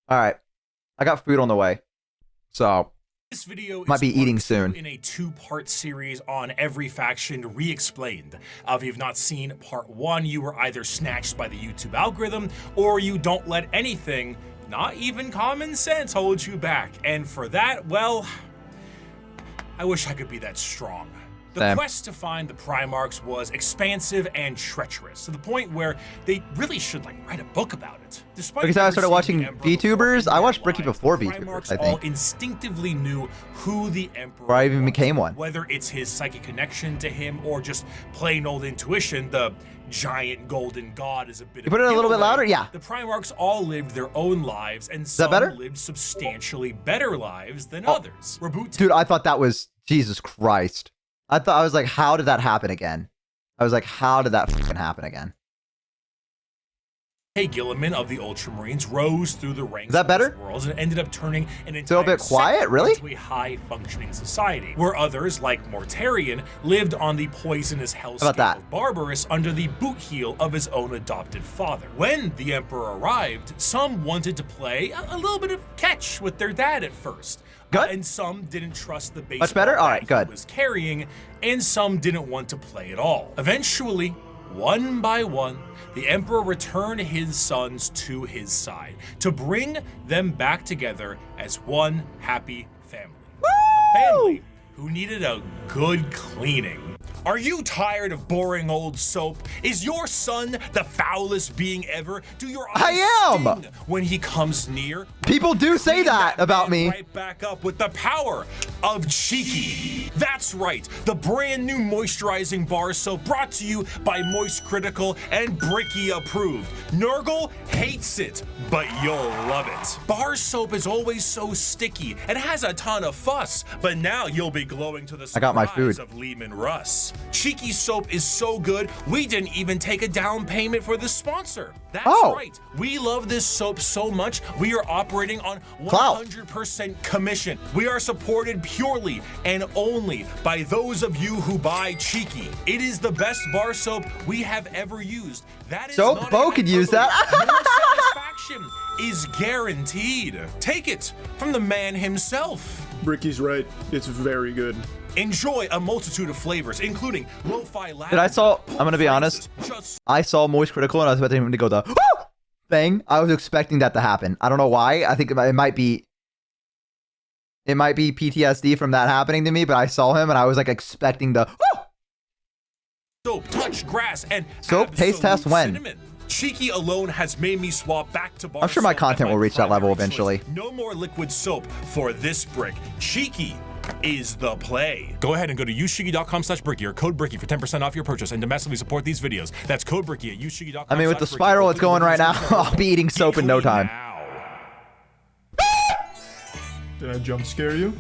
All right. I got food on the way. So This video might be is eating part soon. two in a two-part series on every faction re-explained. If you've not seen part one, you were either snatched by the YouTube algorithm, or you don't let anything, not even common sense, hold you back. And for that, well, I wish I could be that strong. The quest to find the Primarchs was expansive and treacherous, to the point where they really should write a book about it. Despite because I started watching VTubers, I watched Bricky before the VTubers, Primarchs I all think. instinctively knew who the Emperor Or I even was. became one. Whether it's his psychic connection to him or just plain old intuition, the giant golden god is a bit You put it a little bit louder? Yeah. The Primarchs all lived their own lives, and some lived substantially better lives than others. Dude, I thought that was Jesus Christ. I was like, how did that happen again? I was like, how did that fucking happen again? Gilliman of the Ultramarines rose through the ranks Is that better? of these worlds and ended up turning an Still a entire bit quiet, sector really? into a high-functioning society, where others, like Mortarion, lived on the poisonous hellscape of Barbarous under the boot heel of his own adopted father. When the Emperor arrived, some wanted to play a little bit of catch with their dad at first. Good. And some didn't trust the baseball Much better? All right, bat good. he was carrying, and some didn't want to play at all. Eventually, one by one, the Emperor returned his sons to his side to bring them back together as one happy family. Woo! A family who needed a good cleaning. Are you tired of boring old soap? Is your son the foulest being ever? Do your eyes sting when he comes near? People do say that about me. Right back up with the power of Cheeky. That's right, the brand new moisturizing bar soap brought to you by Moist Critical and Bricky approved. Nurgle hates it, but you'll love it. Bar soap is always so sticky and has a ton of fuss, but now you'll be glowing to the surprise I got my food. of Lehman Russ. Cheeky soap is so good, we didn't even take a down payment for the sponsor. That's right. We love this soap so much, we are operating on 100% commission. We are supported purely and only by those of you who buy Cheeky. It is the best bar soap we have ever used. That is Soap Bo could use that. Your satisfaction is guaranteed. Take it from the man himself. Bricky's right. It's very good. Enjoy a multitude of flavors, including lo-fi lavender. Dude, I'm gonna be honest. I saw Moist Critical and I was expecting him to go the woo thing. I was expecting that to happen. I don't know why. I think it might be PTSD from that happening to me, but I saw him and I was like expecting the woo! Soap, touch grass, and soap taste test when? Cinnamon. Cheeky alone has made me swap back to bar I'm sure my soap content as will reach that level eventually. choice. No more liquid soap for this brick. Cheeky is the play. Go ahead and go to useshiggy.com/bricky or code bricky for 10% off your purchase and domestically support these videos. That's code bricky at useshiggy.com. I mean, with the spiral it's going right now, I'll be eating soap in no time. Did I jump scare you?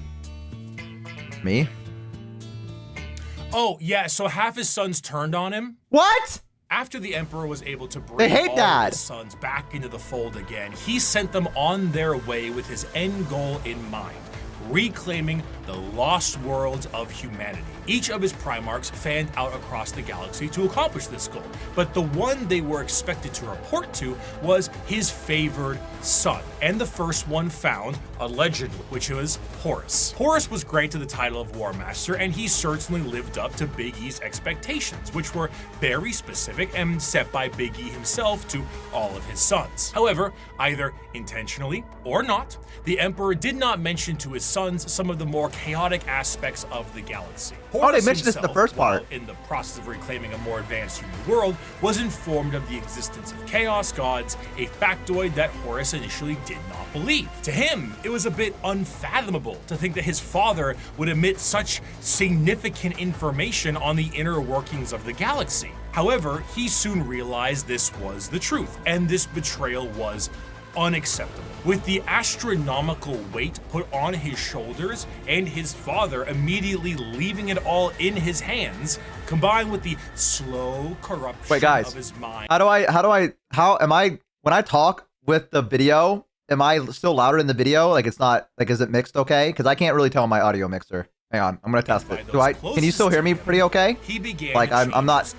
Me? Oh, yeah, so half his sons turned on him. What? After the Emperor was able to bring all of his sons back into the fold again, he sent them on their way with his end goal in mind, reclaiming the lost worlds of humanity. Each of his Primarchs fanned out across the galaxy to accomplish this goal, but the one they were expected to report to was his favored son, and the first one found, allegedly, which was Horus. Horus was granted the title of War Master, and he certainly lived up to Big E's expectations, which were very specific and set by Big E himself to all of his sons. However, either intentionally or not, the Emperor did not mention to his sons some of the more chaotic aspects of the galaxy. Oh, they mentioned this in the first part. In the process of reclaiming a more advanced human world, was informed of the existence of chaos gods, a factoid that Horus initially did not believe. To him, it was a bit unfathomable to think that his father would admit such significant information on the inner workings of the galaxy. However, he soon realized this was the truth, and this betrayal was unacceptable. With the astronomical weight put on his shoulders and his father immediately leaving it all in his hands, combined with the slow corruption of his mind. How am I, when I talk with the video, am I still louder in the video? Like it's not, like is it mixed okay? Because I can't really tell on my audio mixer. Hang on, I'm gonna test it. Can you still hear me pretty okay? He began like I'm not.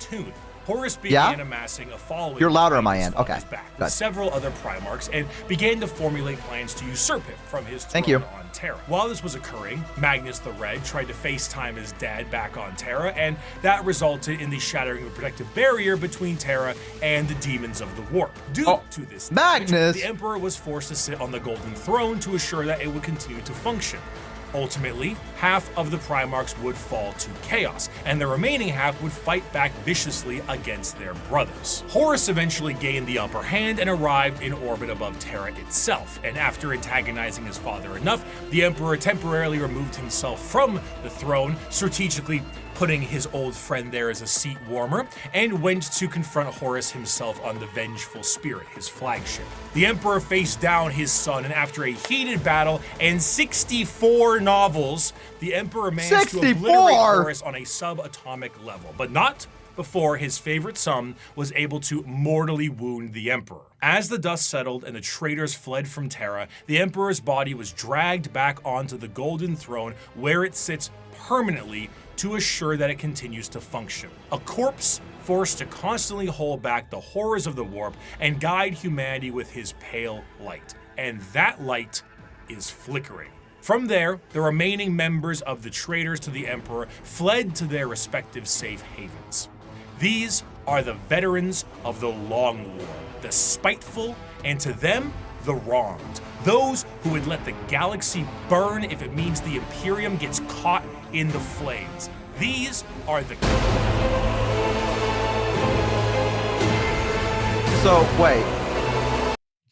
Horus began amassing a following. You're louder on my end. Okay. Back with several other Primarchs and began to formulate plans to usurp him from his throne on Terra. While this was occurring, Magnus the Red tried to FaceTime his dad back on Terra, and that resulted in the shattering of a protective barrier between Terra and the demons of the warp. Due to this damage, the Emperor was forced to sit on the Golden Throne to assure that it would continue to function. Ultimately, half of the Primarchs would fall to chaos, and the remaining half would fight back viciously against their brothers. Horus eventually gained the upper hand and arrived in orbit above Terra itself, and after antagonizing his father enough, the Emperor temporarily removed himself from the throne, strategically putting his old friend there as a seat warmer, and went to confront Horus himself on the Vengeful Spirit, his flagship. The Emperor faced down his son, and after a heated battle and 64 novels, the Emperor managed to obliterate Horus on a subatomic level, but not before his favorite son was able to mortally wound the Emperor. As the dust settled and the traitors fled from Terra, the Emperor's body was dragged back onto the Golden Throne, where it sits permanently to assure that it continues to function. A corpse forced to constantly hold back the horrors of the warp and guide humanity with his pale light. And that light is flickering. From there, the remaining members of the traitors to the Emperor fled to their respective safe havens. These are the veterans of the Long War, the spiteful, and to them, the wronged. Those who would let the galaxy burn if it means the Imperium gets caught in the flames. These are the... So, wait.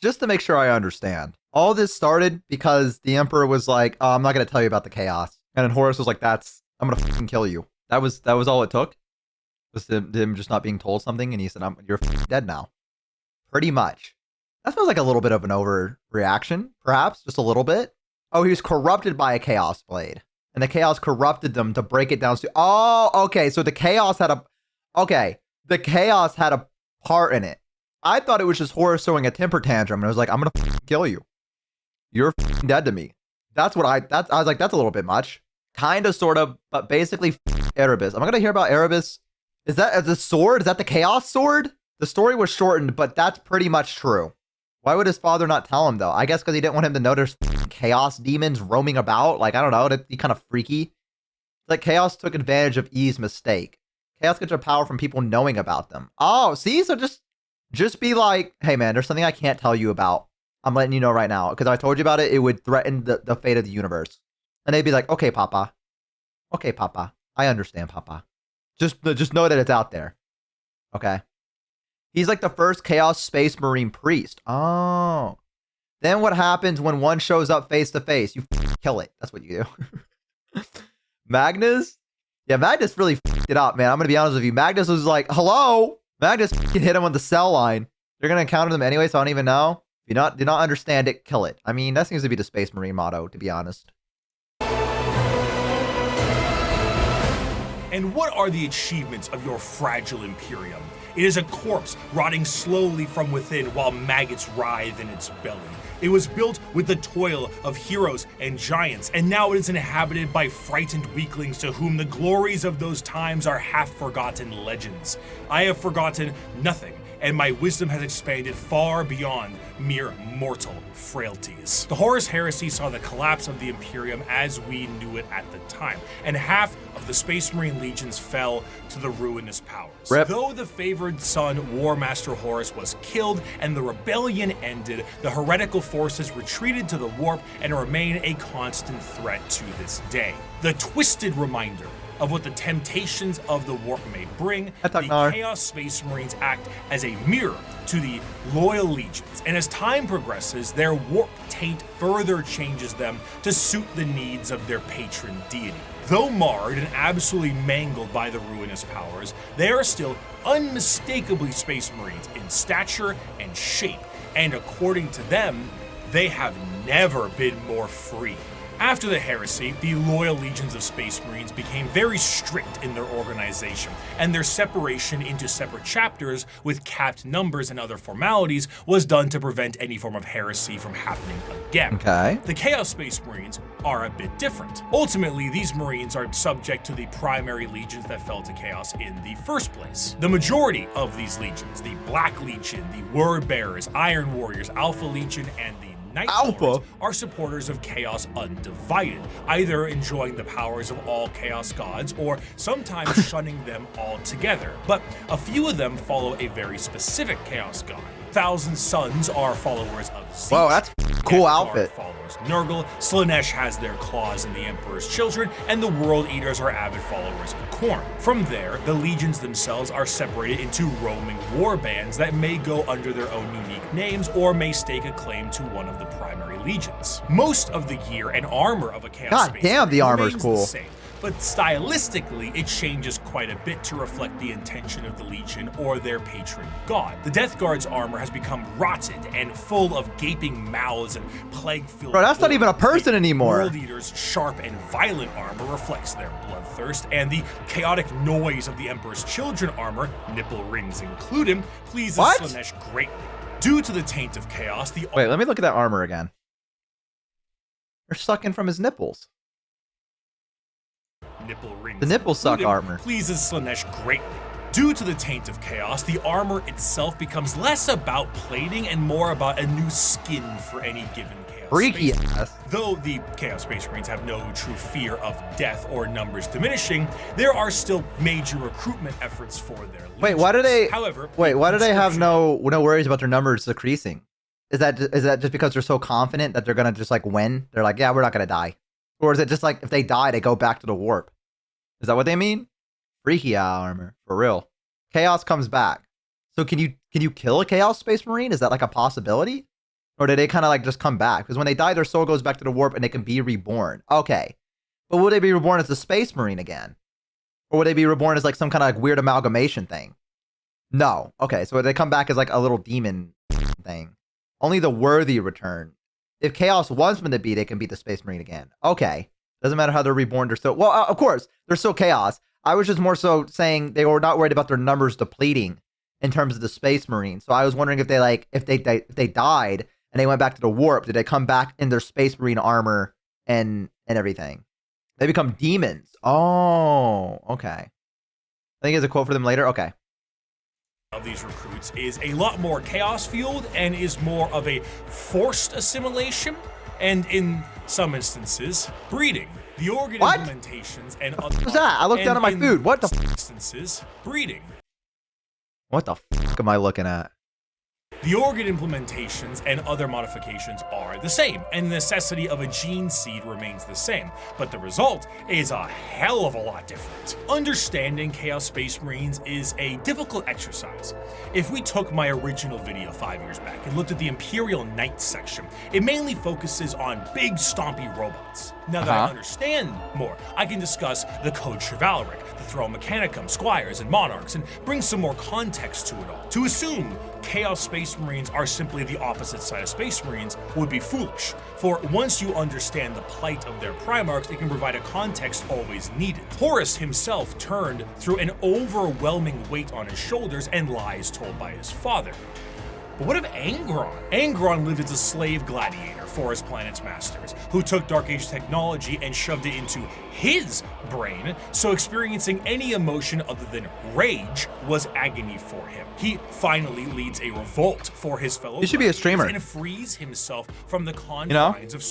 Just to make sure I understand. All this started because the Emperor was like, oh, I'm not going to tell you about the chaos. And then Horus was like, I'm going to fucking kill you. That was all it took? Was him just not being told something, and he said, you're dead now. Pretty much. That feels like a little bit of an overreaction, perhaps, just a little bit. Oh, he was corrupted by a Chaos Blade, and the Chaos corrupted them to break it down. Oh, okay, so the Chaos had a part in it. I thought it was just Horus throwing a temper tantrum, and I was like, I'm gonna kill you. You're dead to me. I was like, that's a little bit much. Kind of, sort of, but basically Erebus. Am I gonna hear about Erebus? Is that the sword? Is that the Chaos Sword? The story was shortened, but that's pretty much true. Why would his father not tell him, though? I guess because he didn't want him to know there's chaos demons roaming about. Like, I don't know, that'd be kind of freaky. Like, Chaos took advantage of E's mistake. Chaos gets their power from people knowing about them. Oh, see? So just be like, hey, man, there's something I can't tell you about. I'm letting you know right now. Because if I told you about it, it would threaten the fate of the universe. And they'd be like, okay, Papa. Okay, Papa. I understand, Papa. Just know that it's out there. Okay? He's like the first Chaos Space Marine priest. Oh. Then what happens when one shows up face to face? You kill it. That's what you do. Magnus? Yeah, Magnus really f***ed it up, man. I'm going to be honest with you. Magnus was like, hello? Magnus can hit him with the cell line. You're going to encounter them anyway, so I don't even know. If you do not understand it, kill it. I mean, that seems to be the Space Marine motto, to be honest. And what are the achievements of your fragile Imperium? It is a corpse rotting slowly from within while maggots writhe in its belly. It was built with the toil of heroes and giants, and now it is inhabited by frightened weaklings to whom the glories of those times are half-forgotten legends. I have forgotten nothing, and my wisdom has expanded far beyond mere mortal frailties. The Horus Heresy saw the collapse of the Imperium as we knew it at the time, and half of the Space Marine legions fell to the ruinous powers. Rip. Though the favored son, War Master Horus, was killed and the rebellion ended, the heretical forces retreated to the warp and remain a constant threat to this day. The twisted reminder of what the temptations of the warp may bring, the Chaos Space Marines act as a mirror to the loyal legions, and as time progresses, their warp taint further changes them to suit the needs of their patron deity. Though marred and absolutely mangled by the ruinous powers, they are still unmistakably Space Marines in stature and shape, and according to them, they have never been more free. After the heresy, the loyal legions of Space Marines became very strict in their organization, and their separation into separate chapters with capped numbers and other formalities was done to prevent any form of heresy from happening again. Okay. The Chaos Space Marines are a bit different. Ultimately, these Marines are subject to the primary legions that fell to Chaos in the first place. The majority of these legions, the Black Legion, the Word Bearers, Iron Warriors, Alpha Legion, and the Night Lords are supporters of Chaos undivided, either enjoying the powers of all Chaos gods or sometimes shunning them altogether. But a few of them follow a very specific Chaos god. Thousand Sons are followers of Zeech. Whoa, that's cool Death outfit. Guard follows Nurgle, Slaanesh has their claws in the Emperor's children, and the World Eaters are avid followers of Khorne. From there, the legions themselves are separated into roaming war bands that may go under their own unique names or may stake a claim to one of the primary legions. Most of the gear and armor of a Chaos God Space damn, the Marine armor's remains cool. the same, but stylistically it changes quite a bit to reflect the intention of the legion or their patron god. The Death Guard's armor has become rotted and full of gaping mouths and plague-filled Bro, that's not even a wounds. person The anymore. World Eater's sharp and violent armor reflects their bloodthirst, and the chaotic noise of the Emperor's children armor, nipple rings included, pleases What? Slaanesh greatly. Due to the taint of Chaos, the Wait, let me look at that armor again. They're sucking from his nipples. nipple rings The nipple suck included, armor. pleases Slaanesh greatly. Due to the taint of Chaos, the armor itself becomes less about plating and more about a new skin for any given Chaos Freaky Space Marine. ass. Though the Chaos Space Marines have no true fear of death or numbers diminishing, there are still major recruitment efforts for their legions. Wait, why do they? However, Wait, the why do they have conscription- no worries about their numbers decreasing? Is that just because they're so confident that they're gonna just like win? They're like, yeah, we're not gonna die, or is it just like if they die, they go back to the warp? Is that what they mean? Freaky armor for real. Chaos comes back. So can you kill a Chaos Space Marine? Is that like a possibility? Or do they kind of like just come back? Because when they die, their soul goes back to the warp and they can be reborn. Okay. But will they be reborn as a Space Marine again? Or would they be reborn as like some kind of like weird amalgamation thing? No. Okay, so they come back as like a little demon thing. Only the worthy return. If Chaos wants them to be, they can be the Space Marine again. Okay. Doesn't matter how they're reborn, they're still... Well, of course, they're still Chaos. I was just more so saying they were not worried about their numbers depleting in terms of the Space Marine. So I was wondering if they like if they died and they went back to the warp, did they come back in their Space Marine armor and everything? They become demons. Oh, okay. I think it's a quote for them later. Okay. Of these recruits is a lot more chaos fueled and is more of a forced assimilation, and in some instances, breeding. The organ What? implementations and What was that? I looked down at my food. What the some instances, breeding. What the fuck am I looking at? The organ implementations and other modifications are the same, and the necessity of a gene seed remains the same, but the result is a hell of a lot different. Understanding Chaos Space Marines is a difficult exercise. If we took my original video 5 years back and looked at the Imperial Knights section, it mainly focuses on big stompy robots. Now that I understand more, I can discuss the Code Chivalric, the Throne Mechanicum, Squires, and Monarchs, and bring some more context to it all. To assume Chaos Space Marines are simply the opposite side of Space Marines would be foolish, for once you understand the plight of their Primarchs, it can provide a context always needed. Horus himself turned through an overwhelming weight on his shoulders and lies told by his father. But what of Angron? Angron lived as a slave gladiator for his planet's masters, who took Dark Age technology and shoved it into his brain, so experiencing any emotion other than rage was agony for him. He finally leads a revolt for his fellow He should be a gladiators streamer. and frees himself from the confines of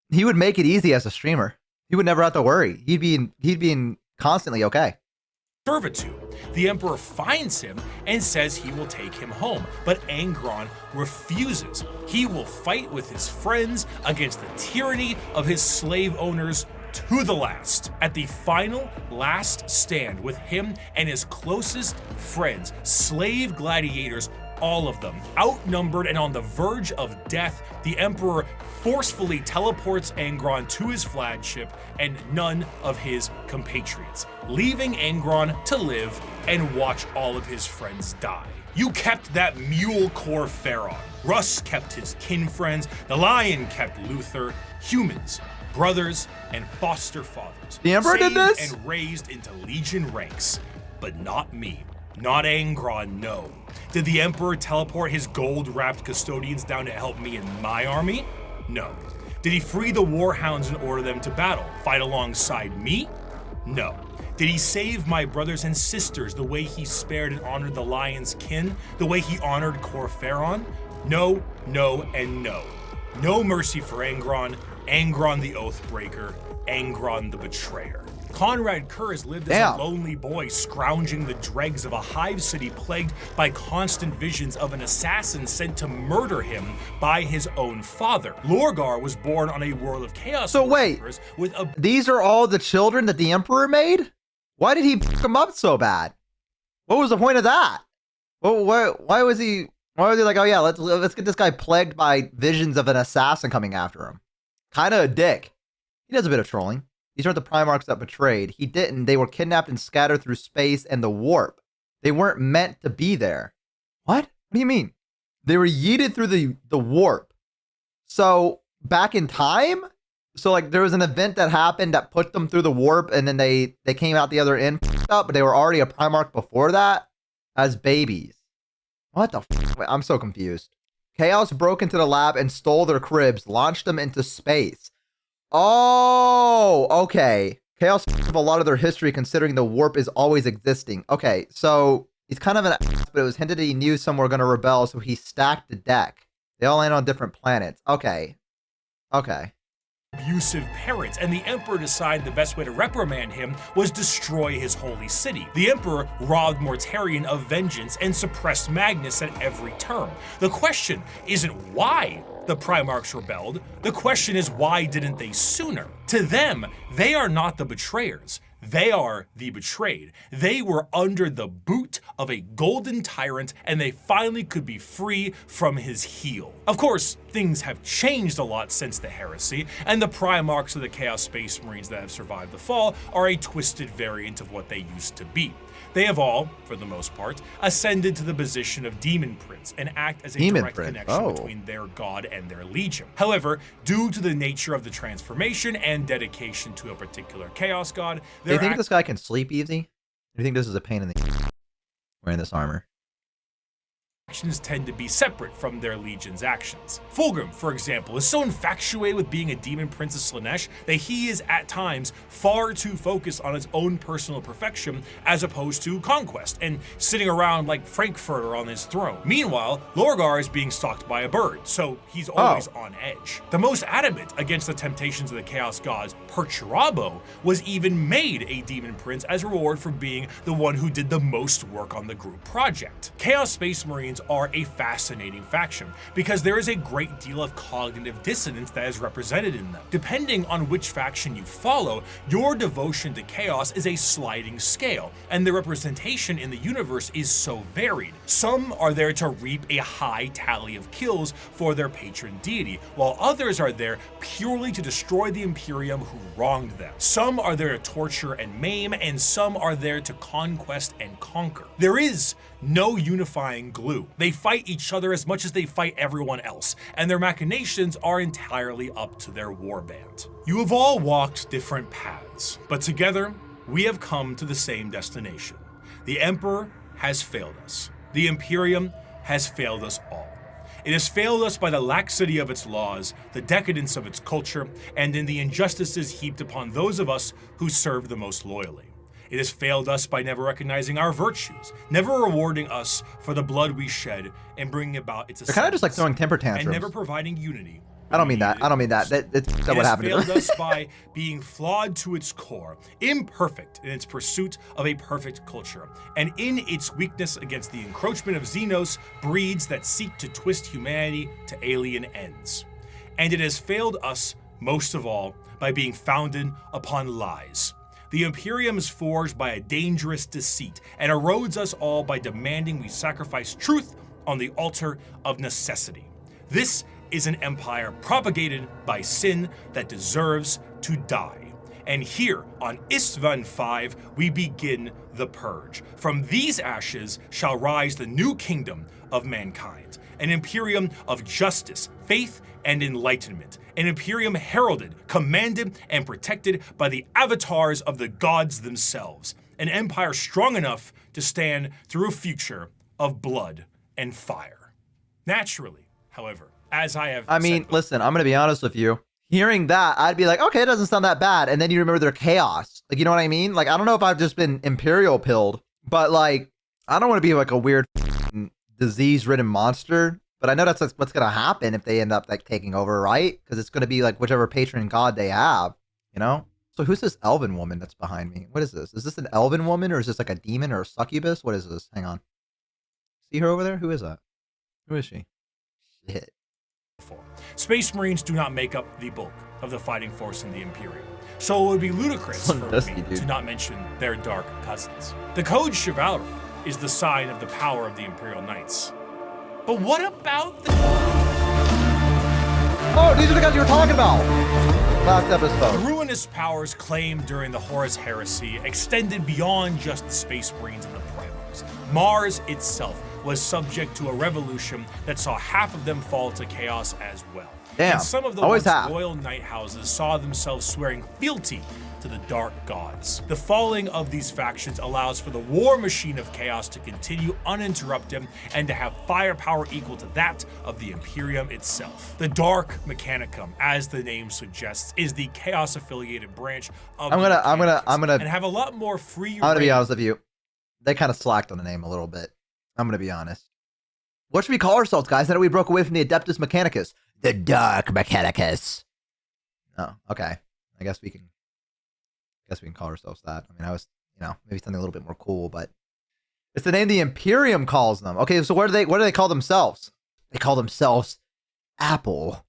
He would make it easy as a streamer. He would never have to worry. He'd be in constantly okay. servitude. The Emperor finds him and says he will take him home, but Angron refuses. He will fight with his friends against the tyranny of his slave owners to the last. At the final last stand with him and his closest friends, slave gladiators, all of them outnumbered and on the verge of death, the Emperor forcefully teleports Angron to his flagship and none of his compatriots, leaving Angron to live and watch all of his friends die. You kept that mule core Pharaon. Russ kept his kin friends. The Lion kept Luther. Humans, brothers, and foster fathers. The Emperor did saved this? and raised into legion ranks, but not me. Not Angron, no. Did the Emperor teleport his gold-wrapped custodians down to help me in my army? No. Did he free the warhounds and order them to battle, fight alongside me? No. Did he save my brothers and sisters the way he spared and honored the lion's kin, the way he honored Corferon? No, no, and no. No mercy for Angron, Angron the Oathbreaker, Angron the Betrayer. Conrad Kurz lived as a lonely boy scrounging the dregs of a hive city plagued by constant visions of an assassin sent to murder him by his own father. Lorgar was born on a world of chaos. So wait, these are all the children that the Emperor made? Why did he pick them up so bad? What was the point of that? Well, why was he like, oh yeah, let's get this guy plagued by visions of an assassin coming after him? Kind of a dick. He does a bit of trolling. These aren't the Primarchs that betrayed. He didn't. They were kidnapped and scattered through space and the warp. They weren't meant to be there. What? What do you mean? They were yeeted through the warp. So back in time? So like there was an event that happened that put them through the warp and then they came out the other end up, but they were already a Primarch before that as babies. What the f? Wait, I'm so confused. Chaos broke into the lab and stole their cribs, launched them into space. Oh, okay. Chaos f***ed a lot of their history considering the warp is always existing. Okay, so he's kind of an ass, but it was hinted that he knew some were going to rebel, so he stacked the deck. They all land on different planets. Okay. Okay. Abusive parents, and the Emperor decided the best way to reprimand him was destroy his holy city. The Emperor robbed Mortarion of vengeance and suppressed Magnus at every turn. The question isn't why the Primarchs rebelled, the question is why didn't they sooner? To them, they are not the betrayers. They are the betrayed. They were under the boot of a golden tyrant and they finally could be free from his heel. Of course, things have changed a lot since the heresy, and the Primarchs of the Chaos Space Marines that have survived the fall are a twisted variant of what they used to be. They have all, for the most part, ascended to the position of Demon Prince and act as a direct connection between their god and their legion. However, due to the nature of the transformation and dedication to a particular chaos god, do you think this guy can sleep easy? Do you think this is a pain in the wearing this armor? actions tend to be separate from their legion's actions. Fulgrim, for example, is so infatuated with being a demon prince of Slaanesh that he is at times far too focused on his own personal perfection as opposed to conquest and sitting around like Frankfurter on his throne. Meanwhile, Lorgar is being stalked by a bird, so he's always on edge. The most adamant against the temptations of the Chaos Gods, Perturabo, was even made a demon prince as a reward for being the one who did the most work on the group project. Chaos Space Marines are a fascinating faction because there is a great deal of cognitive dissonance that is represented in them. Depending on which faction you follow, your devotion to chaos is a sliding scale, and the representation in the universe is so varied. Some are there to reap a high tally of kills for their patron deity, while others are there purely to destroy the Imperium who wronged them. Some are there to torture and maim, and some are there to conquest and conquer. There is no unifying glue. They fight each other as much as they fight everyone else, and their machinations are entirely up to their warband. You have all walked different paths, but together, we have come to the same destination. The Emperor has failed us. The Imperium has failed us all. It has failed us by the laxity of its laws, the decadence of its culture, and in the injustices heaped upon those of us who serve the most loyally. It has failed us by never recognizing our virtues, never rewarding us for the blood we shed and bringing about its. They're kind of just like throwing temper tantrums. And never providing unity. I don't mean that. I don't mean that. That's not what happened. It has failed us by being flawed to its core, imperfect in its pursuit of a perfect culture, and in its weakness against the encroachment of Xenos breeds that seek to twist humanity to alien ends. And it has failed us, most of all, by being founded upon lies. The Imperium is forged by a dangerous deceit and erodes us all by demanding we sacrifice truth on the altar of necessity. This is an empire propagated by sin that deserves to die. And here on Istvan V, we begin the purge. From these ashes shall rise the new kingdom of mankind. an Imperium of justice, faith, and enlightenment. An Imperium heralded, commanded, and protected by the avatars of the gods themselves. An empire strong enough to stand through a future of blood and fire. Naturally, however, as I have said listen, I'm going to be honest with you. Hearing that, I'd be like, okay, it doesn't sound that bad. And then you remember their chaos. Like, you know what I mean? Like, I don't know if I've just been Imperial pilled, but like, I don't want to be like a weird disease-ridden monster. But I know that's what's going to happen if they end up like taking over, right? Because it's going to be like whichever patron god they have, you know? So who's this elven woman that's behind me? What is this? Is this an elven woman or is this like a demon or a succubus? What is this? Hang on. See her over there? Who is that? Who is she? Shit. Space Marines do not make up the bulk of the fighting force in the Imperium, so it would be ludicrous for me to not mention their dark cousins. The Code Chivalry is the sign of the power of the Imperial Knights. But what about the... Oh, these are the guys you were talking about last episode. The ruinous powers claimed during the Horus Heresy extended beyond just the Space Marines and the Primars. Mars itself was subject to a revolution that saw half of them fall to chaos as well. Damn, and some of the once loyal knight houses saw themselves swearing fealty to the dark gods. The falling of these factions allows for the war machine of chaos to continue uninterrupted and to have firepower equal to that of the Imperium itself. The Dark Mechanicum, as the name suggests, is the chaos-affiliated branch of I'm gonna and have a lot more free I'm gonna be honest with you. They kind of slacked on the name a little bit. I'm gonna be honest. What should we call ourselves, guys? Now that we broke away from the Adeptus Mechanicus, the Dark Mechanicus. Oh, okay. I guess we can call ourselves that. I mean, I was, maybe something a little bit more cool, but it's the name the Imperium calls them. Okay, so what do they call themselves? They call themselves Apple.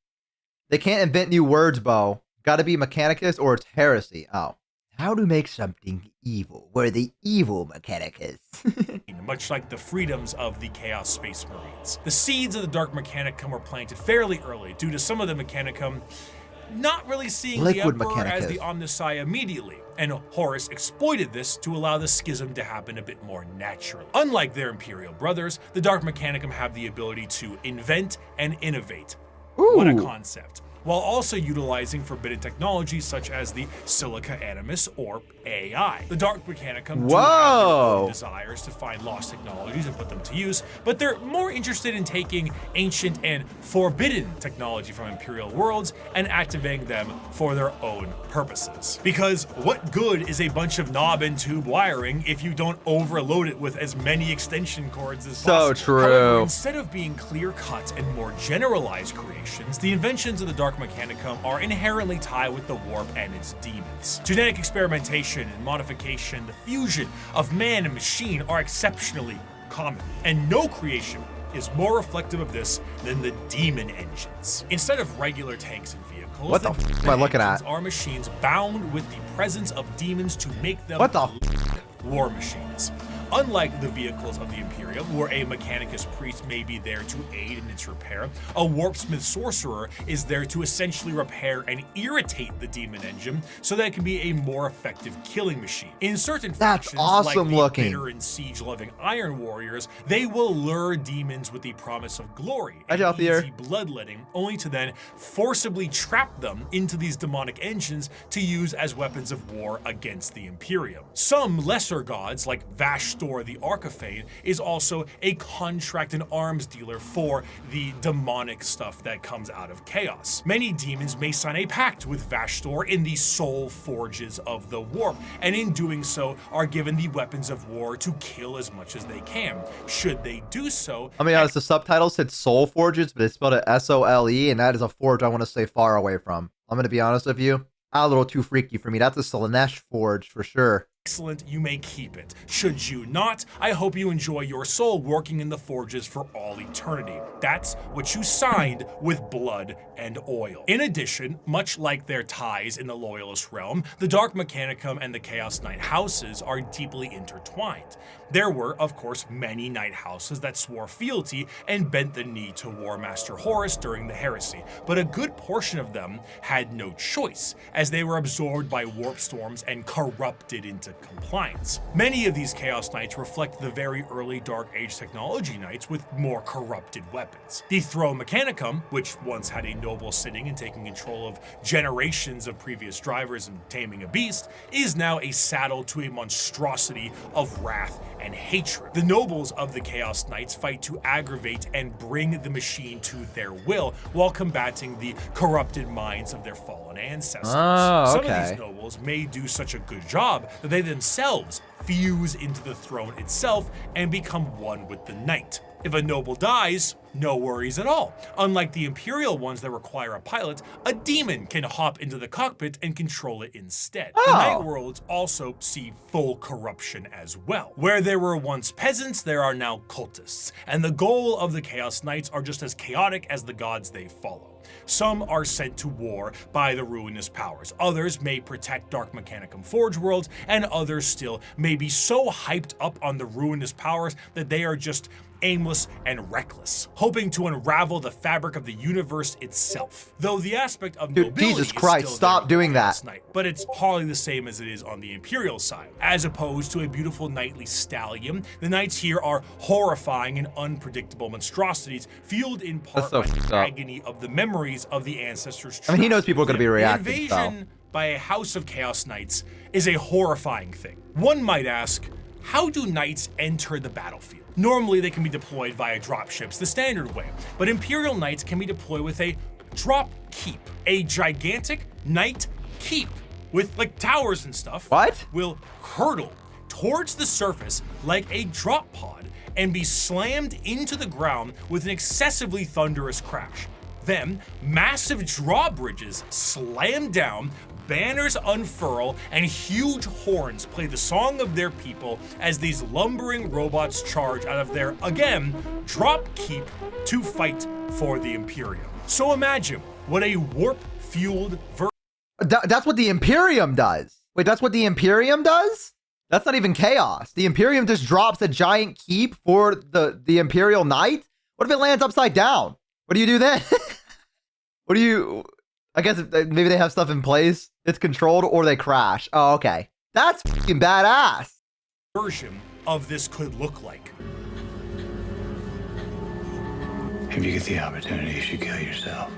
They can't invent new words, Bo. Got to be Mechanicus or it's heresy. Oh. How to make something evil. We're the evil Mechanicus. Much like the freedoms of the Chaos Space Marines. The seeds of the Dark Mechanicum were planted fairly early due to some of the Mechanicum not really seeing Liquid the Emperor Mechanicus as the Omnissiah immediately, and Horus exploited this to allow the schism to happen a bit more naturally. Unlike their Imperial brothers, the Dark Mechanicum have the ability to invent and innovate. Ooh. What a concept. While also utilizing forbidden technologies such as the Silica Animus or AI. The Dark Mechanicum do have their own desires to find lost technologies and put them to use, but they're more interested in taking ancient and forbidden technology from Imperial worlds and activating them for their own purposes. Because what good is a bunch of knob and tube wiring if you don't overload it with as many extension cords as possible? So true. However, instead of being clear-cut and more generalized creations, the inventions of the Dark Mechanicum are inherently tied with the warp and its demons. Genetic experimentation and modification, the fusion of man and machine are exceptionally common, and no creation is more reflective of this than the demon engines. Instead of regular tanks and vehicles, what the f am I looking at? Are machines bound with the presence of demons to make them war machines. Unlike the vehicles of the Imperium, where a Mechanicus priest may be there to aid in its repair, a Warpsmith sorcerer is there to essentially repair and irritate the demon engine so that it can be a more effective killing machine. In certain factions, awesome like the bitter and siege-loving Iron Warriors, they will lure demons with the promise of glory and easy bloodletting, only to then forcibly trap them into these demonic engines to use as weapons of war against the Imperium. Some lesser gods, like Vashtor the Archifane, is also a contract and arms dealer for the demonic stuff that comes out of chaos. Many demons may sign a pact with Vashtor in the soul forges of the warp, and in doing so are given the weapons of war to kill as much as they can. Should they do so... I mean, honest, the subtitle said soul forges, but it's spelled it S-O-L-E, and that is a forge I want to stay far away from. I'm going to be honest with you. A little too freaky for me. That's a Slanesh forge for sure. Excellent, you may keep it. Should you not, I hope you enjoy your soul working in the forges for all eternity. That's what you signed with blood and oil. In addition, much like their ties in the Loyalist realm, the Dark Mechanicum and the Chaos Knight houses are deeply intertwined. There were, of course, many Knight houses that swore fealty and bent the knee to War Master Horus during the heresy, but a good portion of them had no choice, as they were absorbed by warp storms and corrupted into compliance. Many of these Chaos Knights reflect the very early Dark Age technology knights with more corrupted weapons. The Throne Mechanicum, which once had a noble sitting and taking control of generations of previous drivers and taming a beast, is now a saddle to a monstrosity of wrath and hatred. The nobles of the Chaos Knights fight to aggravate and bring the machine to their will while combating the corrupted minds of their fallen ancestors. Some of these nobles may do such a good job that they themselves fuse into the throne itself and become one with the knight. If a noble dies, no worries at all. Unlike the Imperial ones that require a pilot, a demon can hop into the cockpit and control it instead. The Night Worlds also see full corruption as well. Where there were once peasants, there are now cultists, and the goal of the Chaos Knights are just as chaotic as the gods they follow. Some are sent to war by the ruinous powers. Others may protect Dark Mechanicum Forge worlds, and others still may be so hyped up on the ruinous powers that they are just aimless and reckless, hoping to unravel the fabric of the universe itself. Though the aspect of nobility Jesus Christ, is still stop doing that. Knight, but it's hardly the same as it is on the Imperial side. As opposed to a beautiful knightly stallion, the knights here are horrifying and unpredictable monstrosities, fueled in part by the agony of the memories of the ancestors. I mean, he knows people are going to be reacting. The invasion by a house of Chaos Knights is a horrifying thing. One might ask, how do knights enter the battlefield? Normally, they can be deployed via dropships the standard way, but Imperial Knights can be deployed with a drop keep, a gigantic knight keep with like towers and stuff. What? Will hurtle towards the surface like a drop pod and be slammed into the ground with an excessively thunderous crash. Then, massive drawbridges slam down, banners unfurl, and huge horns play the song of their people as these lumbering robots charge out of their, again, drop keep to fight for the Imperium. So imagine what a warp-fueled version. That's what the Imperium does. Wait, that's what the Imperium does? That's not even chaos. The Imperium just drops a giant keep for the Imperial Knight? What if it lands upside down? What do you do then? What do you... I guess maybe they have stuff in place. It's controlled or they crash. Oh, okay. That's fucking badass. Version of this could look like. If you get the opportunity, you should kill yourself.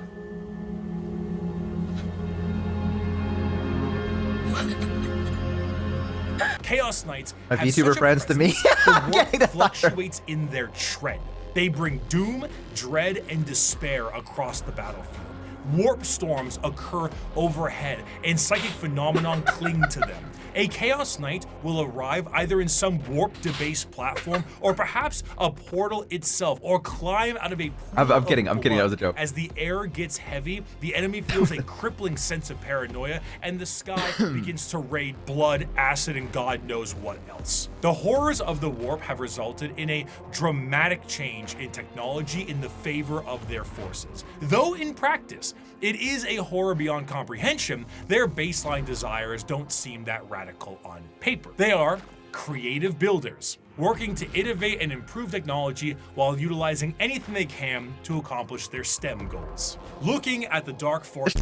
Chaos Knights have have YouTuber such a friends to me. the warp fluctuates in their tread. They bring doom, dread, and despair across the battlefield. Warp storms occur overhead, and psychic phenomenon cling to them. A Chaos Knight will arrive either in some warp-debased platform, or perhaps a portal itself, or climb out of a pool I'm kidding, that was a joke. As the air gets heavy, the enemy feels a crippling sense of paranoia, and the sky begins to rain blood, acid, and God knows what else. The horrors of the warp have resulted in a dramatic change in technology in the favor of their forces. Though in practice, it is a horror beyond comprehension, their baseline desires don't seem that radical on paper. They are creative builders, working to innovate and improve technology while utilizing anything they can to accomplish their STEM goals. Looking at the dark force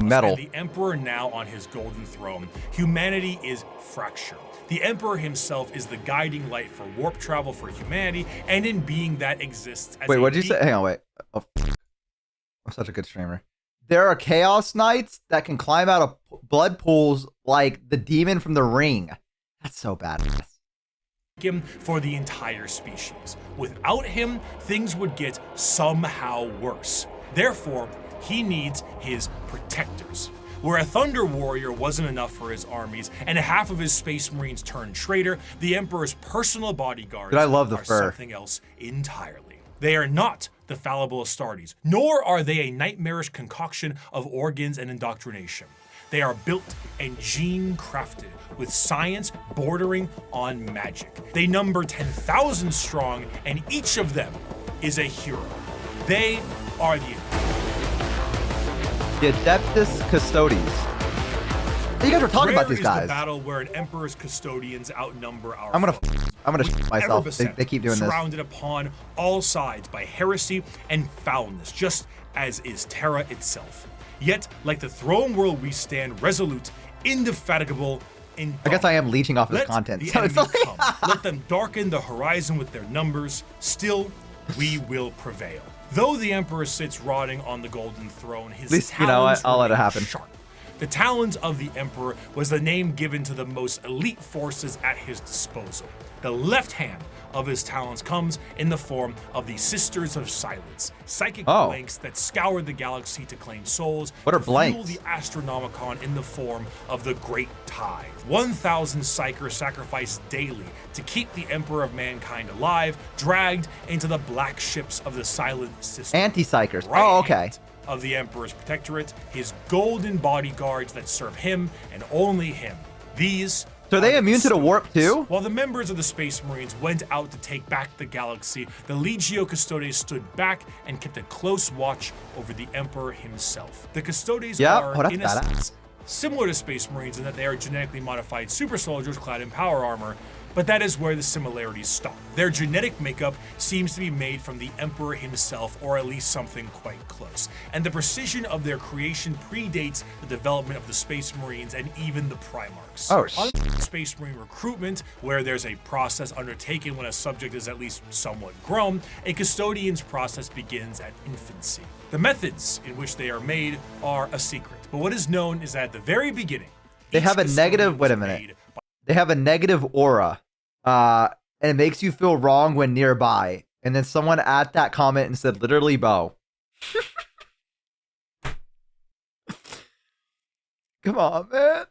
metal and the Emperor now on his golden throne, humanity is fractured. The Emperor himself is the guiding light for warp travel for humanity, and in being that exists as wait, what did you say? Hang on, wait. Oh, I'm such a good streamer. There are Chaos Knights that can climb out of blood pools like the demon from The Ring. That's so badass. Him for the entire species. Without him, things would get somehow worse. Therefore, he needs his protectors. Where a Thunder Warrior wasn't enough for his armies, and half of his Space Marines turned traitor, the Emperor's personal bodyguards I love the are fur. something else entirely. They are not the fallible Astartes, nor are they a nightmarish concoction of organs and indoctrination. They are built and gene-crafted with science bordering on magic. They number 10,000 strong, and each of them is a hero. They are the Adeptus Custodes. You guys were talking about these Rare guys. is the battle where an Emperor's custodians outnumber our I'm gonna foes. shit myself. They keep doing this. Surrounded upon all sides by heresy and foulness, just as is Terra itself. Yet, like the throne world, we stand resolute, indefatigable, I guess I am leeching off his Let content. the So it's enemy like, come. Let them darken the horizon with their numbers. Still, we will prevail. Though the Emperor sits rotting on the golden throne, his At least, you know what? talons I'll let it remain happen. sharp. The talons of the Emperor was the name given to the most elite forces at his disposal. The left hand of his talons comes in the form of the Sisters of Silence, psychic blanks that scour the galaxy to claim souls. What are to fuel blanks? the Astronomicon in the form of the Great Tide. 1,000 psychers sacrificed daily to keep the Emperor of Mankind alive, dragged into the black ships of the Silent System. anti-psychers. Right Oh, okay. hand of the Emperor's protectorate, his golden bodyguards that serve him and only him. These So are they the immune to the warp Custodians. too? While the members of the Space Marines went out to take back the galaxy, the Legio Custodes stood back and kept a close watch over the Emperor himself. The Custodes are, that's in a badass. sense, similar to Space Marines in that they are genetically modified super soldiers clad in power armor, but that is where the similarities stop. Their genetic makeup seems to be made from the Emperor himself, or at least something quite close. And the precision of their creation predates the development of the Space Marines and even the Primarchs. Oh, Unlike Space Marine recruitment, where there's a process undertaken when a subject is at least somewhat grown, a Custodian's process begins at infancy. The methods in which they are made are a secret, but what is known is that at the very beginning, They each have a Custodian negative. Wait a was minute. made They have a negative aura, and it makes you feel wrong when nearby. And then someone at that comment and said, "Literally, Bo." Come on, man.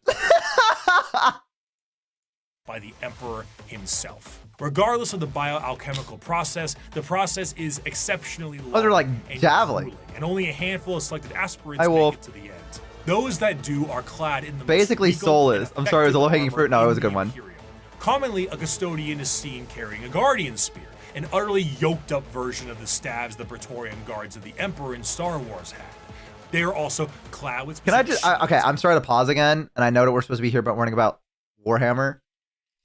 by the Emperor himself. Regardless of the bioalchemical process, the process is exceptionally long they're like and javelin. grueling, and only a handful of selected aspirants Hi, Wolf. make it to the end. Those that do are clad in the most Basically regal and soulless. I'm sorry, it was a effective low-hanging armor fruit. No, it in was a good the one. Imperium. Commonly, a Custodian is seen carrying a Guardian Spear, an utterly yoked up version of the staves the Praetorian Guards of the Emperor in Star Wars had. They are also clad with Can I specific just? Okay, I'm sorry to pause again, and I know that we're supposed to be here, but warning about Warhammer.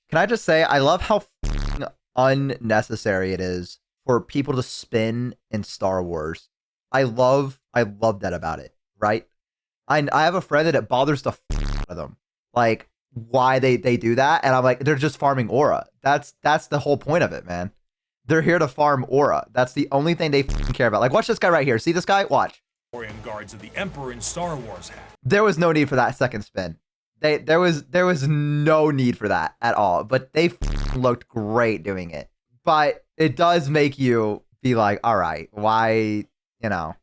Can I just say I love how f***ing unnecessary it is for people to spin in Star Wars. I love that about it. Right? I have a friend that it bothers the f*** out of them, like why they do that, and I'm like, they're just farming aura. That's the whole point of it, man. They're here to farm aura. That's the only thing they f***ing care about. Like, watch this guy right here. See this guy? Watch. Praetorian Guards of the Emperor in Star Wars had. There was no need for that second spin. There was no need for that at all. But they looked great doing it. But it does make you be like, all right, why, you know?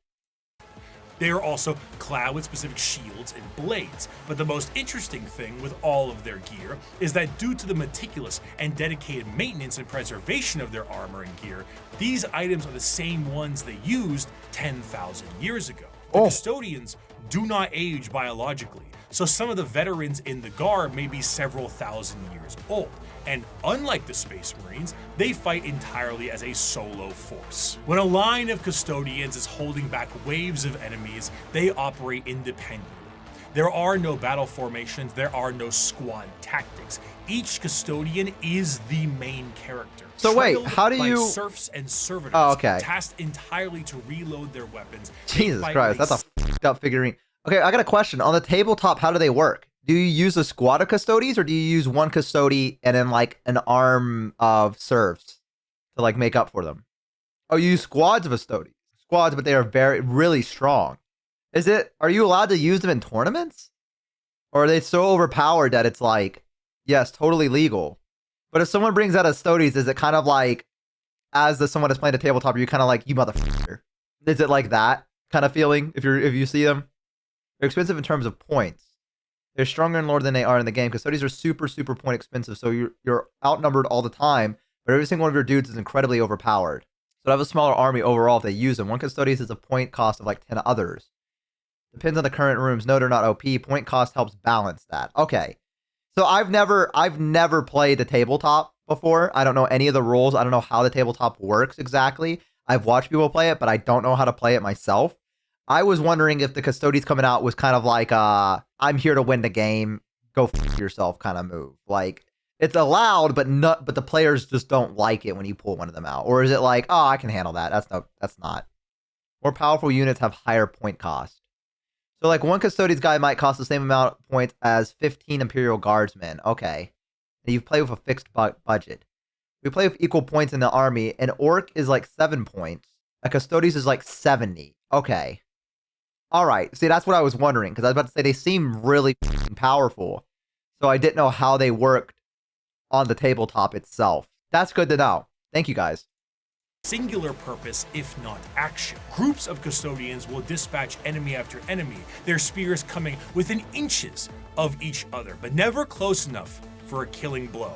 They are also clad with specific shields and blades, but the most interesting thing with all of their gear is that due to the meticulous and dedicated maintenance and preservation of their armor and gear, these items are the same ones they used 10,000 years ago. The Custodians do not age biologically, so some of the veterans in the Guard may be several thousand years old. And unlike the Space Marines, they fight entirely as a solo force. When a line of Custodians is holding back waves of enemies, they operate independently. There are no battle formations, there are no squad tactics. Each Custodian is the main character. So wait, Trailed how do by you- serfs and servitors, Oh, okay. tasked entirely to reload their weapons. Jesus Christ, that's a f***ed up figurine. Okay, I got a question. On the tabletop, how do they work? Do you use a squad of Custodes, or do you use one Custode and then like an arm of serfs to like make up for them? Oh, you use squads of Custodes. Squads, but they are really strong. Are you allowed to use them in tournaments? Or are they so overpowered that it's like, yes, totally legal? But if someone brings out Custodes, is it kind of like, as someone is playing the tabletop, are you kind of like, you motherfucker? Is it like that kind of feeling if you see them? They're expensive in terms of points. They're stronger in lore than they are in the game. Custodies are super point expensive, so you're outnumbered all the time, but every single one of your dudes is incredibly overpowered. So to have a smaller army overall if they use them. One Custodes is a point cost of like 10 others. Depends on the current rooms. No, they're not OP. Point cost helps balance that. Okay. So I've never played the tabletop before. I don't know any of the rules. I don't know how the tabletop works exactly. I've watched people play it, but I don't know how to play it myself. I was wondering if the Custodes coming out was kind of like I'm here to win the game, go f yourself kind of move. Like it's allowed, but the players just don't like it when you pull one of them out. Or is it like, oh, I can handle that? That's not. More powerful units have higher point cost. So like one custodian's guy might cost the same amount of points as 15 Imperial Guardsmen. Okay. And you play with a fixed budget. We play with equal points in the army. An orc is like 7 points. A custodians is like 70. Okay. All right. See, that's what I was wondering, because I was about to say they seem really powerful. So I didn't know how they worked on the tabletop itself. That's good to know. Thank you, guys. Singular purpose, if not action. Groups of custodians will dispatch enemy after enemy, their spears coming within inches of each other, but never close enough for a killing blow.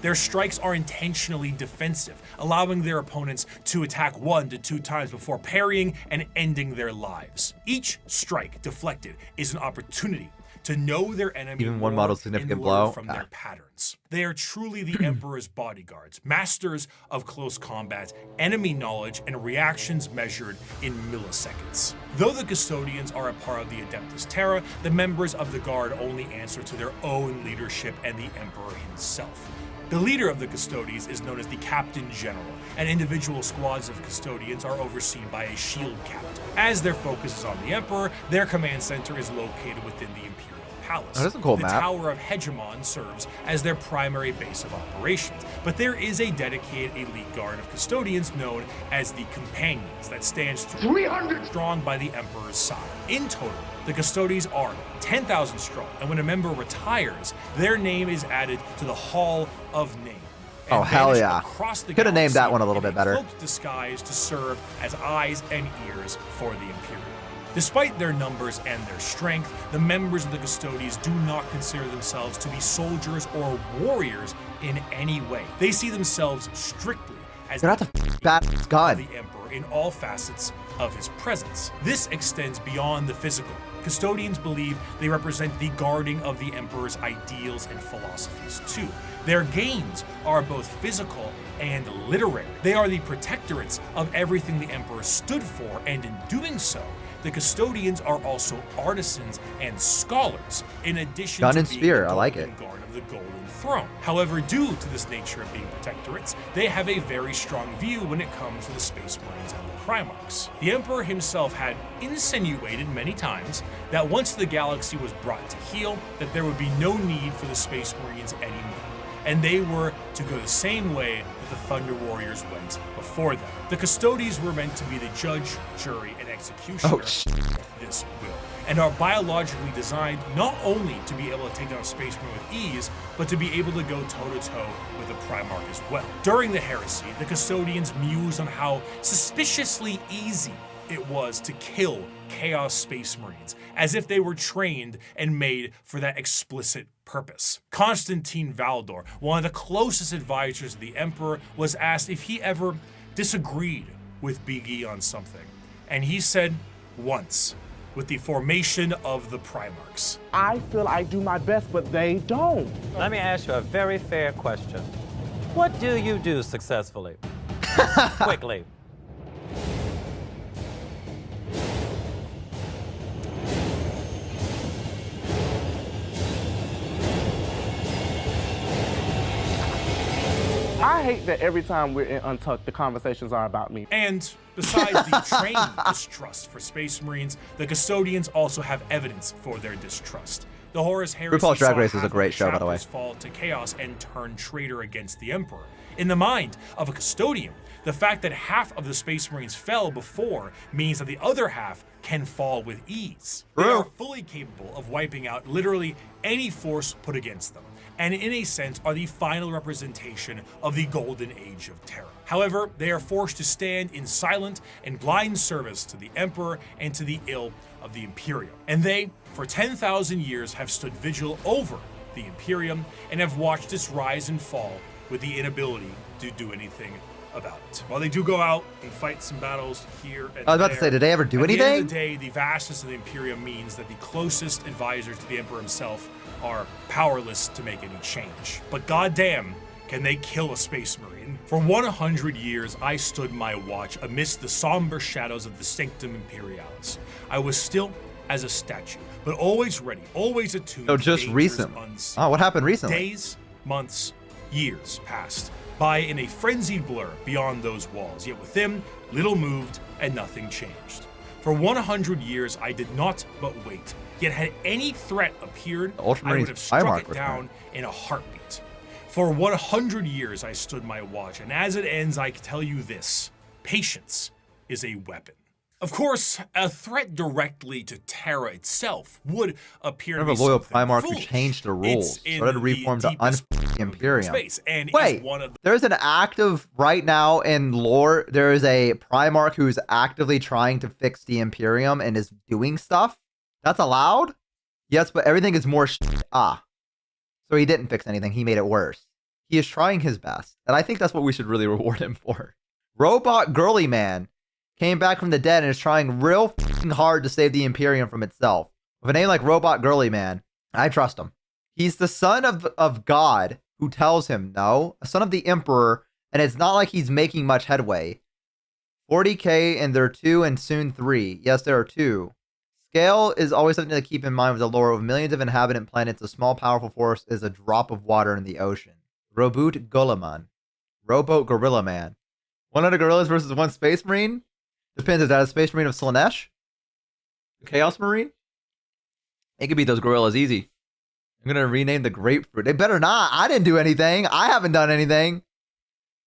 Their strikes are intentionally defensive, allowing their opponents to attack 1 to 2 times before parrying and ending their lives. Each strike deflected is an opportunity to know their enemy Even one model's significant blow from their patterns. They are truly the Emperor's bodyguards, masters of close combat, enemy knowledge, and reactions measured in milliseconds. Though the custodians are a part of the Adeptus Terra, the members of the guard only answer to their own leadership and the Emperor himself. The leader of the custodians is known as the Captain General, and individual squads of custodians are overseen by a shield captain. As their focus is on the Emperor, their command center is located within the Imperial Palace. Oh, that's a cool the map. Tower of Hegemon serves as their primary base of operations, but there is a dedicated elite guard of custodians known as the Companions that stands 300 strong by the Emperor's side. In total, the custodians are 10,000 strong, and when a member retires, their name is added to the Hall of Name. Oh, hell yeah. Could have named that one a little bit better. Cloaked disguise to serve as eyes and ears for the Imperium. Despite their numbers and their strength, the members of the custodians do not consider themselves to be soldiers or warriors in any way. They see themselves strictly as They're not the bad gun. the Emperor in all facets of his presence. This extends beyond the physical. Custodians believe they represent the guarding of the Emperor's ideals and philosophies too. Their gains are both physical and literary. They are the protectorates of everything the Emperor stood for, and in doing so, the custodians are also artisans and scholars, in addition Gun to and being spear, the I like golden it. guard of the Golden Throne. However, due to this nature of being protectorates, they have a very strong view when it comes to the Space Marines and the Primarchs. The Emperor himself had insinuated many times that once the galaxy was brought to heel, that there would be no need for the Space Marines anymore, and they were to go the same way that the Thunder Warriors went before them. The custodians were meant to be the judge, jury, and executioner of this will, and are biologically designed not only to be able to take down Space Marine with ease, but to be able to go toe-to-toe with the Primarch as well. During the heresy, the custodians mused on how suspiciously easy it was to kill Chaos Space Marines, as if they were trained and made for that explicit purpose. Constantine Valdor, one of the closest advisors of the Emperor, was asked if he ever disagreed with Big E on something, and he said once, with the formation of the Primarchs. I feel I do my best, but they don't. Let me ask you a very fair question. What do you do successfully? Quickly. I hate that every time we're in Untucked, the conversations are about me. And besides the trained distrust for Space Marines, the custodians also have evidence for their distrust. The Horus Heresy RuPaul's Drag saw Race is a half great of show, by the way. chapters fall to chaos and turn traitor against the Emperor. In the mind of a custodian, the fact that half of the Space Marines fell before means that the other half can fall with ease. They True. are fully capable of wiping out literally any force put against them, and in a sense are the final representation of the golden age of terror. However, they are forced to stand in silent and blind service to the Emperor and to the ill of the Imperium. And they, for 10,000 years, have stood vigil over the Imperium and have watched its rise and fall with the inability to do anything about it. While they do go out and fight some battles here and I was about to there, say, did they ever do at the end anything? of the day, the vastness of the Imperium means that the closest advisors to the Emperor himself are powerless to make any change. But goddamn, can they kill a Space Marine? For 100 years, I stood my watch amidst the somber shadows of the Sanctum Imperialis. I was still as a statue, but always ready, always attuned So to just dangers recent. unseen. Oh, what happened recently? Days, months, years passed by in a frenzied blur beyond those walls, yet within, little moved and nothing changed. For 100 years, I did not but wait. Yet had any threat appeared, I would have struck it down in a heartbeat. For 100 years, I stood my watch, and as it ends, I can tell you this: patience is a weapon. Of course, a threat directly to Terra itself would appear to be loyal something Primarch who foolish. changed the rules, It's in started to reform the deepest Imperium. Space, and Wait, is one of the there's an active right now in lore. There is a Primarch who's actively trying to fix the Imperium and is doing stuff. That's allowed? Yes, but everything is more so he didn't fix anything. He made it worse. He is trying his best, and I think that's what we should really reward him for. Robot Girly Man came back from the dead and is trying real hard to save the Imperium from itself. With a name like Robot Girly Man, I trust him. He's the son of God who tells him no, a son of the Emperor, and it's not like he's making much headway. 40k and there are 2 and soon 3. Yes, there are 2. Scale is always something to keep in mind with the lore of millions of inhabitant planets. A small, powerful force is a drop of water in the ocean. Reboot Gulaman. Rowboat Gorilla Man. 100 gorillas versus 1 Space Marine? Depends if that is Space Marine of Slaanesh. Chaos Marine? It could beat those gorillas easy. I'm going to rename the grapefruit. They better not. I didn't do anything. I haven't done anything.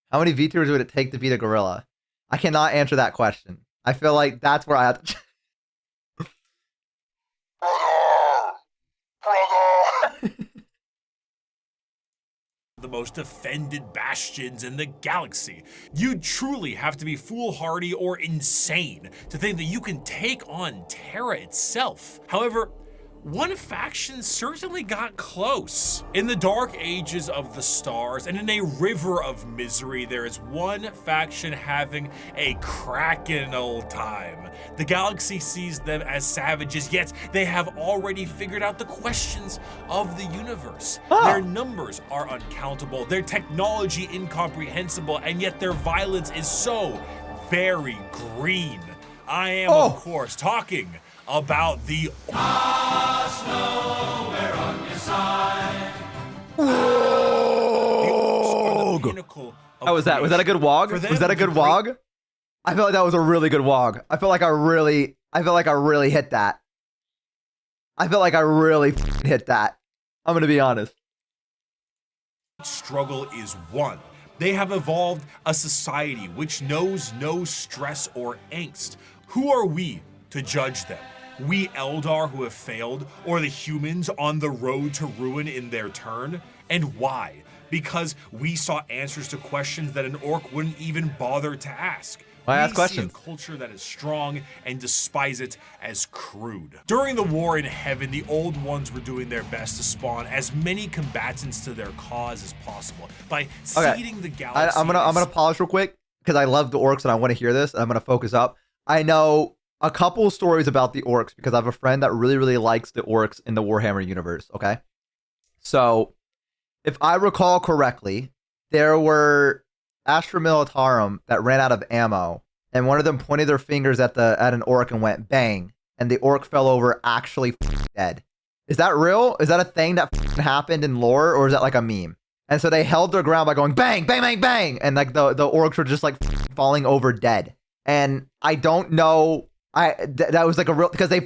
How many VTubers would it take to beat a gorilla? I cannot answer that question. I feel like that's where I have to... the most offended bastions in the galaxy. You truly have to be foolhardy or insane to think that you can take on Terra itself. However, one faction certainly got close. In the dark ages of the stars and in a river of misery, there is one faction having a crackin' old time. The galaxy sees them as savages, yet they have already figured out the questions of the universe. Their numbers are uncountable, their technology incomprehensible, and yet their violence is so very green. I am, of course, talking about the Was that a good wog? Was that a good wog? I feel like that was a really good wog. I feel like I really hit that. I feel like I really hit that. I'm gonna be honest. Struggle is one. They have evolved a society which knows no stress or angst. Who are we to judge them? We Eldar who have failed, or the humans on the road to ruin in their turn? And why? Because we saw answers to questions that an orc wouldn't even bother to ask. I ask we questions. See a culture that is strong and despise it as crude. During the war in heaven, the old ones were doing their best to spawn as many combatants to their cause as possible by seeding the galaxy. I'm gonna pause real quick because I love the orcs and I want to hear this. And I'm gonna focus up. I know a couple stories about the orcs because I have a friend that really likes the orcs in the Warhammer universe. Okay, so if I recall correctly, there were Astra Militarum that ran out of ammo, and one of them pointed their fingers at an orc and went bang, and the orc fell over actually dead. Is that real? Is that a thing that happened in lore, or is that like a meme? And so they held their ground by going bang, bang, bang, bang, and like the orcs were just like falling over dead. And I don't know. That was like a real because the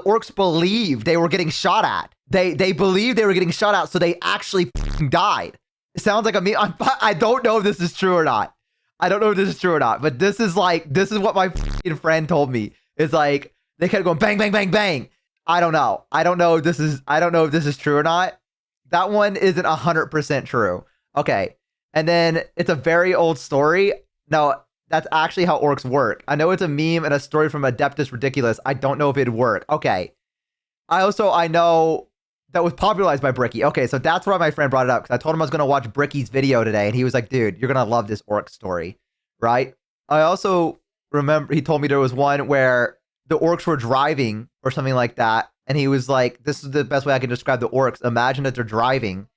orcs believed they were getting shot at. They believed they were getting shot at, so they actually died. It sounds like a meme. I don't know if this is true or not. I don't know if this is true or not. But this is what my friend told me. It's like they kept going bang, bang, bang, bang. I don't know. I don't know if this is true or not. That one isn't 100% true. Okay, and then it's a very old story. No. That's actually how orcs work. I know it's a meme and a story from Adeptus Ridiculous. I don't know if it'd work. Okay. I know that was popularized by Bricky. Okay, so that's why my friend brought it up, because I told him I was going to watch Bricky's video today, and he was like, dude, you're going to love this orc story, right? I also remember he told me there was one where the orcs were driving or something like that, and he was like, this is the best way I can describe the orcs. Imagine that they're driving,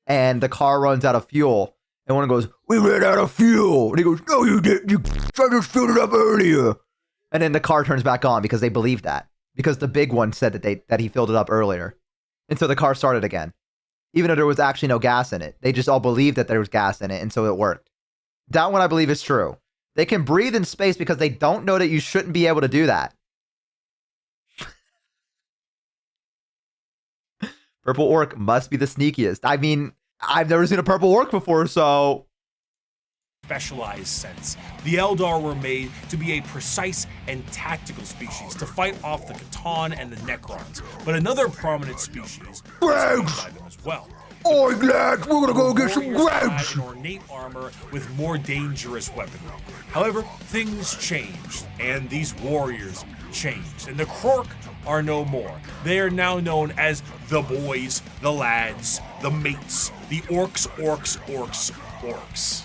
and the car runs out of fuel. And one goes, we ran out of fuel. And he goes, no, you didn't. You just filled it up earlier. And then the car turns back on because they believed that. Because the big one said that he filled it up earlier. And so the car started again. Even though there was actually no gas in it. They just all believed that there was gas in it, and so it worked. That one I believe is true. They can breathe in space because they don't know that you shouldn't be able to do that. Purple orc must be the sneakiest. I mean, I've never seen a purple orc before, so... Specialized sense. The Eldar were made to be a precise and tactical species to fight off the Catan and the Necrons, but another prominent species was by them as well. Oh, lads, we're gonna go get some grabs. An ornate armor with more dangerous weaponry. However, things changed, and these warriors changed, and the Krork are no more. They are now known as the boys, the lads, the mates, the orcs, orcs.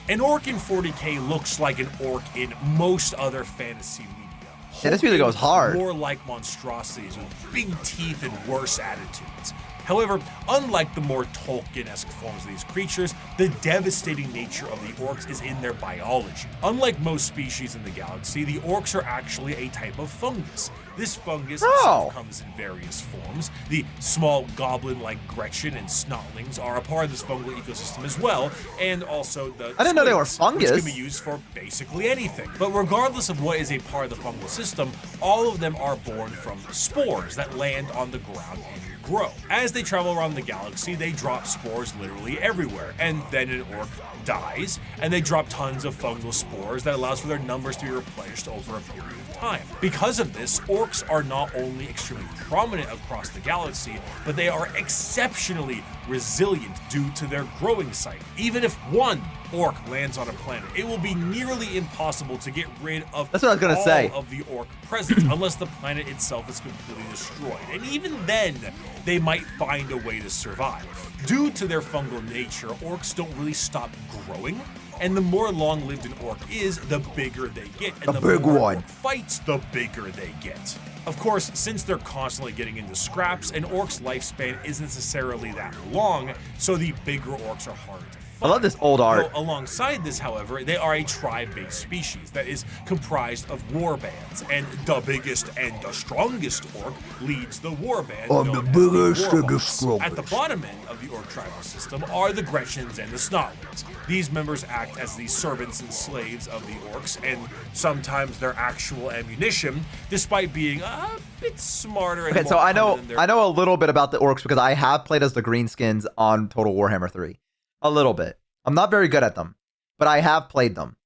An orc in 40k looks like an orc in most other fantasy media. Yeah, this really goes hard. More like monstrosities with big teeth and worse attitudes. However, unlike the more Tolkien-esque forms of these creatures, the devastating nature of the orcs is in their biology. Unlike most species in the galaxy, the orcs are actually a type of fungus. This fungus itself comes in various forms. The small goblin-like Gretchen and Snotlings are a part of this fungal ecosystem as well, and also the I didn't know they were fungus. Which can be used for basically anything. But regardless of what is a part of the fungal system, all of them are born from spores that land on the ground and grow. As they travel around the galaxy, they drop spores literally everywhere, and then an orc dies, and they drop tons of fungal spores that allows for their numbers to be replenished over a period of time. Because of this, orcs are not only extremely prominent across the galaxy, but they are exceptionally resilient due to their growing cycle. Even if one orc lands on a planet, it will be nearly impossible to get rid of That's what I was gonna say. of the orc presence unless the planet itself is completely destroyed. And even then, they might find a way to survive. Due to their fungal nature, orcs don't really stop growing, and the more long-lived an orc is, the bigger they get, and the big more one. orc fights, the bigger they get. Of course, since they're constantly getting into scraps, an orc's lifespan isn't necessarily that long, so the bigger orcs are harder to fight. I love this old art. Now, alongside this, however, they are a tribe-based species that is comprised of war bands, and the biggest and the strongest orc leads the war band. I'm the biggest and the strongest. At the bottom end of the orc tribal system are the Gretchens and the Snotlings. These members act as the servants and slaves of the orcs, and sometimes their actual ammunition, despite being a bit smarter and Okay, more so I cunning than their know a little bit about the orcs because I have played as the greenskins on Total Warhammer 3. A little bit. I'm not very good at them, but I have played them.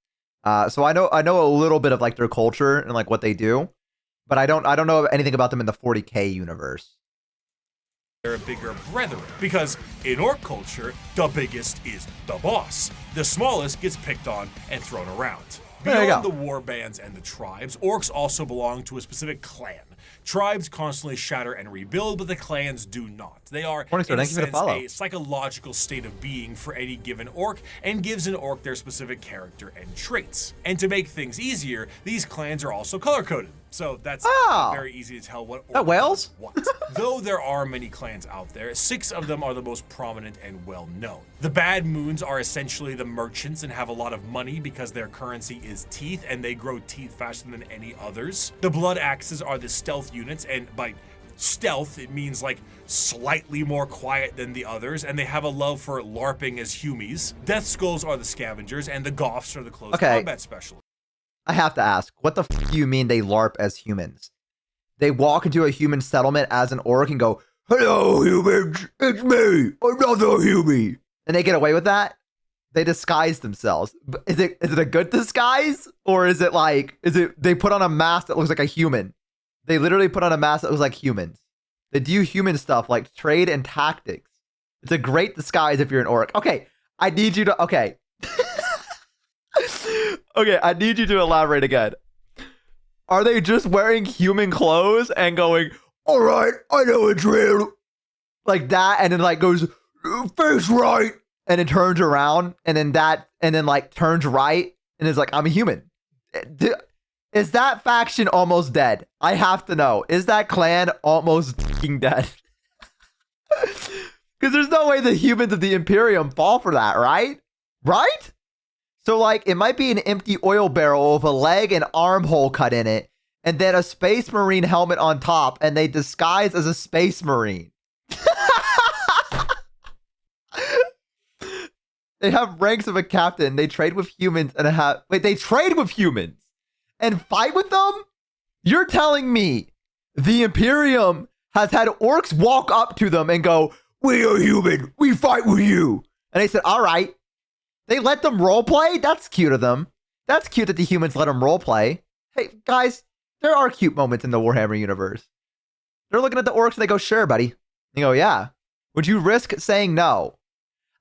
So I know a little bit of like their culture and like what they do, but I don't know anything about them in the 40k universe. They're bigger brethren, because in orc culture, the biggest is the boss. The smallest gets picked on and thrown around. There you Beyond go. the war bands and the tribes, orcs also belong to a specific clan. Tribes constantly shatter and rebuild, but the clans do not. They are, Morningstar, in a thank you for the sense, follow. a psychological state of being for any given orc, and gives an orc their specific character and traits. And to make things easier, these clans are also color-coded. So that's very easy to tell what orc That whales? what. Though there are many clans out there, 6 of them are the most prominent and well known. The Bad Moons are essentially the merchants and have a lot of money because their currency is teeth, and they grow teeth faster than any others. The Blood Axes are the stealth units, and by stealth it means like slightly more quiet than the others, and they have a love for LARPing as humies. Death Skulls are the scavengers, and the Goths are the close combat specialists. I have to ask, what the f do you mean they LARP as humans? They walk into a human settlement as an orc and go, "Hello, humans, it's me, another human," and they get away with that? They disguise themselves. Is it a good disguise, or is it they put on a mask that looks like a human? They literally put on a mask that looks like humans. They do human stuff like trade and tactics. It's a great disguise if you're an orc. Okay, I need you to. Okay. Okay, I need you to elaborate again. Are they just wearing human clothes and going, "All right, I know it's real," like that, and then like goes face right, and then turns around, and then like turns right, and is like, "I'm a human." Is that faction almost dead? I have to know. Is that clan almost fucking dead? Because there's no way the humans of the Imperium fall for that, right? Right? So, like, it might be an empty oil barrel with a leg and armhole cut in it, and then a Space Marine helmet on top, and they disguise as a Space Marine. They have ranks of a captain. They trade with humans and have... Wait, they trade with humans and fight with them? You're telling me the Imperium has had orcs walk up to them and go, We are human. We fight with you. And they said, all right. They let them role play? That's cute of them. That's cute that the humans let them role play. Hey, guys, there are cute moments in the Warhammer universe. They're looking at the orcs and they go, sure, buddy. You go, yeah. Would you risk saying no?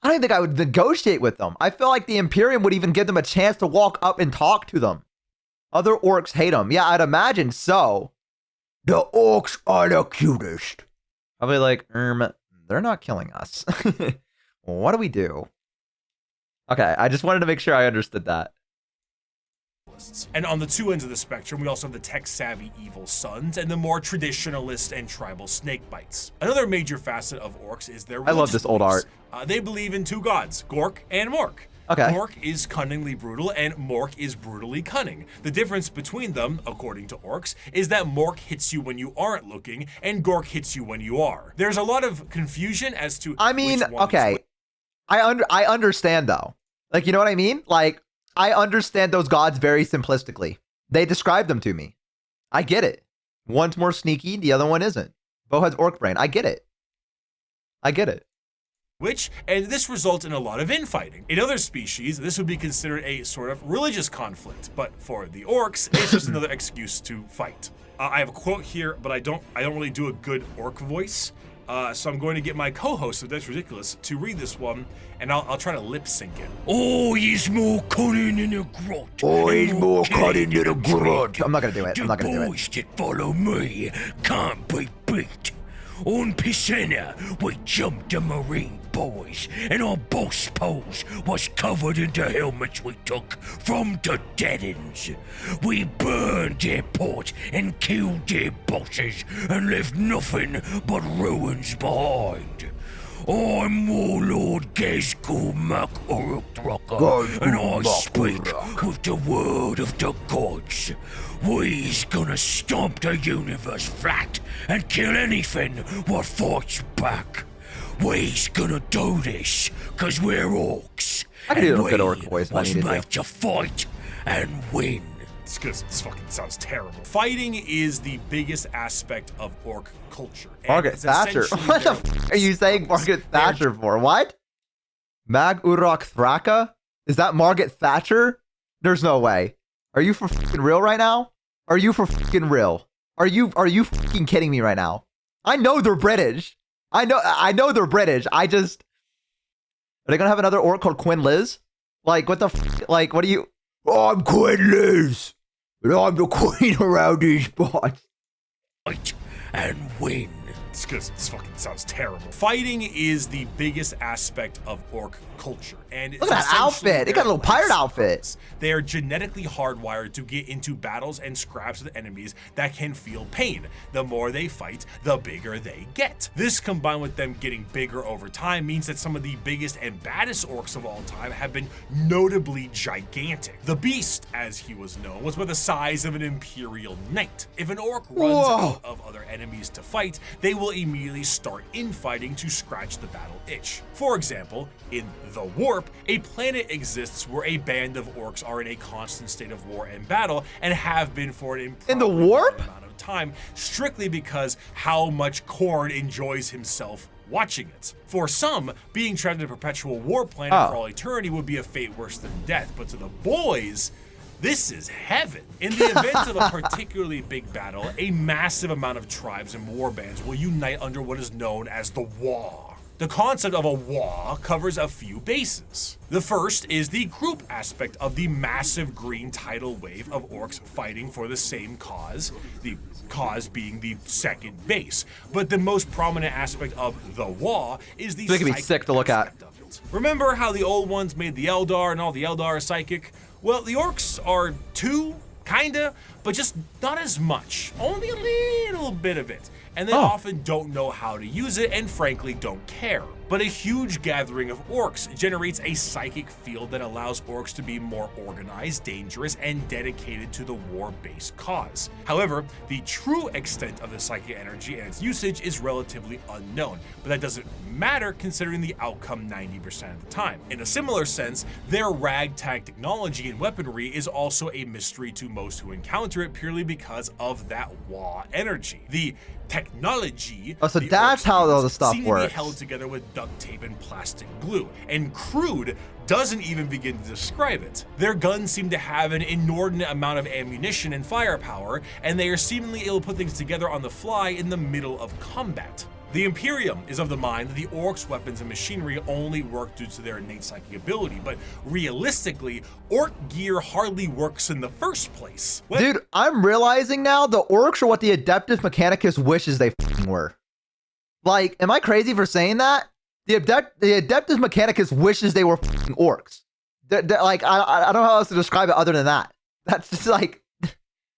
I don't think I would negotiate with them. I feel like the Imperium would even give them a chance to walk up and talk to them. Other orcs hate them. Yeah, I'd imagine so. The orcs are the cutest. I'll be like, they're not killing us. What do we do? Okay, I just wanted to make sure I understood that. And on the two ends of the spectrum, we also have the tech-savvy evil sons and the more traditionalist and tribal snakebites. Another major facet of orcs is their religious I love this old art. They believe in two gods, Gork and Mork. Okay. Mork is cunningly brutal and Mork is brutally cunning. The difference between them, according to orcs, is that Mork hits you when you aren't looking and Gork hits you when you are. There's a lot of confusion as to I mean, which one okay. is which. I understand though. Like, you know what I mean? Like, I understand those gods very simplistically. They describe them to me. I get it. One's more sneaky, the other one isn't. Bo has orc brain. I get it. I get it. And this results in a lot of infighting. In other species, this would be considered a sort of religious conflict, but for the orcs, it's just another excuse to fight. I have a quote here, but I don't really do a good orc voice. So I'm going to get my co-host of That's Ridiculous to read this one, and I'll try to lip sync it. Oh, he's more cunning in a grot. Oh, he's more cunning in a grot. I'm not gonna do it. I'm not gonna do The it. boys that follow me can't be beat. On Piscina, we jumped the Marine boys, and our boss pose was covered in the helmets we took from the dead-ends. We burned their port and killed their bosses and left nothing but ruins behind. I'm Warlord Gazgul Mac Uruk-Drucker, and I speak with the word of the gods. We's gonna stomp the universe flat and kill anything what fights back. We's gonna do this, cause we're orcs. I can do a and good we orc voice if I was needed to. made to fight and win. It's because this fucking sounds terrible. Fighting is the biggest aspect of orc culture. and Margaret it's Thatcher. essentially What the their f are you saying Margaret Thatcher for? What? Mag Uruk Thraka? Is that Margaret Thatcher? There's no way. Are you for fucking real right now? Are you for fucking real? Are you fucking kidding me right now? I know they're British. I know they're British. Are they gonna have another orc called Queen Liz? Like, what the f? Like, what do you? Oh, I'm Queen Liz, and I'm the queen around these parts. Fight and win. It's because this fucking sounds terrible. Fighting is the biggest aspect of orc culture. And Look at that outfit. It got a little pirate outfit. They are genetically hardwired to get into battles and scraps with enemies that can feel pain. The more they fight, the bigger they get. This, combined with them getting bigger over time, means that some of the biggest and baddest orcs of all time have been notably gigantic. The Beast, as he was known, was about the size of an imperial knight. If an orc runs out of other enemies to fight, they will immediately start infighting to scratch the battle itch. For example, in The Warp, a planet exists where a band of orcs are in a constant state of war and battle and have been for an In The improbably Warp? long amount of time, strictly because how much Khorne enjoys himself watching it. For some, being trapped in a perpetual war planet for all eternity would be a fate worse than death, but to the boys, this is heaven. In the event of a particularly big battle, a massive amount of tribes and warbands will unite under what is known as the Wa. The concept of a Wa covers a few bases. The first is the group aspect of the massive green tidal wave of orcs fighting for the same cause, the cause being the second base. But the most prominent aspect of the Wa is the They can be psychic sick to look at. aspect of it. Remember how the old ones made the Eldar and all the Eldar are psychic? Well, the orcs are too, kinda, but just not as much. Only a little bit of it. And they often don't know how to use it and frankly don't care. But a huge gathering of orcs generates a psychic field that allows orcs to be more organized, dangerous, and dedicated to the war-based cause. However, the true extent of the psychic energy and its usage is relatively unknown, but that doesn't matter considering the outcome 90% of the time. In a similar sense, their ragtag technology and weaponry is also a mystery to most who encounter encounter it purely because of that WH energy. The technology. Oh, so that's how all the stuff seem works. to be held together with duct tape and plastic glue, and crude doesn't even begin to describe it. Their guns seem to have an inordinate amount of ammunition and firepower, and they are seemingly able to put things together on the fly in the middle of combat. The Imperium is of the mind that the Orcs' weapons and machinery only work due to their innate psychic ability, but realistically, Orc gear hardly works in the first place. Dude, I'm realizing now the Orcs are what the Adeptus Mechanicus wishes they f***ing were. Like, am I crazy for saying that? The Adeptus Mechanicus wishes they were f***ing Orcs. Like, I don't know how else to describe it other than that. That's just like,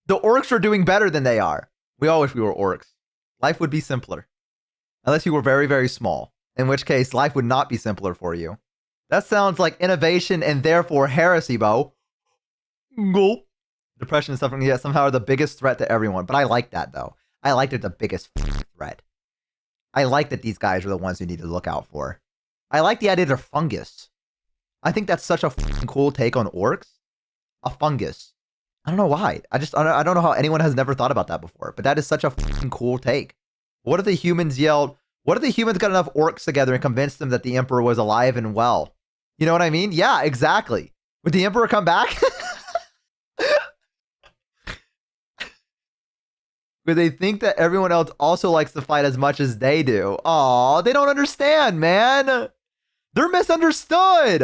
the Orcs are doing better than they are. We all wish we were Orcs. Life would be simpler. Unless you were very, very small, in which case life would not be simpler for you. That sounds like innovation and therefore heresy, Bo. Gulp. Depression and suffering, yeah, somehow are the biggest threat to everyone. But I like that, though. I like they're the biggest threat. I like that these guys are the ones you need to look out for. I like the idea they're fungus. I think that's such a cool take on orcs. A fungus. I don't know why. I don't know how anyone has never thought about that before. But that is such a cool take. What if the humans yelled, what if the humans got enough orcs together and convinced them that the Emperor was alive and well? You know what I mean? Yeah, exactly. Would the Emperor come back? Would they think that everyone else also likes to fight as much as they do? Aw, they don't understand, man. They're misunderstood.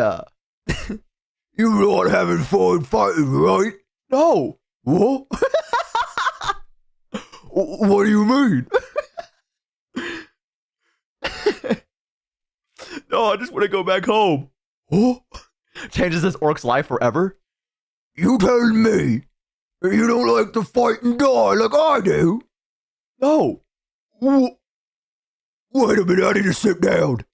You're not having fun fighting, right? No. What? What do you mean? No, I just want to go back home. Oh, changes this orc's life forever? You telling me you don't like to fight and die like I do? No. Wait a minute, I need to sit down.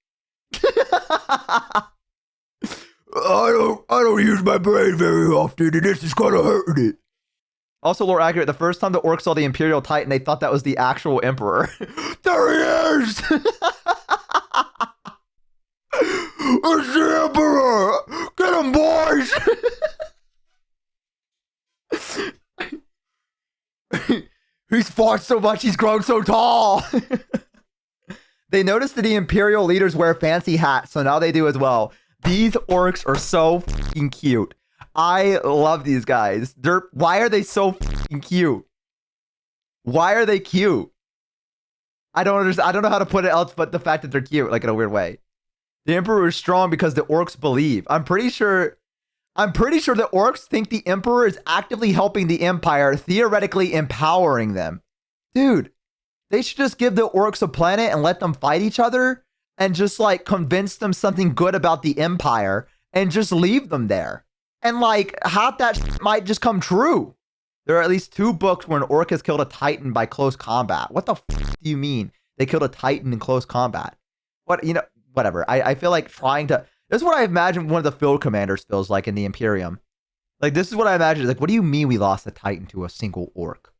I don't use my brain very often, and this is kind of hurting it. Also, lore accurate, the first time the orcs saw the Imperial Titan, they thought that was the actual Emperor. There he is! It's the Emperor! Get him, boys! He's fought so much, he's grown so tall! They noticed that the Imperial leaders wear fancy hats, so now they do as well. These orcs are so fucking cute. I love these guys. Why are they so fucking cute? Why are they cute? I don't understand. I don't know how to put it else but the fact that they're cute, like in a weird way. The Emperor is strong because the orcs believe. I'm pretty sure the orcs think the Emperor is actively helping the Empire, theoretically empowering them. Dude, they should just give the orcs a planet and let them fight each other and just like convince them something good about the Empire and just leave them there. And like half that shit might just come true. There are at least 2 books where an orc has killed a Titan by close combat. What the f do you mean they killed a Titan in close combat? What, you know, whatever. I feel like trying to, this is what I imagine one of the field commanders feels like in the Imperium. Like, this is what I imagine. Like, what do you mean we lost a Titan to a single orc?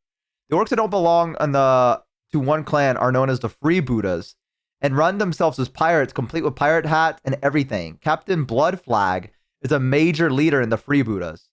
The orcs that don't belong to one clan are known as the Freebooters and run themselves as pirates, complete with pirate hats and everything. Captain Bloodflag is a major leader in the Freebooters.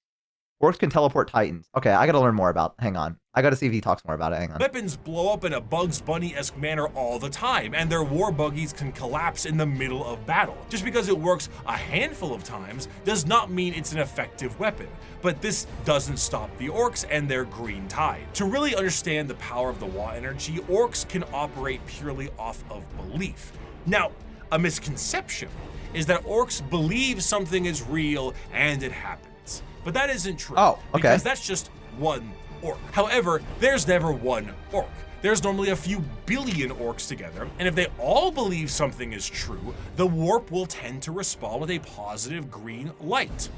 Orcs can teleport Titans. Okay, I gotta learn more about. Hang on. I gotta see if he talks more about it. Hang on. Weapons blow up in a Bugs Bunny-esque manner all the time, and their war buggies can collapse in the middle of battle. Just because it works a handful of times does not mean it's an effective weapon. But this doesn't stop the orcs and their green tide. To really understand the power of the WH energy, orcs can operate purely off of belief. Now, a misconception is that orcs believe something is real and it happens. But that isn't true. Oh, okay. Because that's just one orc. However, there's never one orc. There's normally a few billion orcs together, and if they all believe something is true, the warp will tend to respond with a positive green light.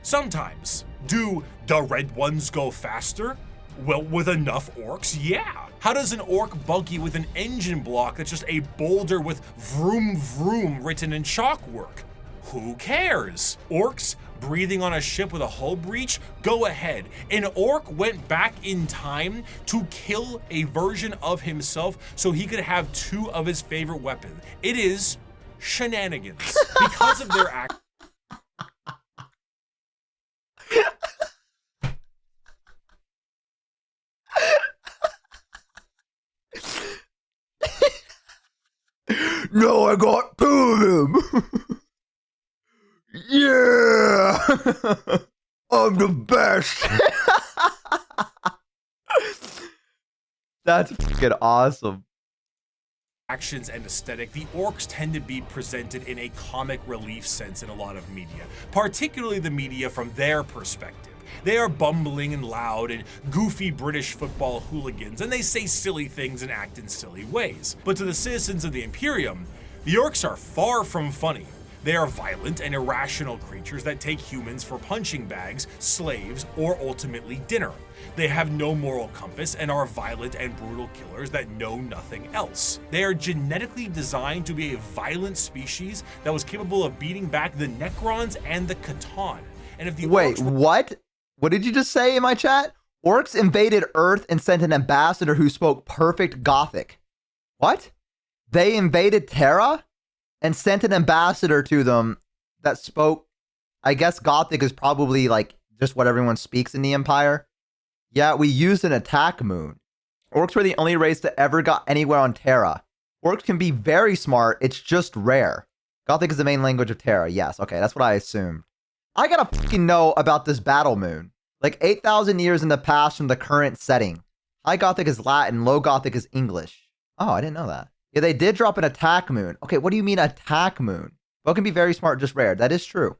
Sometimes. Do the red ones go faster? Well, with enough orcs, yeah. How does an orc buggy with an engine block that's just a boulder with vroom vroom written in chalk work? Who cares? Orcs breathing on a ship with a hull breach? Go ahead. An orc went back in time to kill a version of himself so he could have 2 of his favorite weapons. It is shenanigans. Because of their act. No, I got 2 of them. Yeah. I'm the best. That's fucking awesome. Actions and aesthetic, the orcs tend to be presented in a comic relief sense in a lot of media, particularly the media from their perspective. They are bumbling and loud and goofy British football hooligans, and they say silly things and act in silly ways. But to the citizens of the Imperium, the orcs are far from funny. They are violent and irrational creatures that take humans for punching bags, slaves, or ultimately dinner. They have no moral compass and are violent and brutal killers that know nothing else. They are genetically designed to be a violent species that was capable of beating back the Necrons and the Catan. And if the Wait, orcs were what? What did you just say in my chat? Orcs invaded Earth and sent an ambassador who spoke perfect Gothic. What? They invaded Terra and sent an ambassador to them that spoke, I guess Gothic is probably like just what everyone speaks in the Empire. Yeah, we used an attack moon. Orcs were the only race that ever got anywhere on Terra. Orcs can be very smart, it's just rare. Gothic is the main language of Terra, yes, okay, that's what I assumed. I gotta fucking know about this battle moon. Like 8,000 years in the past from the current setting. High Gothic is Latin, Low Gothic is English. Oh, I didn't know that. Yeah, they did drop an attack moon. Okay, what do you mean attack moon? Both can be very smart, just rare. That is true.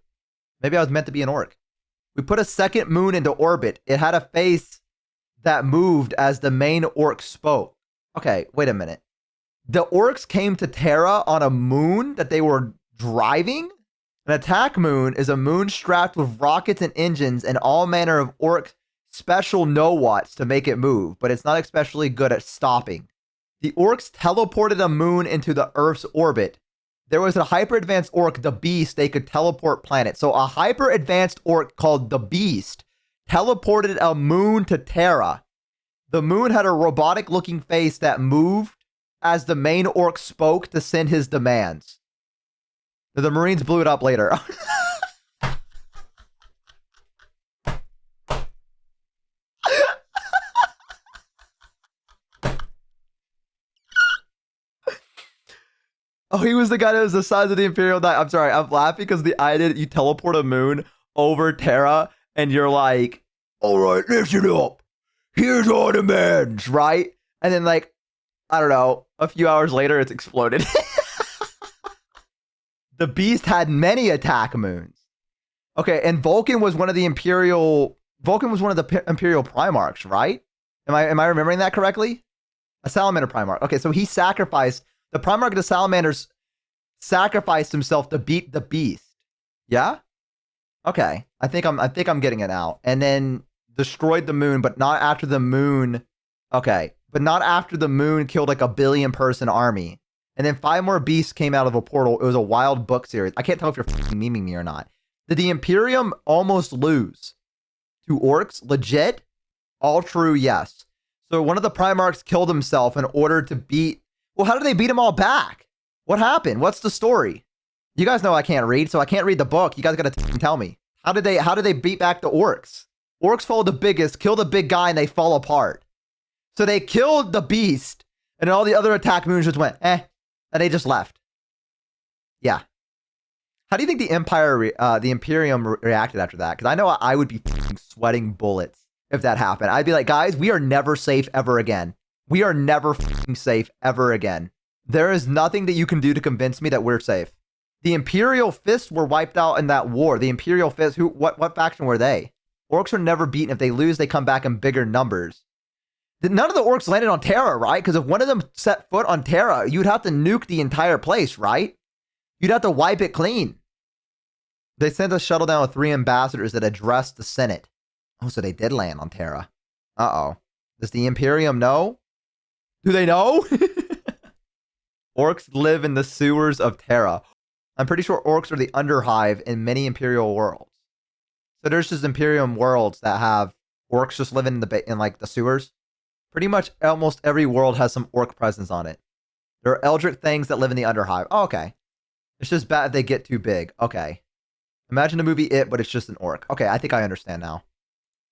Maybe I was meant to be an orc. We put a second moon into orbit. It had a face that moved as the main orc spoke. Okay, wait a minute. The orcs came to Terra on a moon that they were driving? An attack moon is a moon strapped with rockets and engines and all manner of orc special know-whats to make it move, but it's not especially good at stopping. The orcs teleported a moon into the Earth's orbit. There was a hyper-advanced orc, the Beast, they could teleport planets. So a hyper-advanced orc called the Beast teleported a moon to Terra. The moon had a robotic-looking face that moved as the main orc spoke to send his demands. The Marines blew it up later. Oh, he was the guy that was the size of the Imperial Knight. I'm sorry, I'm laughing because the idea that you teleport a moon over Terra and you're like, all right, listen up. Here's our demands, right? And then like, I don't know, a few hours later, it's exploded. The Beast had many attack moons. Okay, and Vulcan was one of the Imperial Primarchs, right? Am I remembering that correctly? A Salamander Primarch. Okay, so he sacrificed, the Primarch of the Salamanders sacrificed himself to beat the Beast. Yeah? Okay. I think I'm getting it out. And then destroyed the moon, but not after the moon. Okay. But not after the moon killed like a 1 billion person army. And then 5 more beasts came out of a portal. It was a wild book series. I can't tell if you're fucking memeing me or not. Did the Imperium almost lose to orcs? Legit? All true, yes. So one of the Primarchs killed himself in order to beat... Well, how did they beat them all back? What happened? What's the story? You guys know I can't read, so I can't read the book. You guys gotta tell me. How did they beat back the orcs? Orcs follow the biggest, kill the big guy, and they fall apart. So they killed the Beast, and all the other attack moons just went, and they just left. Yeah. How do you think the Imperium reacted after that? Because I know I would be sweating bullets if that happened. I'd be like, guys, we are never safe ever again. We are never safe ever again. There is nothing that you can do to convince me that we're safe. The Imperial Fists were wiped out in that war. The Imperial Fists, what faction were they? Orcs are never beaten. If they lose, they come back in bigger numbers. None of the orcs landed on Terra, right? Because if one of them set foot on Terra, you'd have to nuke the entire place, right? You'd have to wipe it clean. They sent a shuttle down with 3 ambassadors that addressed the Senate. Oh, so they did land on Terra. Uh-oh. Does the Imperium know? Do they know? Orcs live in the sewers of Terra. I'm pretty sure orcs are the underhive in many Imperial worlds. So there's just Imperium worlds that have orcs just living in like the sewers. Pretty much almost every world has some orc presence on it. There are eldritch things that live in the underhive. Oh, okay. It's just bad if they get too big. Okay. Imagine the movie It, but it's just an orc. Okay, I think I understand now.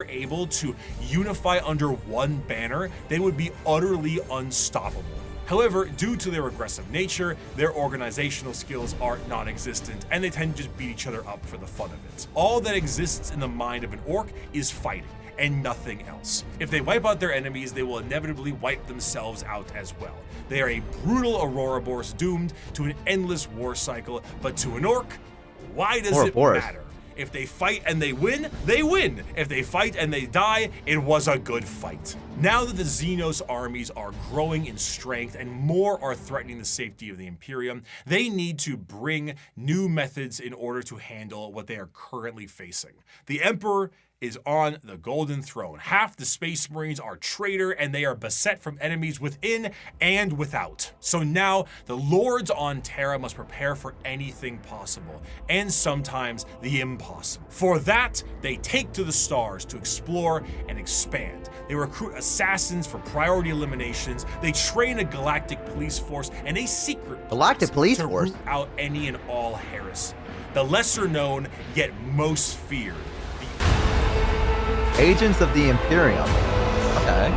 Able to unify under one banner, they would be utterly unstoppable. However, due to their aggressive nature, their organizational skills are non-existent, and they tend to just beat each other up for the fun of it. All that exists in the mind of an orc is fighting, and nothing else. If they wipe out their enemies, they will inevitably wipe themselves out as well. They are a brutal Ouroboros doomed to an endless war cycle, but to an orc, why does it matter? If they fight and they win, they win. If they fight and they die, it was a good fight. Now that the Xenos armies are growing in strength and more are threatening the safety of the Imperium, they need to bring new methods in order to handle what they are currently facing. The Emperor is on the Golden Throne. Half the Space Marines are traitor, and they are beset from enemies within and without. So now the Lords on Terra must prepare for anything possible, and sometimes the impossible. For that, they take to the stars to explore and expand. They recruit assassins for priority eliminations. They train a galactic police force and a secret galactic police to force root out any and all heresy. The lesser known yet most feared, Agents of the Imperium. Okay.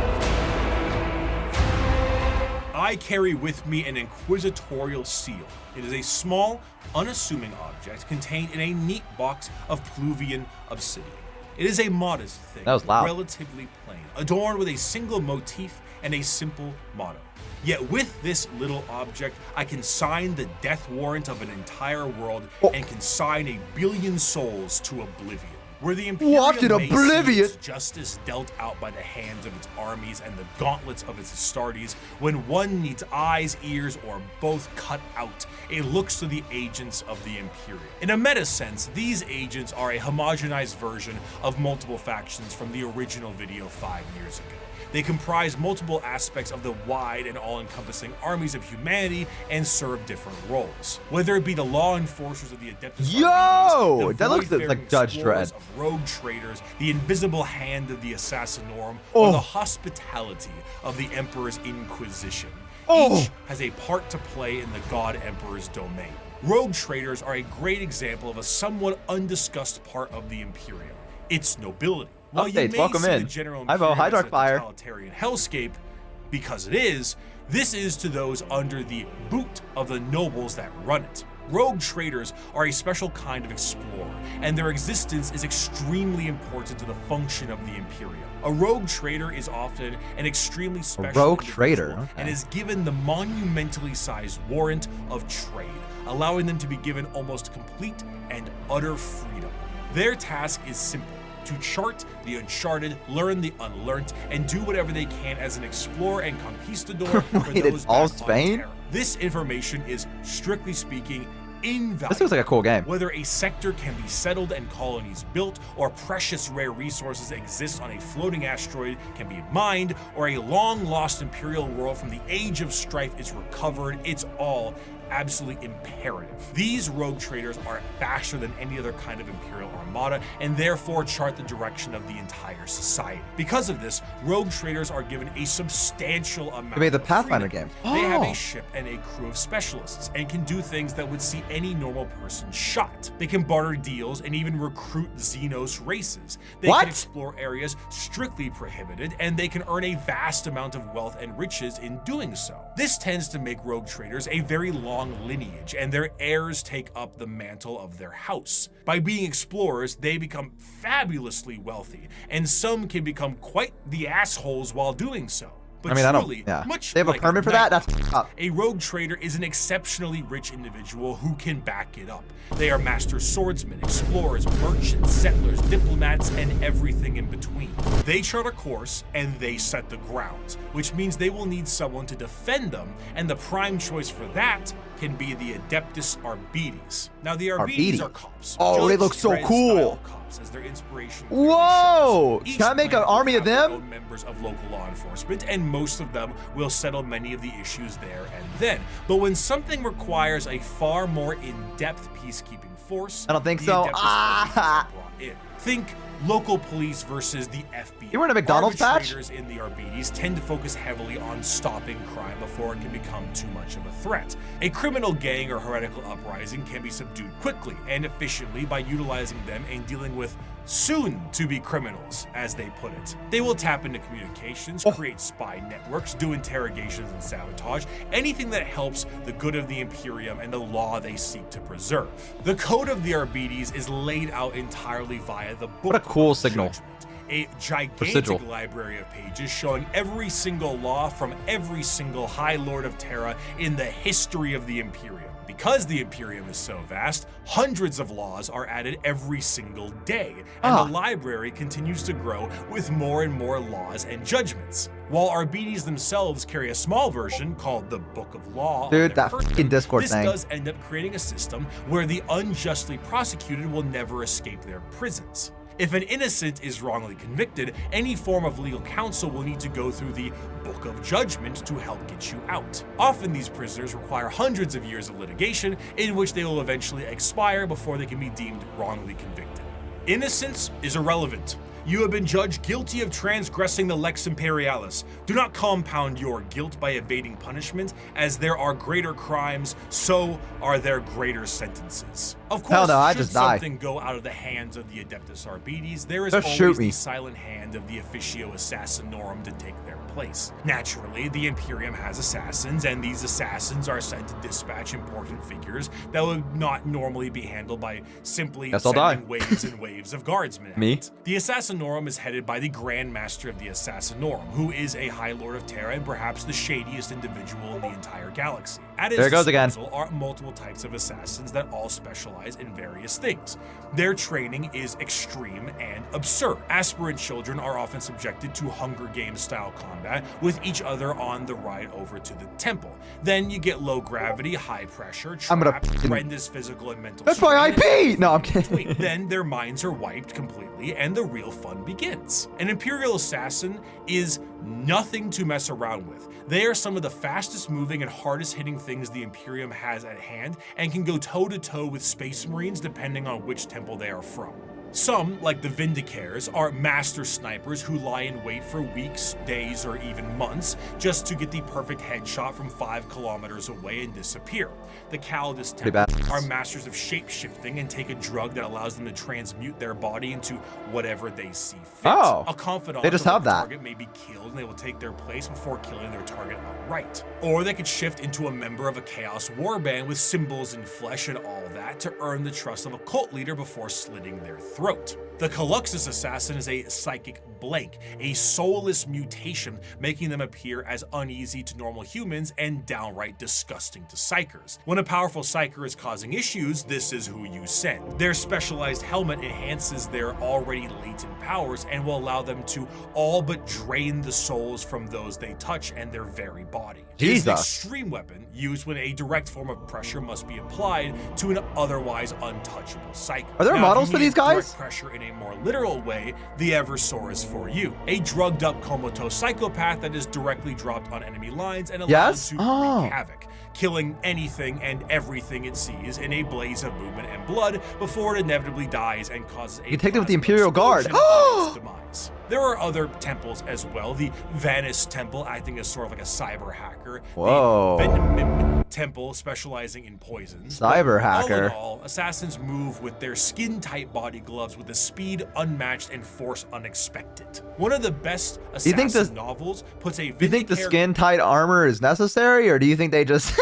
I carry with me an inquisitorial seal. It is a small, unassuming object contained in a neat box of Pluvian obsidian. It is a modest thing, that was loud. Relatively plain, adorned with a single motif and a simple motto. Yet with this little object, I can sign the death warrant of an entire world and consign 1 billion souls to oblivion. Where the Imperium may see its justice dealt out by the hands of its armies and the gauntlets of its Astartes, when one needs eyes, ears, or both cut out, it looks to the agents of the Imperium. In a meta sense, these agents are a homogenized version of multiple factions from the original video 5 years ago. They comprise multiple aspects of the wide and all-encompassing armies of humanity and serve different roles. Whether it be the law enforcers of the Adeptus Armadas, that looks like Judge Dredd. Of rogue traders, the invisible hand of the Assassinorum, or the hospitality of the Emperor's Inquisition. Each has a part to play in the God Emperor's domain. Rogue traders are a great example of a somewhat undiscussed part of the Imperium, its nobility. While you may see the general Imperium as a totalitarian hellscape, because it is, this is to those under the boot of the nobles that run it. Rogue traders are a special kind of explorer, and their existence is extremely important to the function of the Imperium. A rogue trader is often an extremely special individual and is given the monumentally sized warrant of trade, allowing them to be given almost complete and utter freedom. Their task is simple: to chart the uncharted, learn the unlearned, and do whatever they can as an explorer and conquistador for those back on Terra. This information is, strictly speaking, invaluable. This looks like a cool game. Whether a sector can be settled and colonies built, or precious rare resources exist on a floating asteroid can be mined, or a long-lost Imperial world from the Age of Strife is recovered, it's all absolutely imperative. These rogue traders are faster than any other kind of Imperial armada, and therefore chart the direction of the entire society. Because of this, rogue traders are given a substantial amount They made the of Pathfinder freedom. game. They have a ship and a crew of specialists, and can do things that would see any normal person shot. They can barter deals and even recruit Xenos races. They can explore areas strictly prohibited, and they can earn a vast amount of wealth and riches in doing so. This tends to make rogue traders a very long lineage, and their heirs take up the mantle of their house. By being explorers, they become fabulously wealthy, and some can become quite the assholes while doing so. But truly, much they have like a permit for that? That's up. A rogue trader is an exceptionally rich individual who can back it up. They are master swordsmen, explorers, merchants, settlers, diplomats, and everything in between. They chart a course and they set the grounds, which means they will need someone to defend them, and the prime choice for that can be the Adeptus Arbites. Now, the Arbites are cops. Oh, they look so cool. Cops as their inspiration. Whoa! Can I make an army of them? Members of local law enforcement, and most of them will settle many of the issues there and then. But when something requires a far more in-depth peacekeeping force, I don't think so. Think local police versus the FBI. You wearing a McDonald's patch? Arbitrators in the Arbites tend to focus heavily on stopping crime before it can become too much of a threat. A criminal gang or heretical uprising can be subdued quickly and efficiently by utilizing them and dealing with soon-to-be criminals, as they put it. They will tap into communications, create spy networks, do interrogations and sabotage, anything that helps the good of the Imperium and the law they seek to preserve. The Code of the Arbites is laid out entirely via the Book What a cool of signal. Judgment, a gigantic Residual. library of pages showing every single law from every single High Lord of Terra in the history of the Imperium. Because the Imperium is so vast, hundreds of laws are added every single day, and the library continues to grow with more and more laws and judgments. While Arbites themselves carry a small version called the Book of Law, on Dude, their that person, fucking Discord this thing. does end up creating a system where the unjustly prosecuted will never escape their prisons. If an innocent is wrongly convicted, any form of legal counsel will need to go through the Book of Judgment to help get you out. Often these prisoners require hundreds of years of litigation in which they will eventually expire before they can be deemed wrongly convicted. Innocence is irrelevant. You have been judged guilty of transgressing the Lex Imperialis. Do not compound your guilt by evading punishment, as there are greater crimes, so are there greater sentences. Of course, Hell no, I should just die. something go out of the hands of the Adeptus Arbites, there is Just always shoot me. the silent hand of the Officio Assassinorum to take their place. Naturally, the Imperium has assassins, and these assassins are sent to dispatch important figures that would not normally be handled by simply Guess I'll die. sending waves and waves of guardsmen out. Me? The Assassinorum is headed by the Grand Master of the Assassinorum, who is a High Lord of Terra and perhaps the shadiest individual in the entire galaxy. At his There it goes again. disposal are multiple types of assassins that all specialize in various things. Their training is extreme and absurd. Aspirant children are often subjected to Hunger Games style combat with each other on the ride over to the temple. Then you get low gravity, high pressure, I'm gonna traps, fucking- horrendous physical and mental That's my strain, IP! No, I'm kidding. then their minds are wiped completely and the real fun begins. An Imperial assassin is nothing to mess around with. They are some of the fastest moving and hardest hitting things the Imperium has at hand and can go toe to toe with Space Marines depending on which temple they are from. Some, like the Vindicares, are master snipers who lie in wait for weeks, days, or even months just to get the perfect headshot from 5 kilometers away and disappear. The Calidus bad. Temple are masters of shape-shifting and take a drug that allows them to transmute their body into whatever they see fit. Oh, A confidant they just of have their that. target may be killed and they will take their place before killing their target outright. Or they could shift into a member of a Chaos Warband with symbols and flesh and all that to earn the trust of a cult leader before slitting their throat. The Caluxus Assassin is a psychic blank, a soulless mutation, making them appear as uneasy to normal humans and downright disgusting to psychers. When a powerful psycher is causing issues, this is who you send. Their specialized helmet enhances their already latent powers and will allow them to all but drain the souls from those they touch and their very body. It is an Jesus. extreme weapon used when a direct form of pressure must be applied to an otherwise untouchable psyker. Are there Now, if models you for need these guys? direct pressure in a more literal way, the Eversor is for you. A drugged up comatose psychopath that is directly dropped on enemy lines and allowed Yes? to Oh. wreak havoc, killing anything and everything it sees in a blaze of movement and blood before it inevitably dies and causes a You take them with the plasma Imperial Guard. explosion upon its demise. There are other temples as well. The Vanis Temple acting as sort of like a cyber hacker. Whoa. The Venom Temple specializing in poisons. Cyber But hacker. All in all, assassins move with their skin-tight body gloves with a speed unmatched and force unexpected. One of the best you think assassin this- novels puts a Do you think the Vindicator, skin tight armor is necessary, or do you think they just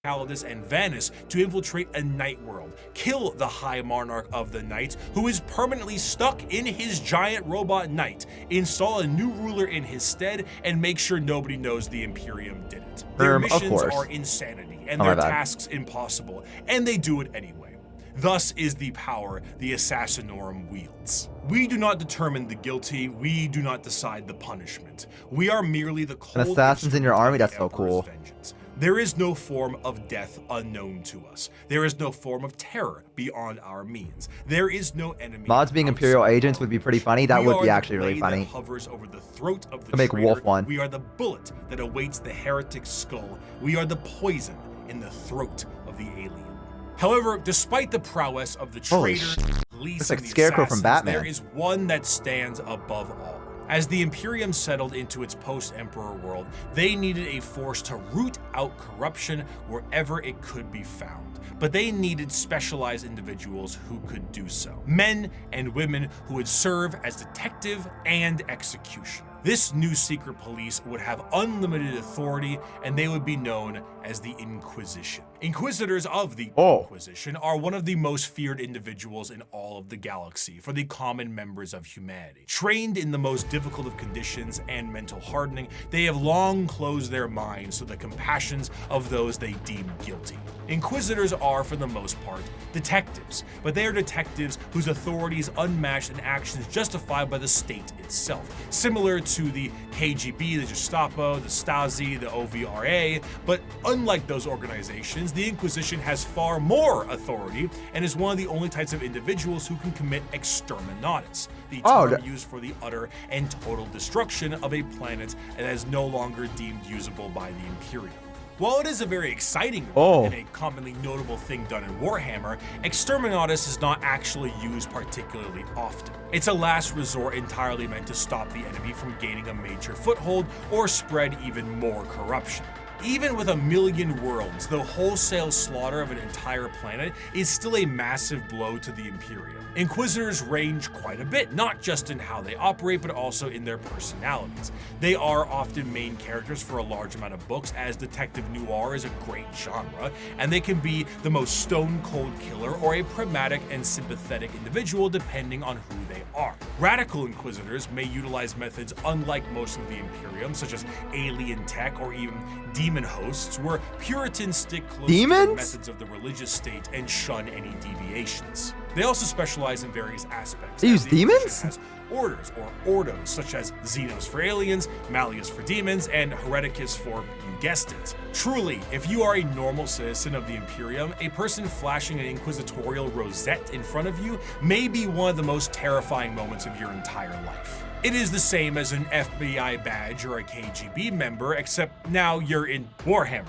Calidus, and Vanis to infiltrate a night world, kill the High Monarch of the Night, who is permanently stuck in his giant robot knight, install a new ruler in his stead, and make sure nobody knows the Imperium did it. Their Of missions course. are insanity, and Oh, my their bad. tasks impossible, and they do it anyway. Thus is the power the Assassinorum wields. We do not determine the guilty, we do not decide the punishment. We are merely the cold assassins in your instrument of army? the That's so Emperor's cool. vengeance. There is no form of death unknown to us. There is no form of terror beyond our means. There is no enemy. mods being Imperial outside agents our would be reach. pretty funny? That We would are be the actually really blade funny. that hovers over the throat of the To make traitor. Wolf one. We are the bullet that awaits the heretic's skull. We are the poison in the throat of the alien. However, despite the prowess of the Holy traitor, shit. police, Looks like and the Scarecrow from assassins, Batman. there is one that stands above all. As the Imperium settled into its post-Emperor world, they needed a force to root out corruption wherever it could be found. But they needed specialized individuals who could do so. Men and women who would serve as detective and executioner. This new secret police would have unlimited authority, and they would be known as the Inquisition. Inquisitors of the Inquisition are one of the most feared individuals in all of the galaxy for the common members of humanity. Trained in the most difficult of conditions and mental hardening, they have long closed their minds to the compassions of those they deem guilty. Inquisitors are, for the most part, detectives, but they are detectives whose authority is unmatched and actions justified by the state itself, similar to the KGB, the Gestapo, the Stasi, the OVRA, but unlike those organizations, the Inquisition has far more authority and is one of the only types of individuals who can commit exterminatus, the term used for the utter and total destruction of a planet that is no longer deemed usable by the Imperium. While it is a very exciting word and a commonly notable thing done in Warhammer, exterminatus is not actually used particularly often. It's a last resort entirely meant to stop the enemy from gaining a major foothold or spread even more corruption. Even with 1 million worlds, the wholesale slaughter of an entire planet is still a massive blow to the Imperium. Inquisitors range quite a bit, not just in how they operate, but also in their personalities. They are often main characters for a large amount of books, as detective noir is a great genre, and they can be the most stone-cold killer or a pragmatic and sympathetic individual depending on who they are. Radical Inquisitors may utilize methods unlike most of the Imperium, such as alien tech or even demon hosts, where Puritans stick close to the methods of the religious state and shun any deviations. They also specialize in various aspects. They use demons? Has orders or ordos, such as Xenos for aliens, Malleus for demons, and Hereticus for, you guessed it. Truly, if you are a normal citizen of the Imperium, a person flashing an inquisitorial rosette in front of you may be one of the most terrifying moments of your entire life. It is the same as an FBI badge or a KGB member, except now you're in Warhammer.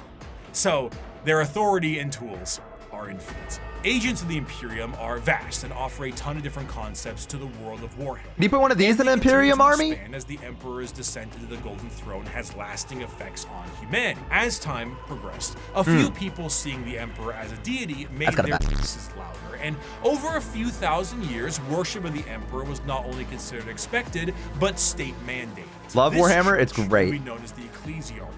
So, their authority and tools are infinite. Agents of the Imperium are vast and offer a ton of different concepts to the world of Warhammer. Can you put one of these in an Imperium army? As the Emperor's descent into the Golden Throne has lasting effects on humanity. As time progressed, a few people seeing the Emperor as a deity made their voices louder, and over a few thousand years, worship of the Emperor was not only considered expected, but state mandated. Love This Warhammer, it's church great. would be known as the Ecclesiarchy.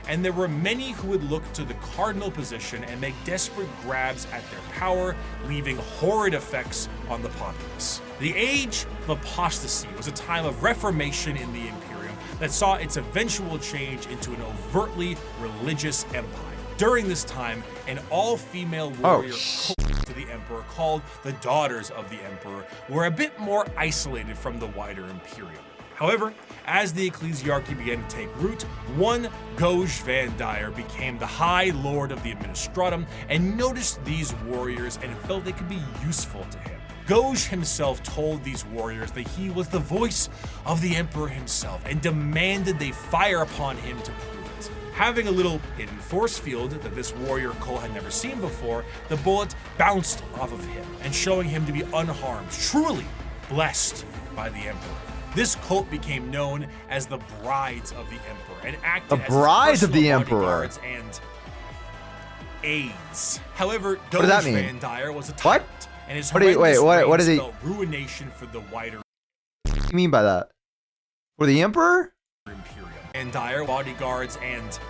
And there were many who would look to the cardinal position and make desperate grabs at their power, leaving horrid effects on the populace. The Age of Apostasy was a time of reformation in the Imperium that saw its eventual change into an overtly religious empire. During this time, an all-female warrior cult to the Emperor called the Daughters of the Emperor were a bit more isolated from the wider Imperium. However, as the Ecclesiarchy began to take root, one Goj Van Dyer became the High Lord of the Administratum and noticed these warriors and felt they could be useful to him. Goj himself told these warriors that he was the voice of the Emperor himself and demanded they fire upon him to prove it. Having a little hidden force field that this warrior cult had never seen before, the bullet bounced off of him and showing him to be unharmed, truly blessed by the Emperor. This cult became known as the Brides of the Emperor and acted as Brides of the Emperor bodyguards and aides. However, what does that mean? Van Dyer was a tyrant, and his what is he? Ruination for the wider. What do you mean by that? For the Emperor? Imperium. Van Dyer, bodyguards, and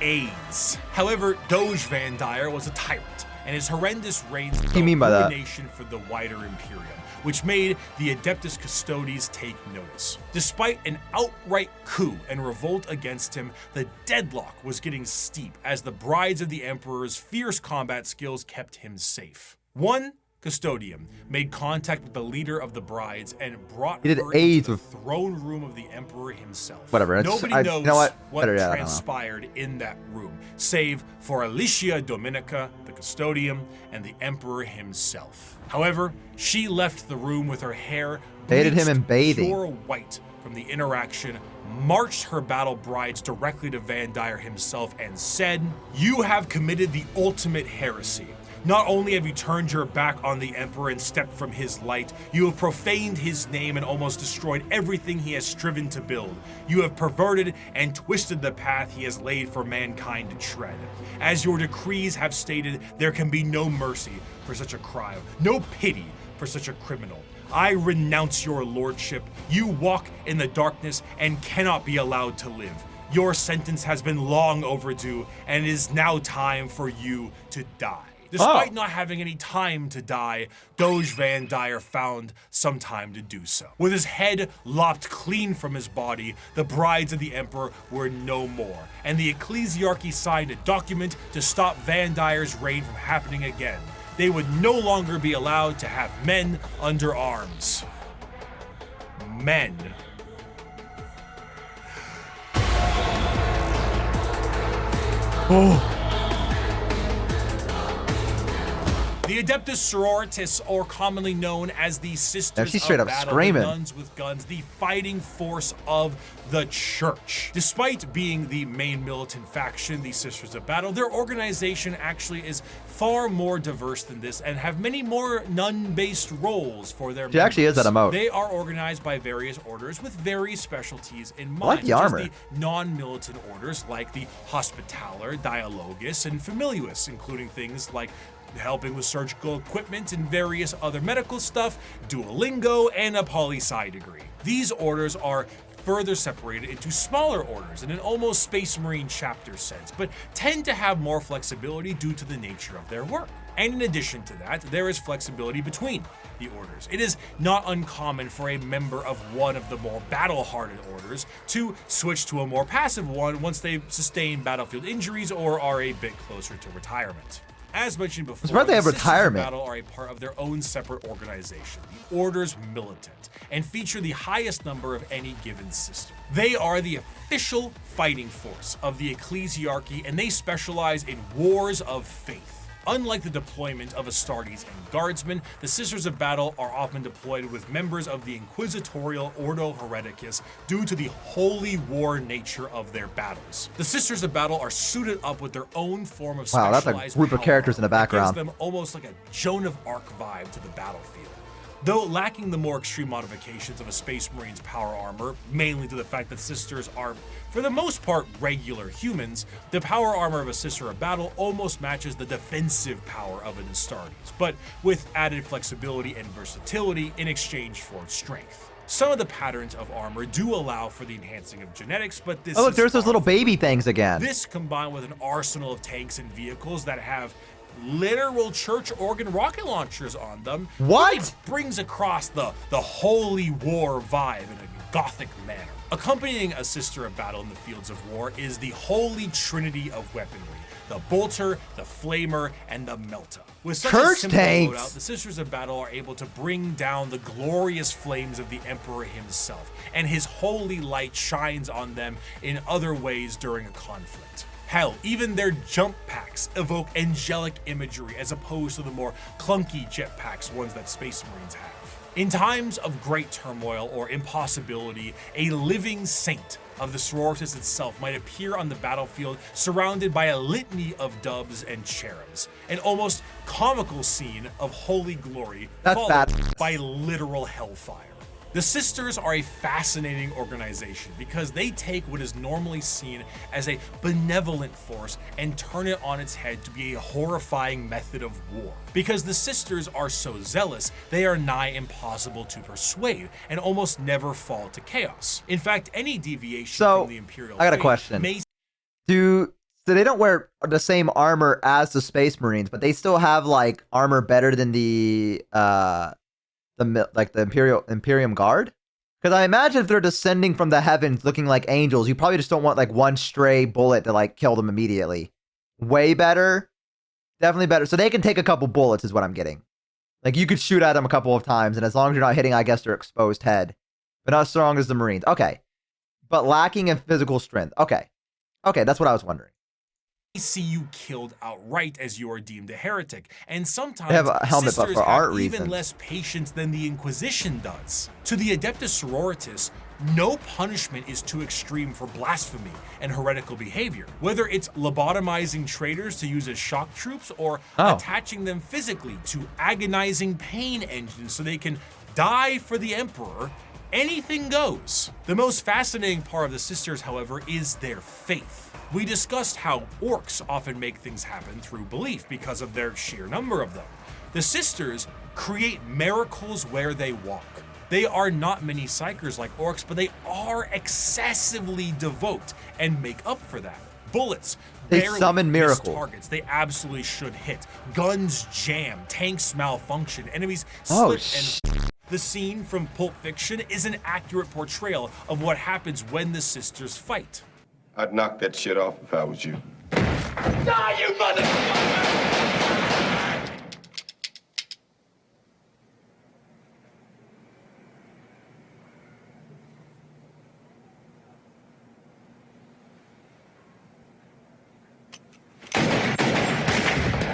aides. However, Doge Van Dyer was a tyrant, and his horrendous reign What do you mean by that? Ruination for the wider Imperium, which made the Adeptus Custodes take notice. Despite an outright coup and revolt against him, the deadlock was getting steep as the Brides of the Emperor's fierce combat skills kept him safe. One custodian made contact with the leader of the Brides and brought her into the throne room of the Emperor himself. Whatever. Nobody knows what transpired in that room, save for Alicia Dominica, the custodian, and the Emperor himself. However, she left the room with her hair baited him in bathing. Pure white from the interaction, marched her battle brides directly to Van Dyer himself and said, "You have committed the ultimate heresy. Not only have you turned your back on the Emperor and stepped from his light, you have profaned his name and almost destroyed everything he has striven to build. You have perverted and twisted the path he has laid for mankind to tread. As your decrees have stated, there can be no mercy for such a crime, no pity for such a criminal. I renounce your lordship. You walk in the darkness and cannot be allowed to live. Your sentence has been long overdue, and it is now time for you to die. Despite not having any time to die, Doge Van Dyer found some time to do so. With his head lopped clean from his body, the brides of the Emperor were no more, and the ecclesiarchy signed a document to stop Van Dyer's reign from happening again. They would no longer be allowed to have men under arms. Men. Oh. The Adeptus Sororitas, or commonly known as the Sisters she's straight of up Battle, screaming. the Nuns with Guns, the fighting force of the Church. Despite being the main militant faction, the Sisters of Battle, their organization actually is far more diverse than this and have many more nun-based roles for their members. She actually is that emote. They are organized by various orders with various specialties in mind. I like the such as armor. The non-militant orders like the Hospitaller, Dialogus, and Familius, including things like helping with surgical equipment and various other medical stuff, Duolingo, and a poli-sci degree. These orders are further separated into smaller orders in an almost Space Marine chapter sense, but tend to have more flexibility due to the nature of their work. And in addition to that, there is flexibility between the orders. It is not uncommon for a member of one of the more battle-hardened orders to switch to a more passive one once they've sustained battlefield injuries or are a bit closer to retirement. As mentioned before, It's where they have the Sisters of retirement. Battle are a part of their own separate organization, the Order's Militant, and feature the highest number of any given sister. They are the official fighting force of the ecclesiarchy, and they specialize in wars of faith. Unlike the deployment of Astartes and Guardsmen, the Sisters of Battle are often deployed with members of the Inquisitorial Ordo Hereticus due to the holy war nature of their battles. The Sisters of Battle are suited up with their own form of Wow, specialized that's a group of power characters in the that background. gives them almost like a Joan of Arc vibe to the battlefield. Though lacking the more extreme modifications of a Space Marine's power armor, mainly to the fact that sisters are, for the most part, regular humans, the power armor of a Sister of Battle almost matches the defensive power of an Astartes, but with added flexibility and versatility in exchange for its strength. Some of the patterns of armor do allow for the enhancing of genetics, but this Oh, look, is there's those far little from baby things again. this, combined with an arsenal of tanks and vehicles that have literal church organ rocket launchers on them, What? really brings across the holy war vibe in a gothic manner. Accompanying a Sister of Battle in the fields of war is the holy trinity of weaponry: the bolter, the flamer, and the melta. With such a Church simple tanks. loadout, the Sisters of Battle are able to bring down the glorious flames of the Emperor himself, and his holy light shines on them in other ways during a conflict. Hell, even their jump packs evoke angelic imagery as opposed to the more clunky jetpacks, ones that Space Marines have. In times of great turmoil or impossibility, a living saint of the sororitas itself might appear on the battlefield surrounded by a litany of doves and cherubs, an almost comical scene of holy glory That's followed bad. by literal hellfire. The Sisters are a fascinating organization because they take what is normally seen as a benevolent force and turn it on its head to be a horrifying method of war. Because the Sisters are so zealous, they are nigh impossible to persuade and almost never fall to chaos. In fact, any deviation So, from the Imperial I got a faith question. may So they don't wear the same armor as the Space Marines, but they still have like armor better than the Imperium Guard? Because I imagine if they're descending from the heavens looking like angels, you probably just don't want like one stray bullet to like kill them immediately. Way better. Definitely better. So they can take a couple bullets is what I'm getting. Like you could shoot at them a couple of times, and as long as you're not hitting, I guess, their exposed head. But not as strong as the Marines. Okay. But lacking in physical strength. Okay. Okay, that's what I was wondering. see you killed outright as you are deemed a heretic, and sometimes They have a helmet, but sisters for art have even reasons. less patience than the Inquisition does. To the Adeptus Sororitas, No punishment is too extreme for blasphemy and heretical behavior. Whether it's lobotomizing traitors to use as shock troops or attaching them physically to agonizing pain engines so they can die for the Emperor, anything goes. The most fascinating part of the sisters, however, is their faith. We discussed how orcs often make things happen through belief because of their sheer number of them. The sisters create miracles where they walk. They are not many psychers like orcs, but they are excessively devout and make up for that. Bullets They barely summon miss miracles. targets they absolutely should hit. Guns jam, tanks malfunction, enemies slip and the scene from Pulp Fiction is an accurate portrayal of what happens when the sisters fight. I'd knock that shit off if I was you. Die, you motherfucker!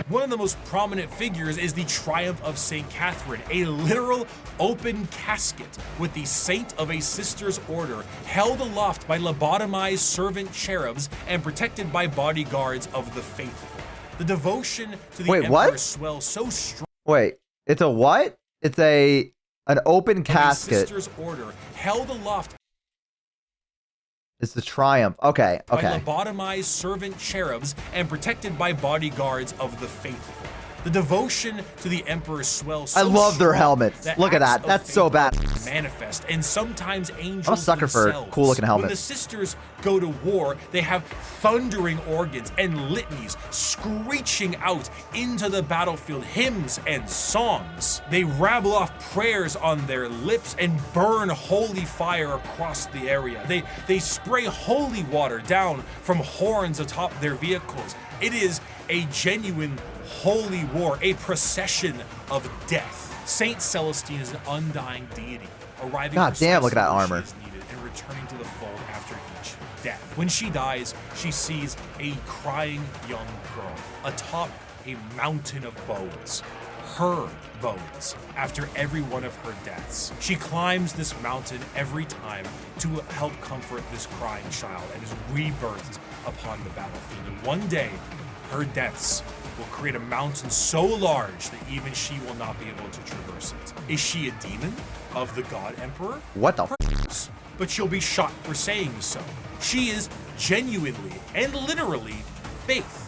One of the most prominent figures is the Triumph of St. Catherine, a literal open casket with the saint of a sister's order held aloft by lobotomized servant cherubs and protected by bodyguards of the faithful. The devotion to the Emperor swells so strong. Wait, it's a what? It's an open casket. Sister's order held aloft. It's the Triumph. Okay, okay. By lobotomized servant cherubs and protected by bodyguards of the faithful. The devotion to the Emperor swells so I love their strong helmets. that Look at acts that. of That's so faith bad. Manifest, and sometimes angels I'm a sucker for themselves. cool-looking When the helmets. sisters go to war, they have thundering organs and litanies screeching out into the battlefield, hymns and songs. They rabble off prayers on their lips and burn holy fire across the area. They spray holy water down from horns atop their vehicles. It is a genuine holy war, a procession of death. Saint Celestine is an undying deity, arriving God damn, look at that precisely when armor. she is needed and returning to the fold after each death. When she dies, she sees a crying young girl atop a mountain of bones. Her bones, after every one of her deaths. She climbs this mountain every time to help comfort this crying child and is rebirthed upon the battlefield. And one day, her deaths will create a mountain so large that even she will not be able to traverse it. Is she a demon of the God Emperor? What the Perhaps, but she'll be shot for saying so. She is genuinely and literally faith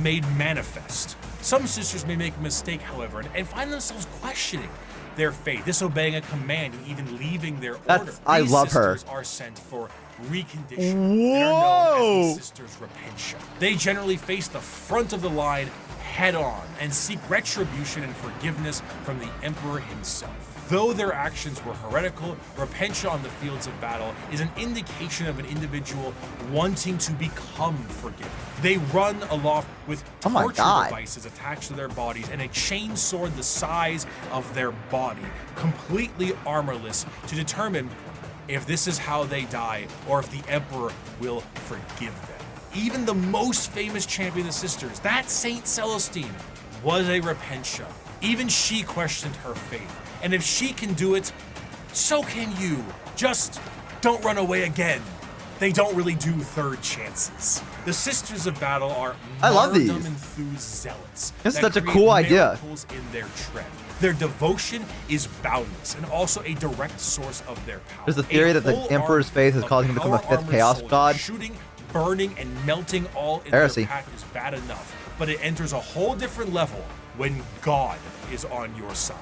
made manifest. Some sisters may make a mistake, however, and find themselves questioning their faith, disobeying a command, and even leaving their order. I These love her. sisters are sent for reconditioning and are known as the sisters Repentia. They generally face the front of the line head on and seek retribution and forgiveness from the Emperor himself. Though their actions were heretical, Repentia on the fields of battle is an indication of an individual wanting to become forgiven. They run aloft with torture devices attached to their bodies and a chain sword the size of their body, completely armorless, to determine if this is how they die or if the Emperor will forgive them. Even the most famous champion of the sisters, that Saint Celestine, was a Repentia. Even she questioned her faith. And if she can do it, so can you. Just don't run away again. They don't really do third chances. The Sisters of Battle are martyrdom-enthused zealots. This is that such a create cool idea. miracles in their tread. Their devotion is boundless and also a direct source of their power. There's a theory that the whole Emperor's army faith is of causing him to become a power-armored fifth chaos soldiers god. Shooting, burning, and melting all in Heresy. their path is bad enough, but it enters a whole different level when God is on your side.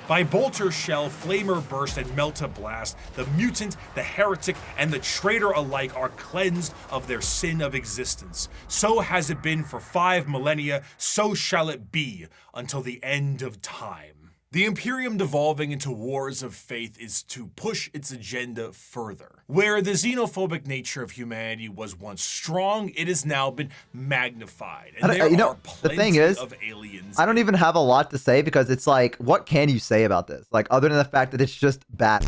By bolter shell, flamer burst, and melta blast, the mutant, the heretic, and the traitor alike are cleansed of their sin of existence. So has it been for 5 millennia, so shall it be until the end of time. The Imperium devolving into wars of faith is to push its agenda further. Where the xenophobic nature of humanity was once strong, it has now been magnified. And there are the thing is, of aliens. I don't even have a lot to say because it's like, what can you say about this? Like, other than the fact that it's just bad.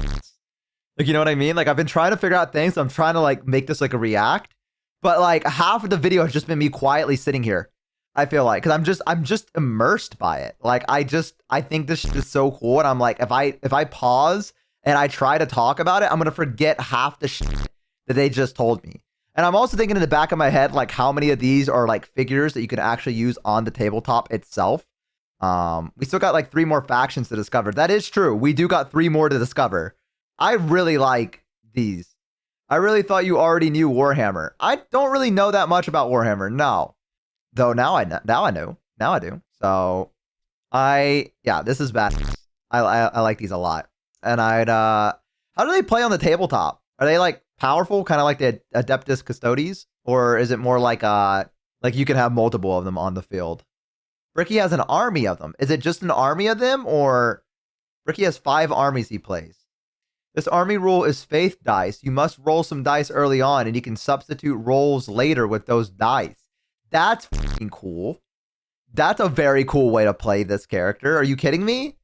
Like, you know what I mean? Like, I've been trying to figure out things, so I'm trying to like make this like a react. But like half of the video has just been me quietly sitting here. I feel like, because I'm just immersed by it. Like, I think this shit is so cool, and I'm like, if I pause and I try to talk about it, I'm going to forget half the shit that they just told me. And I'm also thinking in the back of my head, like how many of these are like figures that you can actually use on the tabletop itself. We still got like 3 more factions to discover. That is true. We do got 3 more to discover. I really like these. I really thought you already knew Warhammer. I don't really know that much about Warhammer. No. Though now I know. Now I do. So yeah, this is bad. I like these a lot. And how do they play on the tabletop? Are they like powerful, kind of like the Adeptus Custodes? Or is it more like you can have multiple of them on the field? Ricky has an army of them. Is it just an army of them, or Ricky has 5 armies he plays? This army rule is faith dice. You must roll some dice early on, and you can substitute rolls later with those dice. That's fucking cool. That's a very cool way to play this character. Are you kidding me?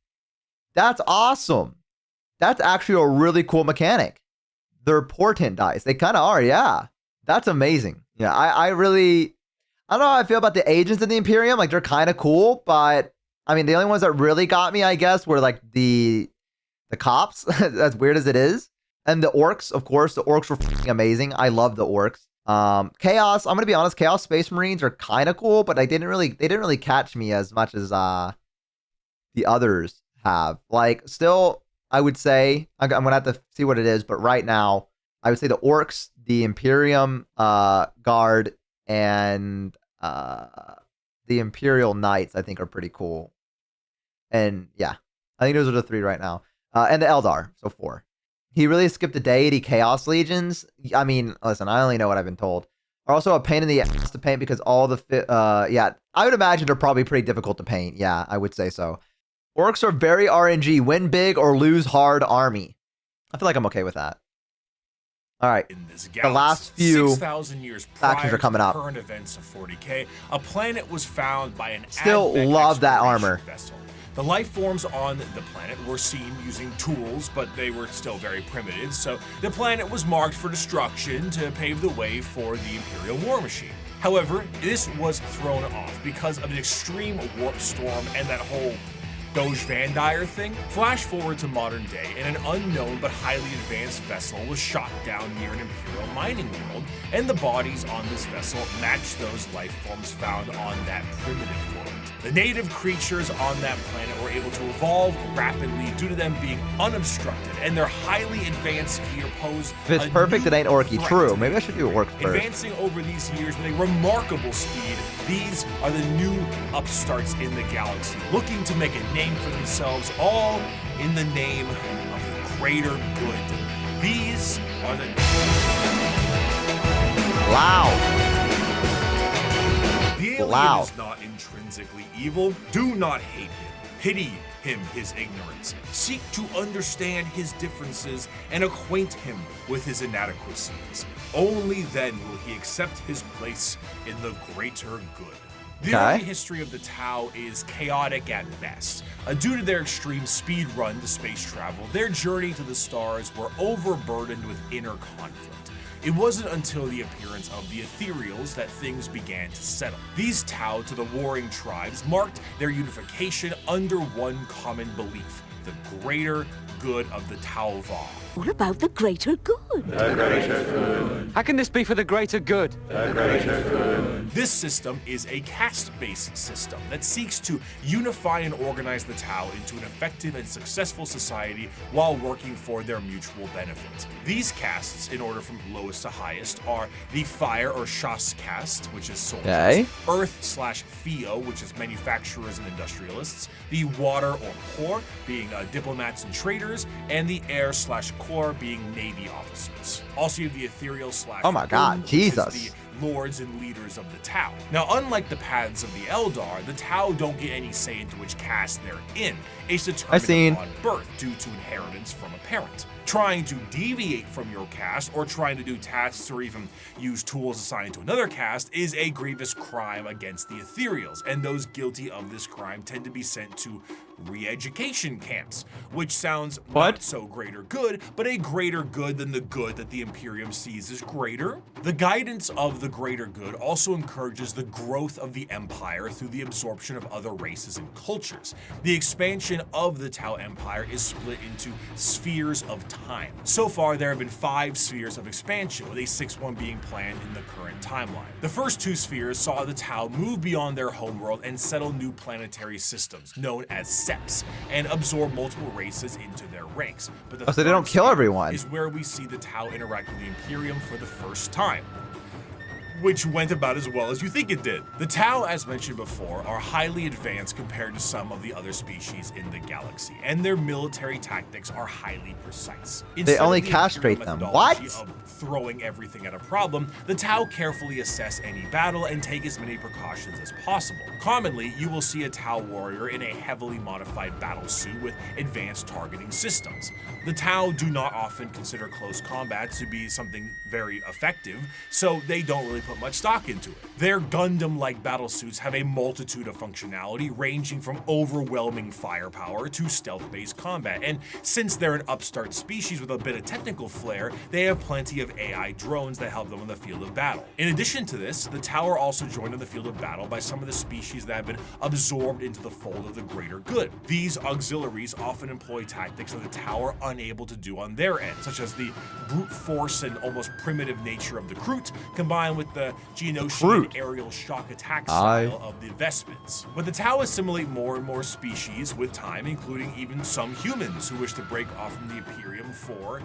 That's awesome. That's actually a really cool mechanic. They're portent dice. They kind of are, yeah. That's amazing. Yeah, I don't know how I feel about the agents in the Imperium. Like, they're kind of cool, but I mean, the only ones that really got me, I guess, were like the cops, as weird as it is. And the orcs, of course. The orcs were fucking amazing. I love the orcs. Chaos, I'm gonna be honest, Chaos Space Marines are kind of cool, but they didn't really catch me as much as the others have. Like, still, I would say, I'm gonna have to see what it is, but right now, I would say the orcs, the Imperium Guard, and the Imperial Knights, I think, are pretty cool. And yeah, I think those are the 3 right now. And the Eldar, so 4. He really skipped the deity Chaos Legions. I mean, listen, I only know what I've been told. Are also a pain in the ass to paint because all the yeah, I would imagine they're probably pretty difficult to paint. Yeah, I would say so. Orcs are very RNG. Win big or lose hard army. I feel like I'm okay with that. All right, in this the last few 6,000 years prior factions are coming to up. Current events of 40k, a planet was found by an Still Advent love that exploration armor. vessel. The life forms on the planet were seen using tools, but they were still very primitive, so the planet was marked for destruction to pave the way for the Imperial War Machine. However, this was thrown off because of an extreme warp storm and that whole Doge Van Dyer thing. Flash forward to modern day, and an unknown but highly advanced vessel was shot down near an Imperial mining world, and the bodies on this vessel matched those life forms found on that primitive world. The native creatures on that planet were able to evolve rapidly due to them being unobstructed, and their highly advanced gear posed If it's a perfect, new it ain't orky. threat. True. Maybe I should do orcs first. Advancing over these years with a remarkable speed, these are the new upstarts in the galaxy, looking to make a name for themselves, all in the name of the greater good. These are the... Loud. The alien Loud. is not intrinsically evil. Do not hate him. Pity him his ignorance. Seek to understand his differences and acquaint him with his inadequacies. Only then will he accept his place in the greater good. The early history of the Tau is chaotic at best. Due to their extreme speed run to space travel, their journey to the stars were overburdened with inner conflict. It wasn't until the appearance of the Ethereals that things began to settle. These Tau to the warring tribes marked their unification under one common belief: the greater good of the Tau Va. What about the greater good? The greater good. How can this be for the greater good? The greater good. This system is a caste-based system that seeks to unify and organize the Tau into an effective and successful society while working for their mutual benefit. These castes, in order from lowest to highest, are the Fire or Shas caste, which is soldiers, Earth/Theo, which is manufacturers and industrialists, the Water or Core, being diplomats and traders, and the Air/Core, being Navy officers. Also, you have the Ethereal/ Oh my God, which is Jesus. the lords and leaders of the Tau. Now, unlike the paths of the Eldar, the Tau don't get any say into which caste they're in. It's determined upon birth due to inheritance from a parent. Trying to deviate from your caste, or trying to do tasks or even use tools assigned to another caste, is a grievous crime against the Ethereals, and those guilty of this crime tend to be sent to re-education camps, which sounds not so greater good, but a greater good than the good that the Imperium sees as greater. The guidance of the greater good also encourages the growth of the Empire through the absorption of other races and cultures. The expansion of the Tau Empire is split into spheres of time. So far, there have been 5 spheres of expansion, with a 6th one being planned in the current timeline. The first 2 spheres saw the Tau move beyond their homeworld and settle new planetary systems, known as SEPs, and absorb multiple races into their ranks. But the so they don't kill everyone. Is where we see the Tau interact with the Imperium for the first time, which went about as well as you think it did. The Tau, as mentioned before, are highly advanced compared to some of the other species in the galaxy, and their military tactics are highly precise. They only castrate them. What? Of throwing everything at a problem, the Tau carefully assess any battle and take as many precautions as possible. Commonly, you will see a Tau warrior in a heavily modified battle suit with advanced targeting systems. The Tau do not often consider close combat to be something very effective, so they don't really put much stock into it. Their Gundam-like battlesuits have a multitude of functionality, ranging from overwhelming firepower to stealth-based combat, and since they're an upstart species with a bit of technical flair, they have plenty of AI drones that help them in the field of battle. In addition to this, the Tau are also joined in the field of battle by some of the species that have been absorbed into the fold of the greater good. These auxiliaries often employ tactics that the Tau are unable to do on their end, such as the brute force and almost primitive nature of the Kroot, combined with the Geonosian aerial shock attack style of the Vespens. But the Tau assimilate more and more species with time, including even some humans who wish to break off from the Imperium for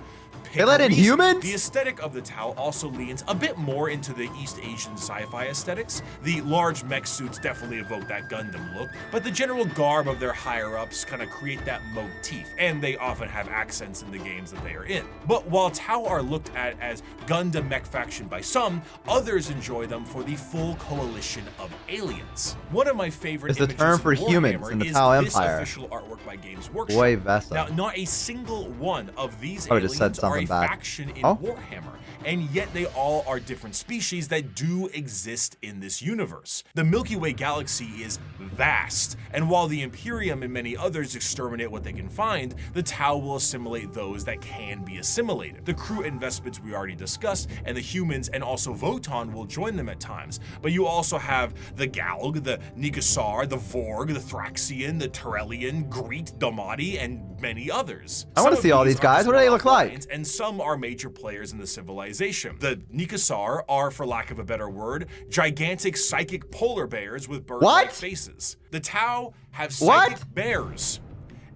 they let in humans? The aesthetic of the Tau also leans a bit more into the East Asian sci-fi aesthetics. The large mech suits definitely evoke that Gundam look, but the general garb of their higher-ups kind of create that motif, and they often have accents in the games that they are in. But while Tau are looked at as Gundam mech faction by some, others enjoy them for the full coalition of aliens. One of my favorite is the term for humans in the Tau Empire. Official artwork by Games Workshop. Boy, Vesa. Now, not a single one of these aliens are a faction in Warhammer, and yet they all are different species that do exist in this universe. The Milky Way galaxy is vast, and while the Imperium and many others exterminate what they can find, the Tau will assimilate those that can be assimilated. The Kroot and Vespens we already discussed, and the humans and also Votan will join them at times, but you also have the Galg, the Nigasar, the Vorg, the Thraxian, the Terrellian, Greet, Domati, and many others. I want to see all these guys. What do they look like? And some are major players in the civilization. The Nigasar are, for lack of a better word, gigantic psychic polar bears with bird-like faces. The Tau have psychic bears.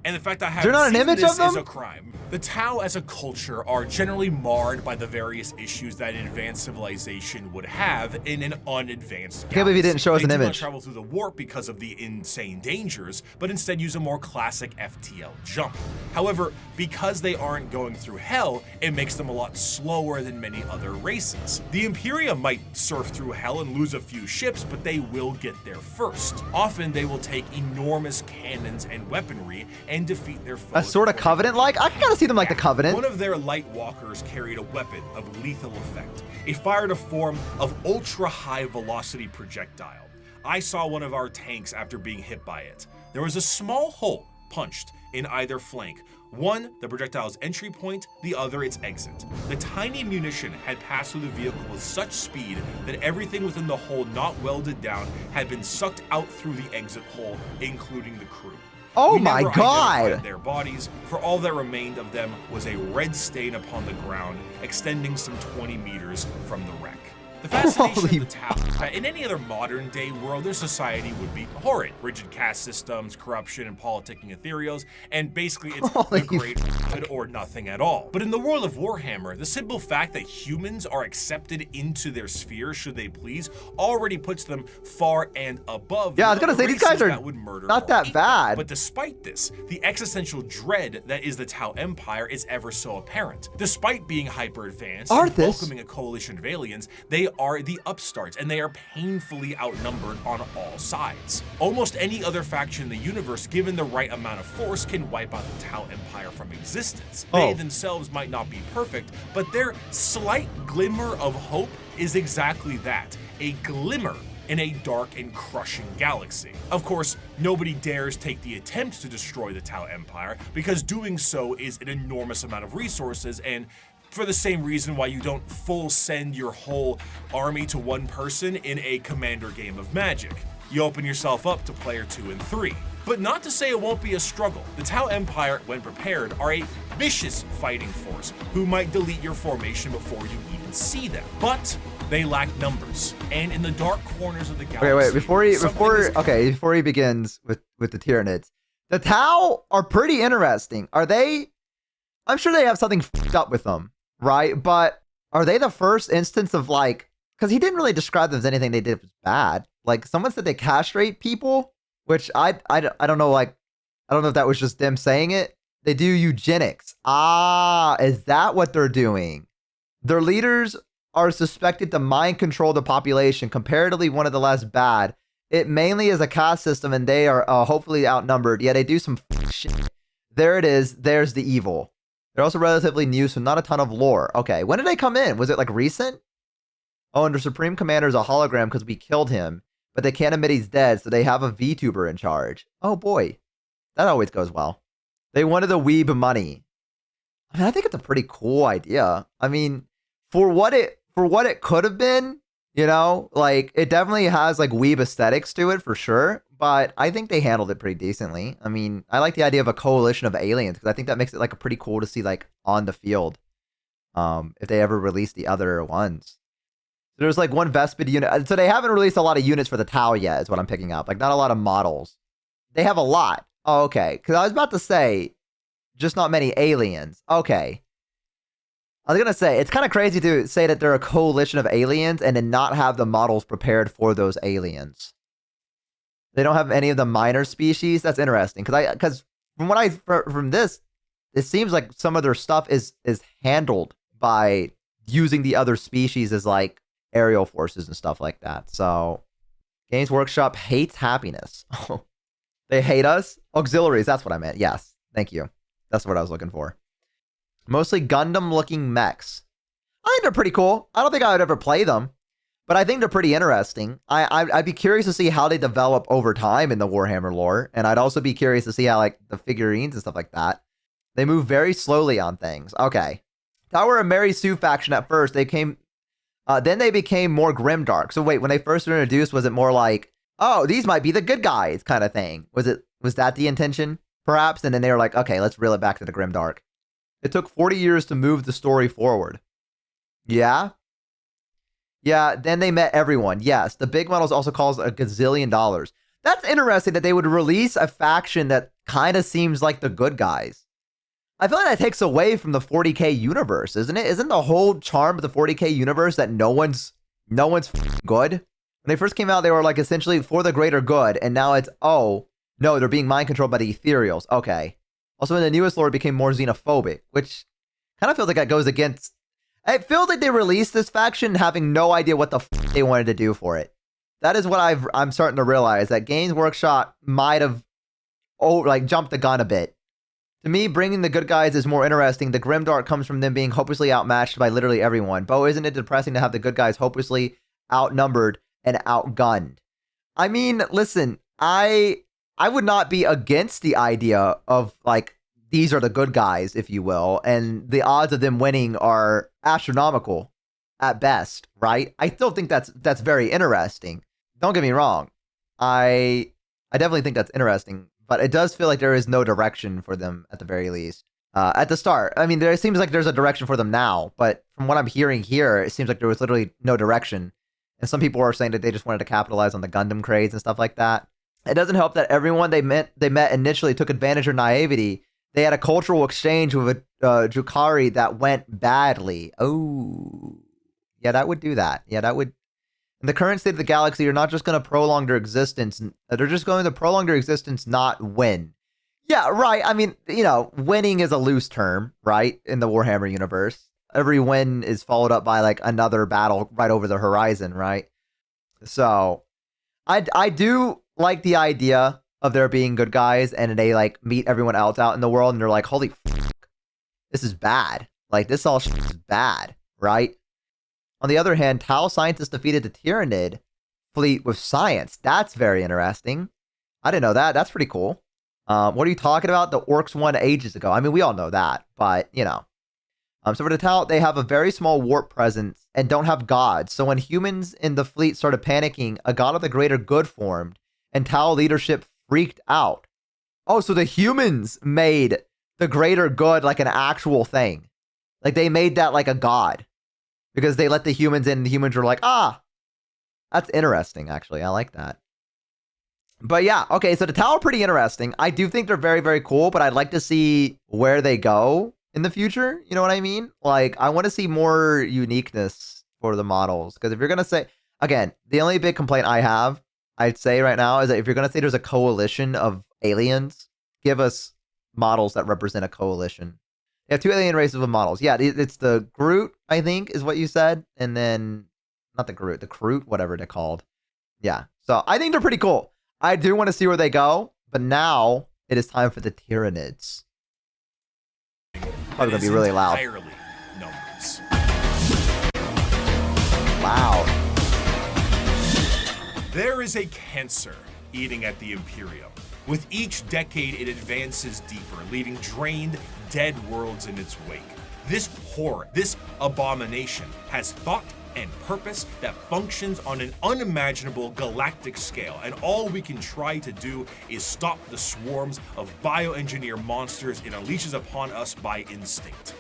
And the fact I haven't seen this is a crime. The Tau as a culture are generally marred by the various issues that an advanced civilization would have in an unadvanced galaxy. I can't believe you didn't show us an image. They do not travel through the warp because of the insane dangers, but instead use a more classic FTL jump. However, because they aren't going through hell, it makes them a lot slower than many other races. The Imperium might surf through hell and lose a few ships, but they will get there first. Often they will take enormous cannons and weaponry and defeat their foes. A sort of Covenant-like? I can kind of see them like the Covenant. One of their light walkers carried a weapon of lethal effect. It fired a form of ultra-high velocity projectile. I saw one of our tanks after being hit by it. There was a small hole punched in either flank. One, the projectile's entry point, the other its exit. The tiny munition had passed through the vehicle with such speed that everything within the hole not welded down had been sucked out through the exit hole, including the crew. Oh my God! Their bodies, for all that remained of them was a red stain upon the ground, extending some 20 meters from the wreck. The fascination of the Tau, in any other modern day world, their society would be horrid. Rigid caste systems, corruption, and politicking ethereals, and basically it's the great good or nothing at all. But in the world of Warhammer, the simple fact that humans are accepted into their sphere should they please already puts them far and above. Yeah, I was gonna say, these guys are not that bad. But despite this, the existential dread that is the Tau Empire is ever so apparent. Despite being hyper-advanced and welcoming a coalition of aliens, they are the upstarts, and they are painfully outnumbered on all sides. Almost any other faction in the universe, given the right amount of force, can wipe out the Tau Empire from existence. They themselves might not be perfect, but their slight glimmer of hope is exactly that, a glimmer in a dark and crushing galaxy. Of course, nobody dares take the attempt to destroy the Tau Empire, because doing so is an enormous amount of resources, and For the same reason why you don't full send your whole army to one person in a commander game of Magic. You open yourself up to player 2 and 3. But not to say it won't be a struggle. The Tau Empire, when prepared, are a vicious fighting force who might delete your formation before you even see them. But they lack numbers, and in the dark corners of the galaxy. Wait, before he begins with the Tyranids, the Tau are pretty interesting. Are they? I'm sure they have something fucked up with them, right? But are they the first instance of like? Because he didn't really describe them as anything they did was bad. Like someone said they castrate people, which I don't know. Like I don't know if that was just them saying it. They do eugenics. Ah, is that what they're doing? Their leaders are suspected to mind control the population, comparatively one of the less bad. It mainly is a caste system, and they are hopefully outnumbered. Yeah, they do some shit. There it is. There's the evil. They're also relatively new, so not a ton of lore. Okay, when did they come in? Was it like recent? Oh, and the Supreme Commander is a hologram because we killed him, but they can't admit he's dead, so they have a VTuber in charge. Oh boy, that always goes well. They wanted the weeb money. I mean, I think it's a pretty cool idea. I mean, for what it could have been, you know, like it definitely has like weeb aesthetics to it for sure, but I think they handled it pretty decently. I mean, I like the idea of a coalition of aliens because I think that makes it like a pretty cool to see like on the field. If they ever release the other ones. There's like one Vespid unit. So they haven't released a lot of units for the Tau yet, is what I'm picking up. Like not a lot of models. They have a lot. Oh, okay. Because I was about to say, just not many aliens. Okay. I was going to say, it's kind of crazy to say that they're a coalition of aliens and then not have the models prepared for those aliens. They don't have any of the minor species. That's interesting. Because from this, it seems like some of their stuff is handled by using the other species as like aerial forces and stuff like that. So Games Workshop hates happiness. They hate us? Auxiliaries, that's what I meant. Yes, thank you. That's what I was looking for. Mostly Gundam-looking mechs. I think they're pretty cool. I don't think I would ever play them, but I think they're pretty interesting. I'd be curious to see how they develop over time in the Warhammer lore, and I'd also be curious to see how like the figurines and stuff like that. They move very slowly on things. Okay. Tower of Mary Sue faction at first, then they became more grimdark. So wait, when they first were introduced, was it more like, oh, these might be the good guys kind of thing? Was that the intention, perhaps? And then they were like, okay, let's reel it back to the grimdark. It took 40 years to move the story forward. Yeah? Yeah, then they met everyone. Yes, the big models also cost $1 gazillion. That's interesting that they would release a faction that kind of seems like the good guys. I feel like that takes away from the 40k universe, isn't it? Isn't the whole charm of the 40k universe that no one's good? When they first came out, they were like essentially for the greater good, and now it's, oh, no, they're being mind controlled by the ethereals. Okay. Also, in the newest lore, it became more xenophobic, which kind of feels like that goes against... It feels like they released this faction having no idea what the they wanted to do for it. That is what I'm starting to realize, that Games Workshop might have jumped the gun a bit. To me, bringing the good guys is more interesting. The grimdark comes from them being hopelessly outmatched by literally everyone. Bo, isn't it depressing to have the good guys hopelessly outnumbered and outgunned? I mean, listen, I would not be against the idea of, like, these are the good guys, if you will, and the odds of them winning are astronomical at best, right? I still think that's very interesting. Don't get me wrong. I definitely think that's interesting, but it does feel like there is no direction for them at the very least. At the start, I mean, there seems like there's a direction for them now, but from what I'm hearing here, it seems like there was literally no direction. And some people are saying that they just wanted to capitalize on the Gundam craze and stuff like that. It doesn't help that everyone they met initially took advantage of naivety. They had a cultural exchange with a Drukari that went badly. Oh, yeah, that would do that. Yeah, that would. In the current state of the galaxy, you're not just going to prolong their existence. They're just going to prolong their existence, not win. Yeah, right. I mean, you know, winning is a loose term, right? In the Warhammer universe. Every win is followed up by like another battle right over the horizon, right? So I do like the idea of there being good guys and they like meet everyone else out in the world and they're like, holy fuck, this is bad. Like this all shit is bad, right? On the other hand, Tau scientists defeated the Tyranid fleet with science. That's very interesting. I didn't know that. That's pretty cool. What are you talking about? The Orcs won ages ago. I mean, we all know that, but you know. So for the Tau, they have a very small warp presence and don't have gods. So when humans in the fleet started panicking, a god of the greater good formed, and Tau leadership freaked out. Oh, so the humans made the greater good like an actual thing. Like they made that like a god. Because they let the humans in, and the humans were like, ah, that's interesting, actually. I like that. But yeah, okay, so the Tau are pretty interesting. I do think they're very, very cool, but I'd like to see where they go in the future. You know what I mean? Like, I want to see more uniqueness for the models. Because if you're going to say, again, the only big complaint I have, I'd say right now, is that if you're going to say there's a coalition of aliens, give us models that represent a coalition. They have 2 alien races of models. Yeah, it's the Groot, I think, is what you said. And then, not the Groot, the Kroot, whatever they're called. Yeah, so I think they're pretty cool. I do want to see where they go, but now it is time for the Tyranids. Probably going to be really loud. Numbers. Loud. There is a cancer eating at the Imperium. With each decade, it advances deeper, leaving drained, dead worlds in its wake. This horror, this abomination, has thought and purpose that functions on an unimaginable galactic scale, and all we can try to do is stop the swarms of bioengineer monsters it unleashes upon us by instinct.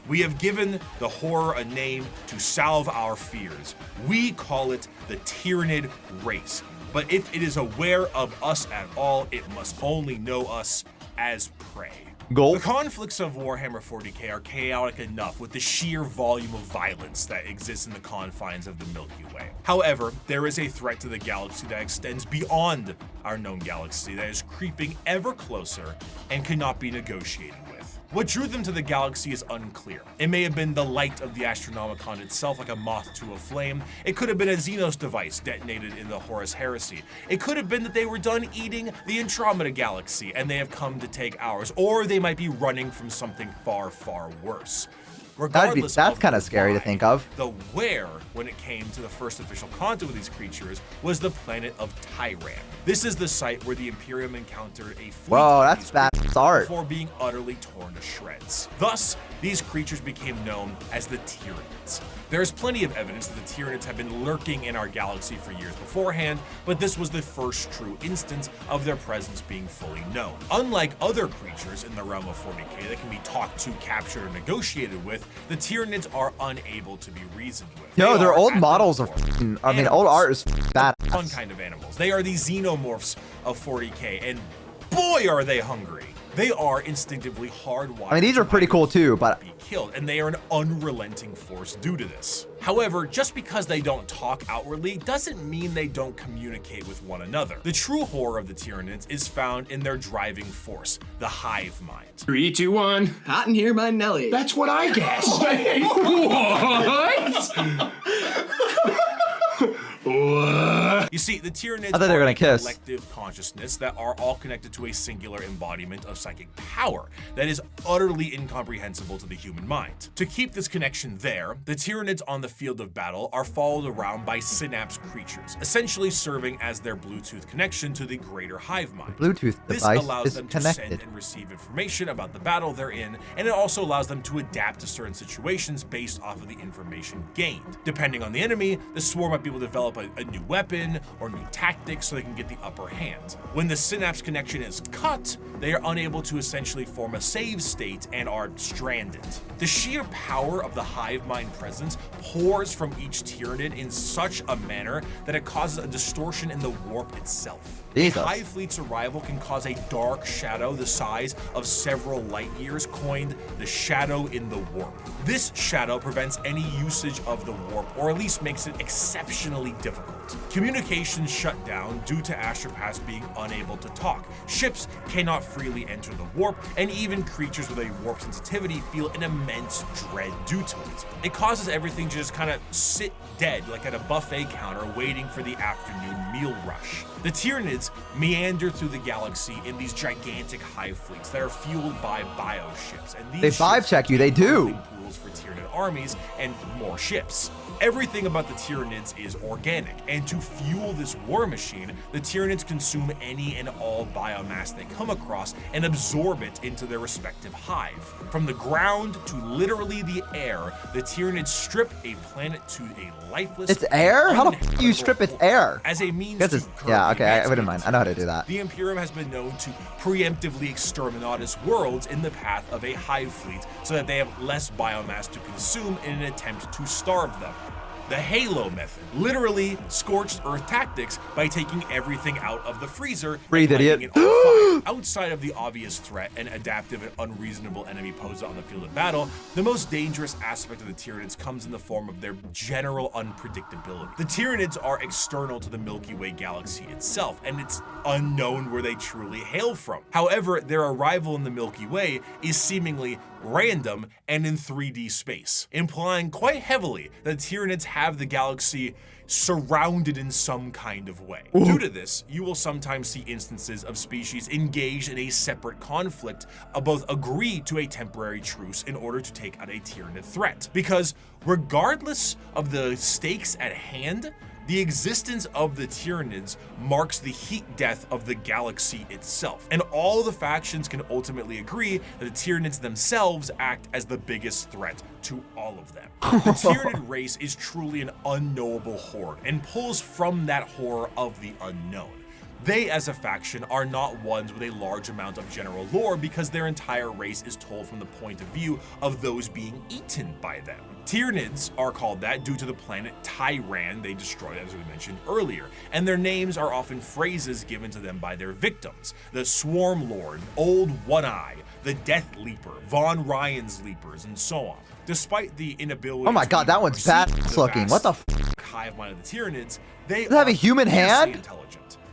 We have given the horror a name to salve our fears. We call it the Tyranid race. But if it is aware of us at all, it must only know us as prey. Goal. The conflicts of Warhammer 40k are chaotic enough with the sheer volume of violence that exists in the confines of the Milky Way. However, there is a threat to the galaxy that extends beyond our known galaxy that is creeping ever closer and cannot be negotiated with. What drew them to the galaxy is unclear. It may have been the light of the Astronomicon itself, like a moth to a flame. It could have been a Xenos device detonated in the Horus Heresy. It could have been that they were done eating the Andromeda Galaxy and they have come to take ours, or they might be running from something far, far worse. Regardless, that's kind of scary to think of. The where, when it came to the first official contact with these creatures, was the planet of Tyran. This is the site where the Imperium encountered a fleet Whoa, of that's these bad creatures start. before being utterly torn to shreds. Thus, these creatures became known as the Tyranids. There is plenty of evidence that the Tyranids have been lurking in our galaxy for years beforehand, but this was the first true instance of their presence being fully known. Unlike other creatures in the realm of 40k that can be talked to, captured, or negotiated with, the Tyranids are unable to be reasoned with. Yo, their are old at models their are core I mean, old art is bad. fun kind of animals. They are the xenomorphs of 40k, and boy are they hungry. They are instinctively hardwired. I mean, these are pretty cool too, but be killed, and they are an unrelenting force due to this. However, just because they don't talk outwardly doesn't mean they don't communicate with one another. The true horror of the Tyranids is found in their driving force, the hive mind. 3, 2, 1. Hot in here by Nelly. That's what I guessed. You see, the Tyranids I thought they were are gonna a kiss. collective consciousness that are all connected to a singular embodiment of psychic power that is utterly incomprehensible to the human mind. To keep this connection there, the Tyranids on the field of battle are followed around by synapse creatures, essentially serving as their Bluetooth connection to the greater hive mind. the Bluetooth This device allows is them to send connected. and receive information about the battle they're in, and it also allows them to adapt to certain situations based off of the information gained. Depending on the enemy, the swarm might be able to develop a new weapon or new tactics so they can get the upper hand. When the synapse connection is cut, they are unable to essentially form a save state and are stranded. The sheer power of the hive mind presence pours from each Tyranid in such a manner that it causes a distortion in the warp itself. Jesus. A hive fleet's arrival can cause a dark shadow the size of several light years, coined the shadow in the warp. This shadow prevents any usage of the warp, or at least makes it exceptionally difficult. Communications shut down due to astropaths being unable to talk. Ships cannot freely enter the warp, and even creatures with a warp sensitivity feel an immense dread due to it. It causes everything to just kind of sit dead, like at a buffet counter waiting for the afternoon meal rush. The Tyranids meander through the galaxy in these gigantic hive fleets that are fueled by bioships, and these They vibe check you, they do. pools for Tyranid armies and more ships. Everything about the Tyranids is organic, and to fuel this war machine, the Tyranids consume any and all biomass they come across and absorb it into their respective hive. From the ground to literally the air, the Tyranids strip a planet to a lifeless. It's air? How the f do you strip its air? As a means to yeah, okay, I wouldn't mind. I know how to do that. The Imperium has been known to preemptively exterminatus worlds in the path of a hive fleet so that they have less biomass to consume in an attempt to starve them. The Halo method, literally scorched earth tactics by taking everything out of the freezer Breathe, and lighting idiot. it on fire. Outside of the obvious threat and adaptive and unreasonable enemy posed on the field of battle, the most dangerous aspect of the Tyranids comes in the form of their general unpredictability. The Tyranids are external to the Milky Way galaxy itself, and it's unknown where they truly hail from. However, their arrival in the Milky Way is seemingly random and in 3D space, implying quite heavily that Tyranids have the galaxy surrounded in some kind of way. Ooh. Due to this, you will sometimes see instances of species engaged in a separate conflict, both agree to a temporary truce in order to take out a Tyranid threat. Because regardless of the stakes at hand, the existence of the Tyranids marks the heat death of the galaxy itself, and all the factions can ultimately agree that the Tyranids themselves act as the biggest threat to all of them. The Tyranid race is truly an unknowable horde, and pulls from that horror of the unknown. They, as a faction, are not ones with a large amount of general lore because their entire race is told from the point of view of those being eaten by them. Tyranids are called that due to the planet Tyran they destroyed, as we mentioned earlier, and their names are often phrases given to them by their victims. The Swarm Lord, Old One-Eye, the Death Leaper, Von Ryan's Leapers, and so on. Despite the inability oh my god, that one's bad looking. What the f? Hive mind of the Tyranids, they have a human hand? Intelligent.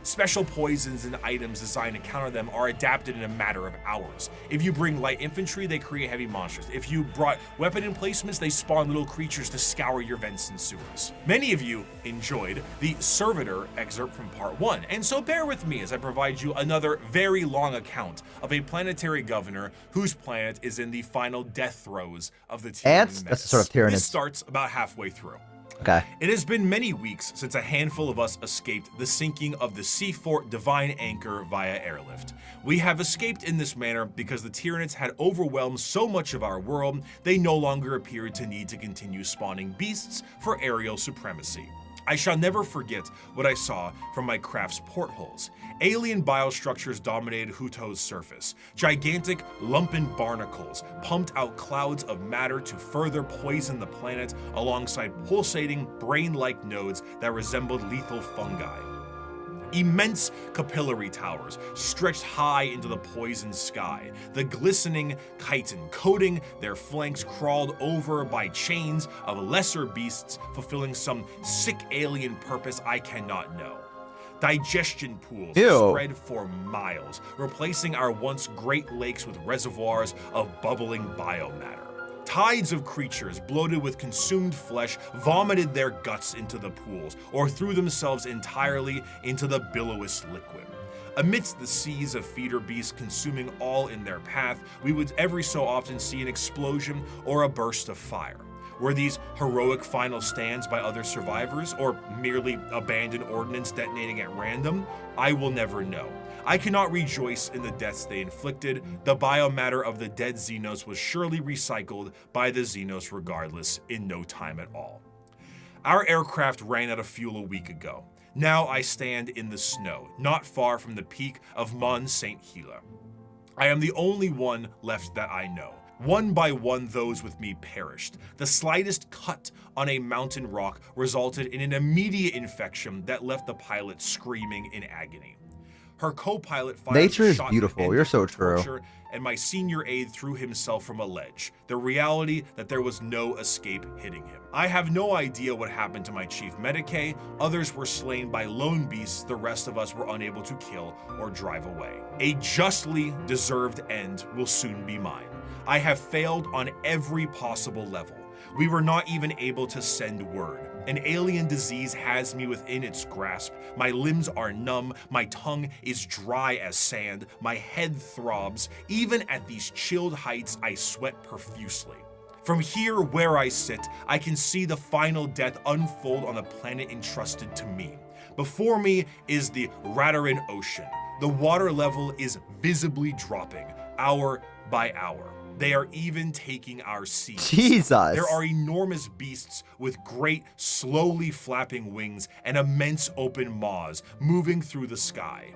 Special poisons and items designed to counter them are adapted in a matter of hours. If you bring light infantry, they create heavy monsters. If you brought weapon emplacements, they spawn little creatures to scour your vents and sewers. Many of you enjoyed the Servitor excerpt from part 1, and so bear with me as I provide you another very long account of a planetary governor whose planet is in the final death throes of the Tyranid Ants? That's the sort of Tyranid. This starts about halfway through. Okay. It has been many weeks since a handful of us escaped the sinking of the Sea Fort Divine Anchor via airlift. We have escaped in this manner because the Tyranids had overwhelmed so much of our world, they no longer appeared to need to continue spawning beasts for aerial supremacy. I shall never forget what I saw from my craft's portholes. Alien biostructures dominated Huto's surface. Gigantic, lumpen barnacles pumped out clouds of matter to further poison the planet alongside pulsating, brain-like nodes that resembled lethal fungi. Immense capillary towers stretched high into the poisoned sky. The glistening chitin coating their flanks crawled over by chains of lesser beasts fulfilling some sick alien purpose I cannot know. Digestion pools spread for miles, replacing our once great lakes with reservoirs of bubbling biomatter. Tides of creatures bloated with consumed flesh vomited their guts into the pools or threw themselves entirely into the billowous liquid. Amidst the seas of feeder beasts consuming all in their path, we would every so often see an explosion or a burst of fire. Were these heroic final stands by other survivors, or merely abandoned ordnance detonating at random? I will never know. I cannot rejoice in the deaths they inflicted. The biomatter of the dead Xenos was surely recycled by the Xenos regardless in no time at all. Our aircraft ran out of fuel a week ago. Now I stand in the snow, not far from the peak of Mont Saint Hila. I am the only one left that I know. One by one, those with me perished. The slightest cut on a mountain rock resulted in an immediate infection that left the pilot screaming in agony. Her co-pilot fired Nature is shot beautiful. You're so true. And my senior aide threw himself from a ledge. The reality that there was no escape hitting him. I have no idea what happened to my chief medicae. Others were slain by lone beasts the rest of us were unable to kill or drive away. A justly deserved end will soon be mine. I have failed on every possible level. We were not even able to send word. An alien disease has me within its grasp. My limbs are numb, my tongue is dry as sand, my head throbs. Even at these chilled heights, I sweat profusely. From here where I sit, I can see the final death unfold on the planet entrusted to me. Before me is the Radarin Ocean. The water level is visibly dropping, hour by hour. They are even taking our seas. Jesus. There are enormous beasts with great, slowly flapping wings and immense open maws moving through the sky.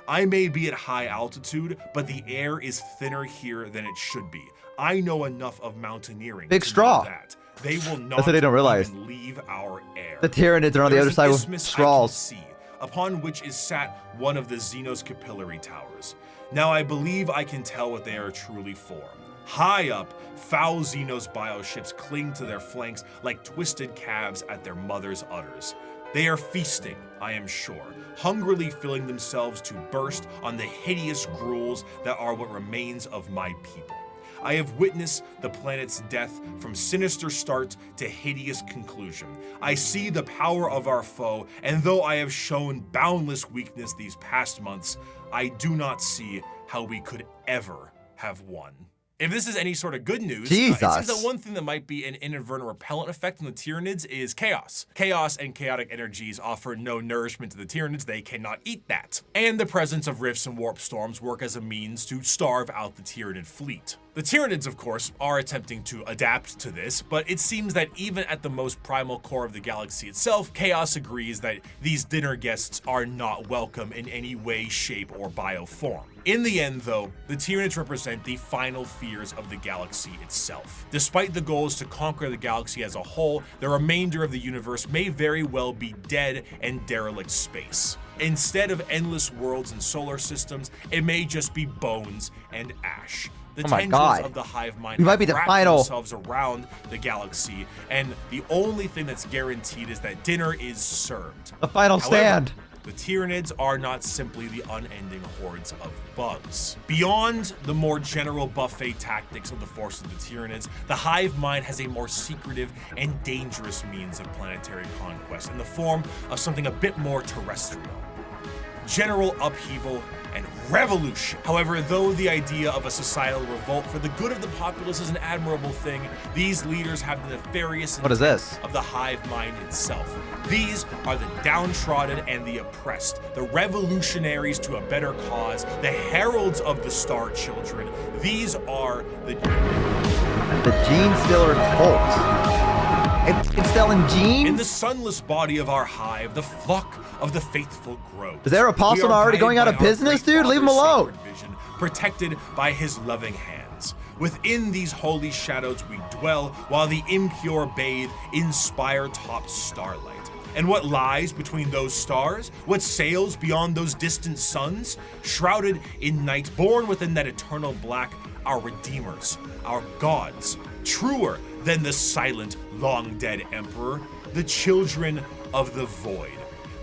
I may be at high altitude, but the air is thinner here than it should be. I know enough of mountaineering Big to straw. know that they will not That's what they don't realize. even leave our air. The Tyranids are on the There other is side an with isthmus I can straws. see, upon which is sat one of the Xenos capillary towers. Now I believe I can tell what they are truly for. High up, foul Xenos bioships cling to their flanks like twisted calves at their mother's udders. They are feasting, I am sure, hungrily filling themselves to burst on the hideous gruels that are what remains of my people. I have witnessed the planet's death from sinister start to hideous conclusion. I see the power of our foe, and though I have shown boundless weakness these past months, I do not see how we could ever have won. If this is any sort of good news, it seems that one thing that might be an inadvertent repellent effect on the Tyranids is chaos. Chaos and chaotic energies offer no nourishment to the Tyranids. They cannot eat that. And the presence of rifts and warp storms work as a means to starve out the Tyranid fleet. The Tyranids, of course, are attempting to adapt to this, but it seems that even at the most primal core of the galaxy itself, Chaos agrees that these dinner guests are not welcome in any way, shape, or bioform. In the end, though, the Tyranids represent the final fears of the galaxy itself. Despite the goals to conquer the galaxy as a whole, the remainder of the universe may very well be dead and derelict space. Instead of endless worlds and solar systems, it may just be bones and ash. The tensions of the hive mind might be the wrap final themselves around the galaxy, and the only thing that's guaranteed is that dinner is served. The final stand. The Tyranids are not simply the unending hordes of bugs. Beyond the more general buffet tactics of the force of the Tyranids, the hive mind has a more secretive and dangerous means of planetary conquest in the form of something a bit more terrestrial. General upheaval and revolution. However, though the idea of a societal revolt for the good of the populace is an admirable thing, these leaders have the nefarious intent of the hive mind itself. These are the downtrodden and the oppressed, the revolutionaries to a better cause, the heralds of the Star Children. These are the Gene Stealer cult. Instilling genes? In the sunless body of our hive, the flock of the faithful grows. Is there a possum already going out of business, dude? Leave him alone. Vision, protected by his loving hands. Within these holy shadows we dwell, while the impure bathe in spire-topped starlight. And what lies between those stars? What sails beyond those distant suns? Shrouded in night, born within that eternal black, our redeemers, our gods, truer than the silent, long-dead emperor, the children of the void.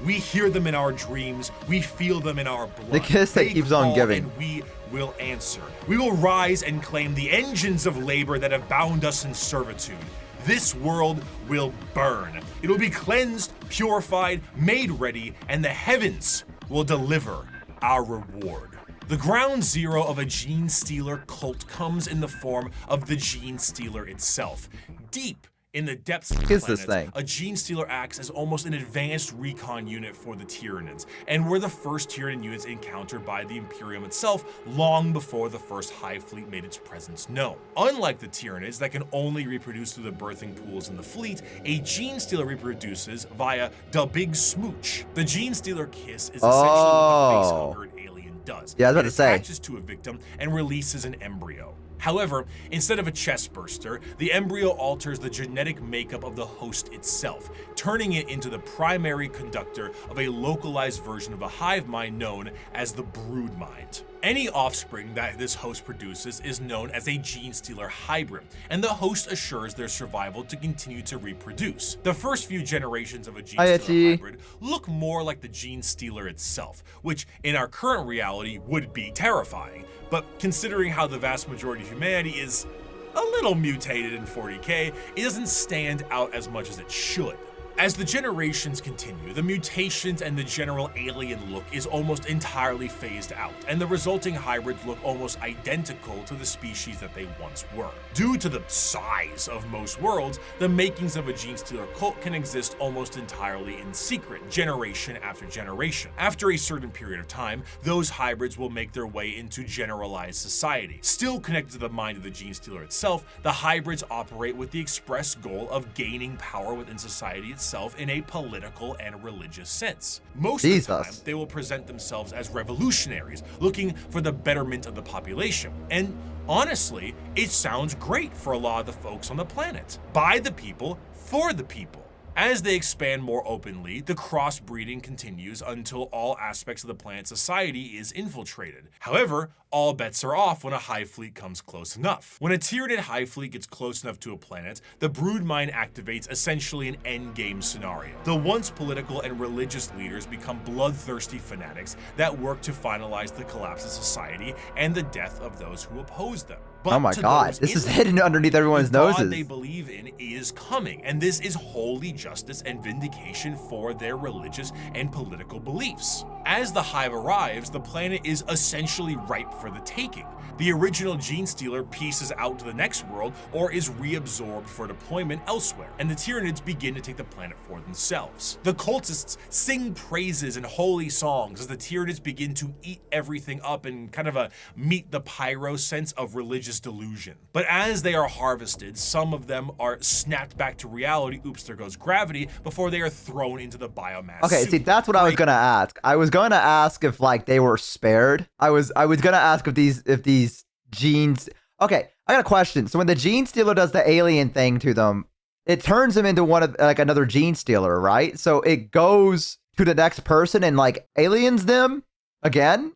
We hear them in our dreams, we feel them in our blood. The kiss that keeps on giving. And we will answer. We will rise and claim the engines of labor that have bound us in servitude. This world will burn. It will be cleansed, purified, made ready, and the heavens will deliver our reward. The ground zero of a Gene Stealer cult comes in the form of the Gene Stealer itself. Deep in the depths of the planet, a Gene Stealer acts as almost an advanced recon unit for the Tyranids, and were the first Tyranid units encountered by the Imperium itself long before the first Hive fleet made its presence known. Unlike the Tyranids that can only reproduce through the birthing pools in the fleet, a Gene Stealer reproduces via the Big Smooch. The Gene Stealer kiss is essentially what the face-hungered alien does. Yeah, I was about to say. It attaches to a victim and releases an embryo. However, instead of a chest burster, the embryo alters the genetic makeup of the host itself, turning it into the primary conductor of a localized version of a hive mind known as the brood mind. Any offspring that this host produces is known as a Gene Stealer hybrid, and the host assures their survival to continue to reproduce. The first few generations of a Gene Stealer hybrid look more like the Gene Stealer itself, which in our current reality would be terrifying. But considering how the vast majority of humanity is a little mutated in 40k, it doesn't stand out as much as it should. As the generations continue, the mutations and the general alien look is almost entirely phased out, and the resulting hybrids look almost identical to the species that they once were. Due to the size of most worlds, the makings of a gene stealer cult can exist almost entirely in secret, generation after generation. After a certain period of time, those hybrids will make their way into generalized society. Still connected to the mind of the gene stealer itself, the hybrids operate with the express goal of gaining power within society itself in a political and religious sense. Most of the time, they will present themselves as revolutionaries, looking for the betterment of the population. And honestly, it sounds great for a lot of the folks on the planet. By the people, for the people. As they expand more openly, the crossbreeding continues until all aspects of the planet's society is infiltrated. However, all bets are off when a hive fleet comes close enough. When a Tyranid hive fleet gets close enough to a planet, the broodmine activates essentially an endgame scenario. The once political and religious leaders become bloodthirsty fanatics that work to finalize the collapse of society and the death of those who oppose them. But oh my god, this is hidden underneath everyone's noses. The God they believe in is coming, and this is holy justice and vindication for their religious and political beliefs. As the hive arrives, the planet is essentially ripe for the taking. The original gene stealer pieces out to the next world or is reabsorbed for deployment elsewhere, and the Tyranids begin to take the planet for themselves. The cultists sing praises and holy songs as the Tyranids begin to eat everything up in kind of a meet the pyro sense of religious delusion. But as they are harvested, some of them are snapped back to reality, oops, there goes gravity, before they are thrown into the biomass Okay, soup. see, that's what I was gonna ask. I was gonna ask if like they were spared. I was gonna ask if these genes. Okay, I got a question. So when the gene stealer does the alien thing to them, it turns them into one of like another gene stealer, right? So it goes to the next person and like aliens them again.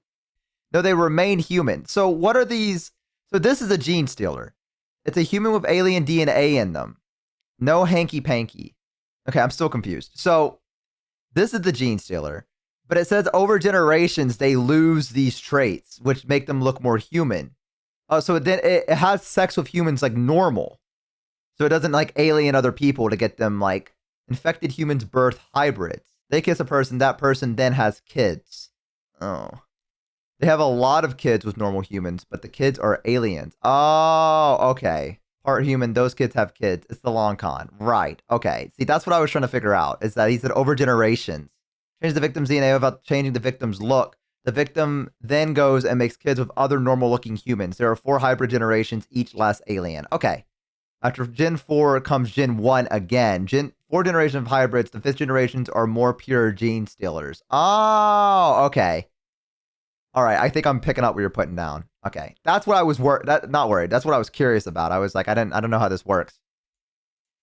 No, they remain human. So what are these? So this is a gene stealer. It's a human with alien DNA in them. No hanky panky. Okay, I'm still confused. So this is the gene stealer. But it says over generations, they lose these traits, which make them look more human. So then it has sex with humans like normal. So it doesn't like alien other people to get them like infected humans birth hybrids. They kiss a person, that person then has kids. Oh. They have a lot of kids with normal humans, but the kids are aliens. Oh, okay. Part human, those kids have kids. It's the long con. Right. Okay. See, that's what I was trying to figure out, is that he said over generations. Change the victim's DNA without changing the victim's look. The victim then goes and makes kids with other normal-looking humans. There are 4 hybrid generations, each less alien. Okay. After Gen 4 comes Gen 1 again. 4 generations of hybrids. The 5th generations are more pure gene stealers. Oh, okay. All right, I think I'm picking up what you're putting down. Okay, that's what I was not worried. That's what I was curious about. I was like, I don't know how this works.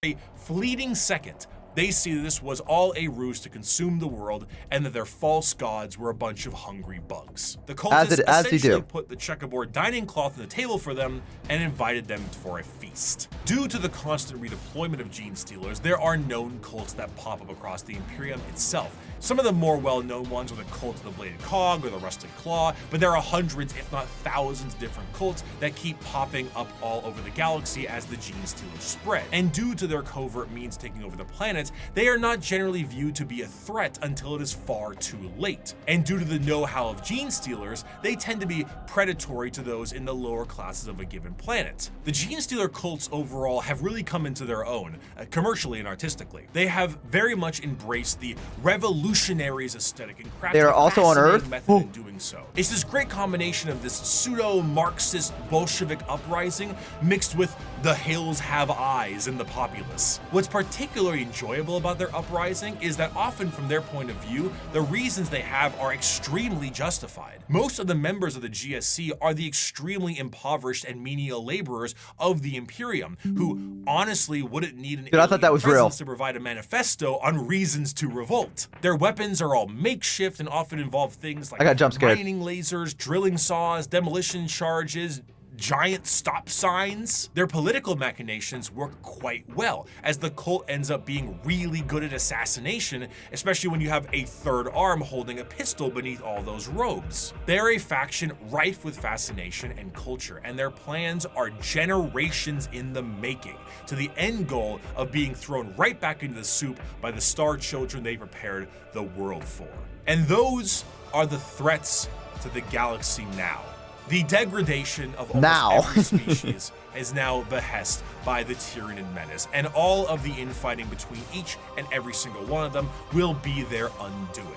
A fleeting second, they see that this was all a ruse to consume the world and that their false gods were a bunch of hungry bugs. The cultists essentially put the checkerboard dining cloth on the table for them and invited them for a feast. Due to the constant redeployment of gene stealers, there are known cults that pop up across the Imperium itself. Some of the more well-known ones are the cult of the Bladed Cog or the Rusted Claw, but there are hundreds, if not thousands, of different cults that keep popping up all over the galaxy as the gene stealers spread. And due to their covert means taking over the planet, they are not generally viewed to be a threat until it is far too late. And due to the know-how of gene stealers, they tend to be predatory to those in the lower classes of a given planet. The gene stealer cults overall have really come into their own, commercially and artistically. They have very much embraced the revolutionaries aesthetic and crafted they are also on Earth method in doing so. It's this great combination of this pseudo-Marxist Bolshevik uprising mixed with the hills have eyes in the populace. What's particularly enjoyable about their uprising is that often from their point of view, the reasons they have are extremely justified. Most of the members of the GSC are the extremely impoverished and menial laborers of the Imperium, who honestly wouldn't need an I thought that was real to provide a manifesto on reasons to revolt. Their weapons are all makeshift and often involve things like mining lasers, drilling saws, demolition charges, giant stop signs. Their political machinations work quite well, as the cult ends up being really good at assassination, especially when you have a third arm holding a pistol beneath all those robes. They're a faction rife with fascination and culture, and their plans are generations in the making, to the end goal of being thrown right back into the soup by the star children they prepared the world for. And those are the threats to the galaxy now. The degradation of almost every species is now behest by the Tyranid menace, and all of the infighting between each and every single one of them will be their undoing.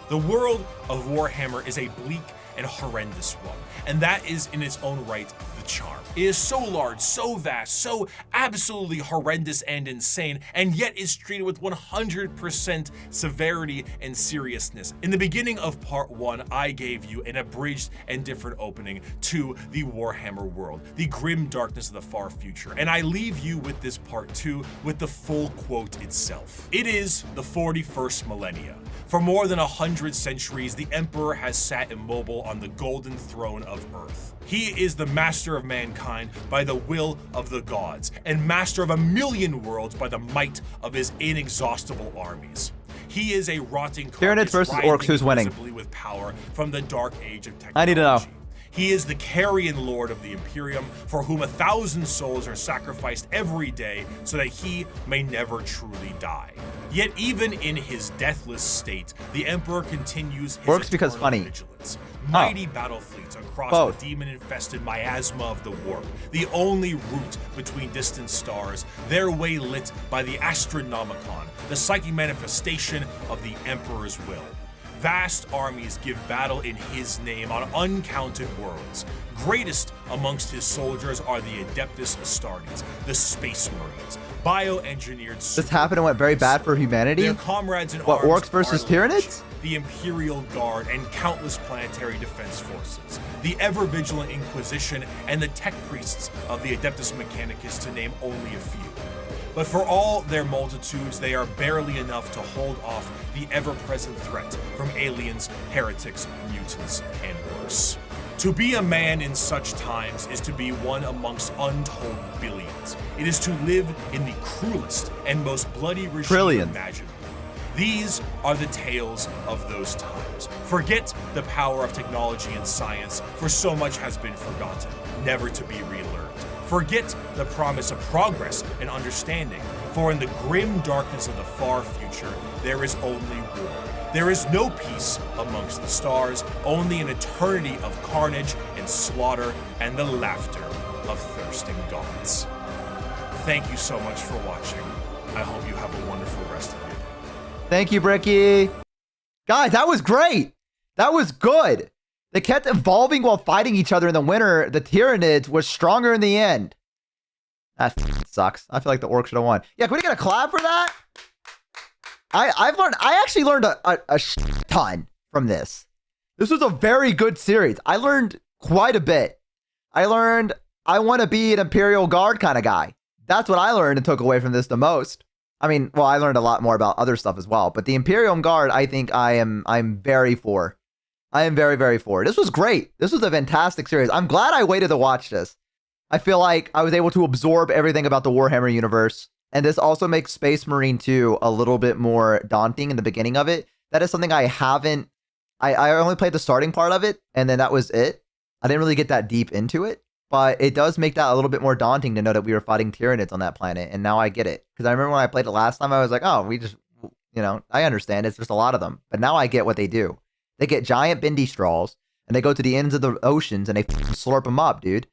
The world of Warhammer is a bleak and horrendous one, and that is in its own right the charm. It is so large, so vast, so absolutely horrendous and insane, and yet is treated with 100% severity and seriousness. In the beginning of part 1, I gave you an abridged and different opening to the Warhammer world, the grim darkness of the far future, and I leave you with this part 2 with the full quote itself. It is the 41st millennia. For more than 100 centuries, the Emperor has sat immobile on the golden throne of Earth. He is the master of mankind by the will of the gods, and master of 1,000,000 worlds by the might of his inexhaustible armies. He is a rotting Tyranids versus orcs, who's winning? With power from the dark age of technology. I need to know. He is the carrion lord of the Imperium, for whom 1,000 souls are sacrificed every day so that he may never truly die. Yet even in his deathless state, the Emperor continues his Works because funny. vigilance. Mighty battle fleets across the demon-infested miasma of the warp, the only route between distant stars, their way lit by the Astronomicon, the psychic manifestation of the Emperor's will. Vast armies give battle in his name on uncounted worlds. Greatest amongst his soldiers are the Adeptus Astartes, the Space Marines, bioengineered. This happened and went very bad for humanity. Their comrades in what, arms orcs versus are Tyranids? The Imperial Guard and countless planetary defense forces, the ever-vigilant Inquisition, and the tech priests of the Adeptus Mechanicus, to name only a few. But for all their multitudes, they are barely enough to hold off the ever-present threat from aliens, heretics, mutants, and worse. To be a man in such times is to be one amongst untold billions. It is to live in the cruelest and most bloody regime imaginable. These are the tales of those times. Forget the power of technology and science, for so much has been forgotten, never to be relearned. Forget the promise of progress and understanding, for in the grim darkness of the far future, there is only war. There is no peace amongst the stars, only an eternity of carnage and slaughter and the laughter of thirsting gods. Thank you so much for watching. I hope you have a wonderful rest of your day. Thank you, Bricky. Guys, that was great. That was good. They kept evolving while fighting each other in the winter. The Tyranids was stronger in the end. That sucks. I feel like the orcs should have won. Yeah, can we get a clap for that? I actually learned a ton from this. This was a very good series. I learned quite a bit. I learned I want to be an Imperial Guard kind of guy. That's what I learned and took away from this the most. I mean, well, I learned a lot more about other stuff as well, but the Imperial Guard, I think I'm very for. I am very, very for. This was great. This was a fantastic series. I'm glad I waited to watch this. I feel like I was able to absorb everything about the Warhammer universe. And this also makes Space Marine 2 a little bit more daunting in the beginning of it. That is something I haven't... I only played the starting part of it, and then that was it. I didn't really get that deep into it. But it does make that a little bit more daunting to know that we were fighting Tyranids on that planet. And now I get it. Because I remember when I played it last time, I was like, oh, we just... You know, I understand. It's just a lot of them. But now I get what they do. They get giant bendy straws, and they go to the ends of the oceans, and they slurp them up, dude.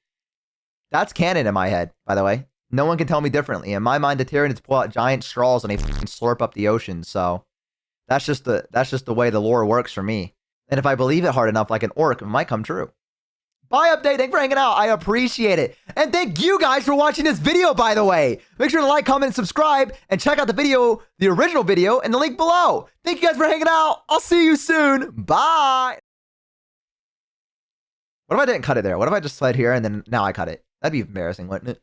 That's canon in my head, by the way. No one can tell me differently. In my mind, the Tyranids pull out giant straws, and they slurp up the ocean. So that's just the way the lore works for me. And if I believe it hard enough, like an orc, it might come true. Bye, update. Thanks for hanging out. I appreciate it. And thank you guys for watching this video, by the way. Make sure to like, comment, and subscribe, and check out the video, the original video, in the link below. Thank you guys for hanging out. I'll see you soon. Bye. What if I didn't cut it there? What if I just slid here and then now I cut it? That'd be embarrassing, wouldn't it?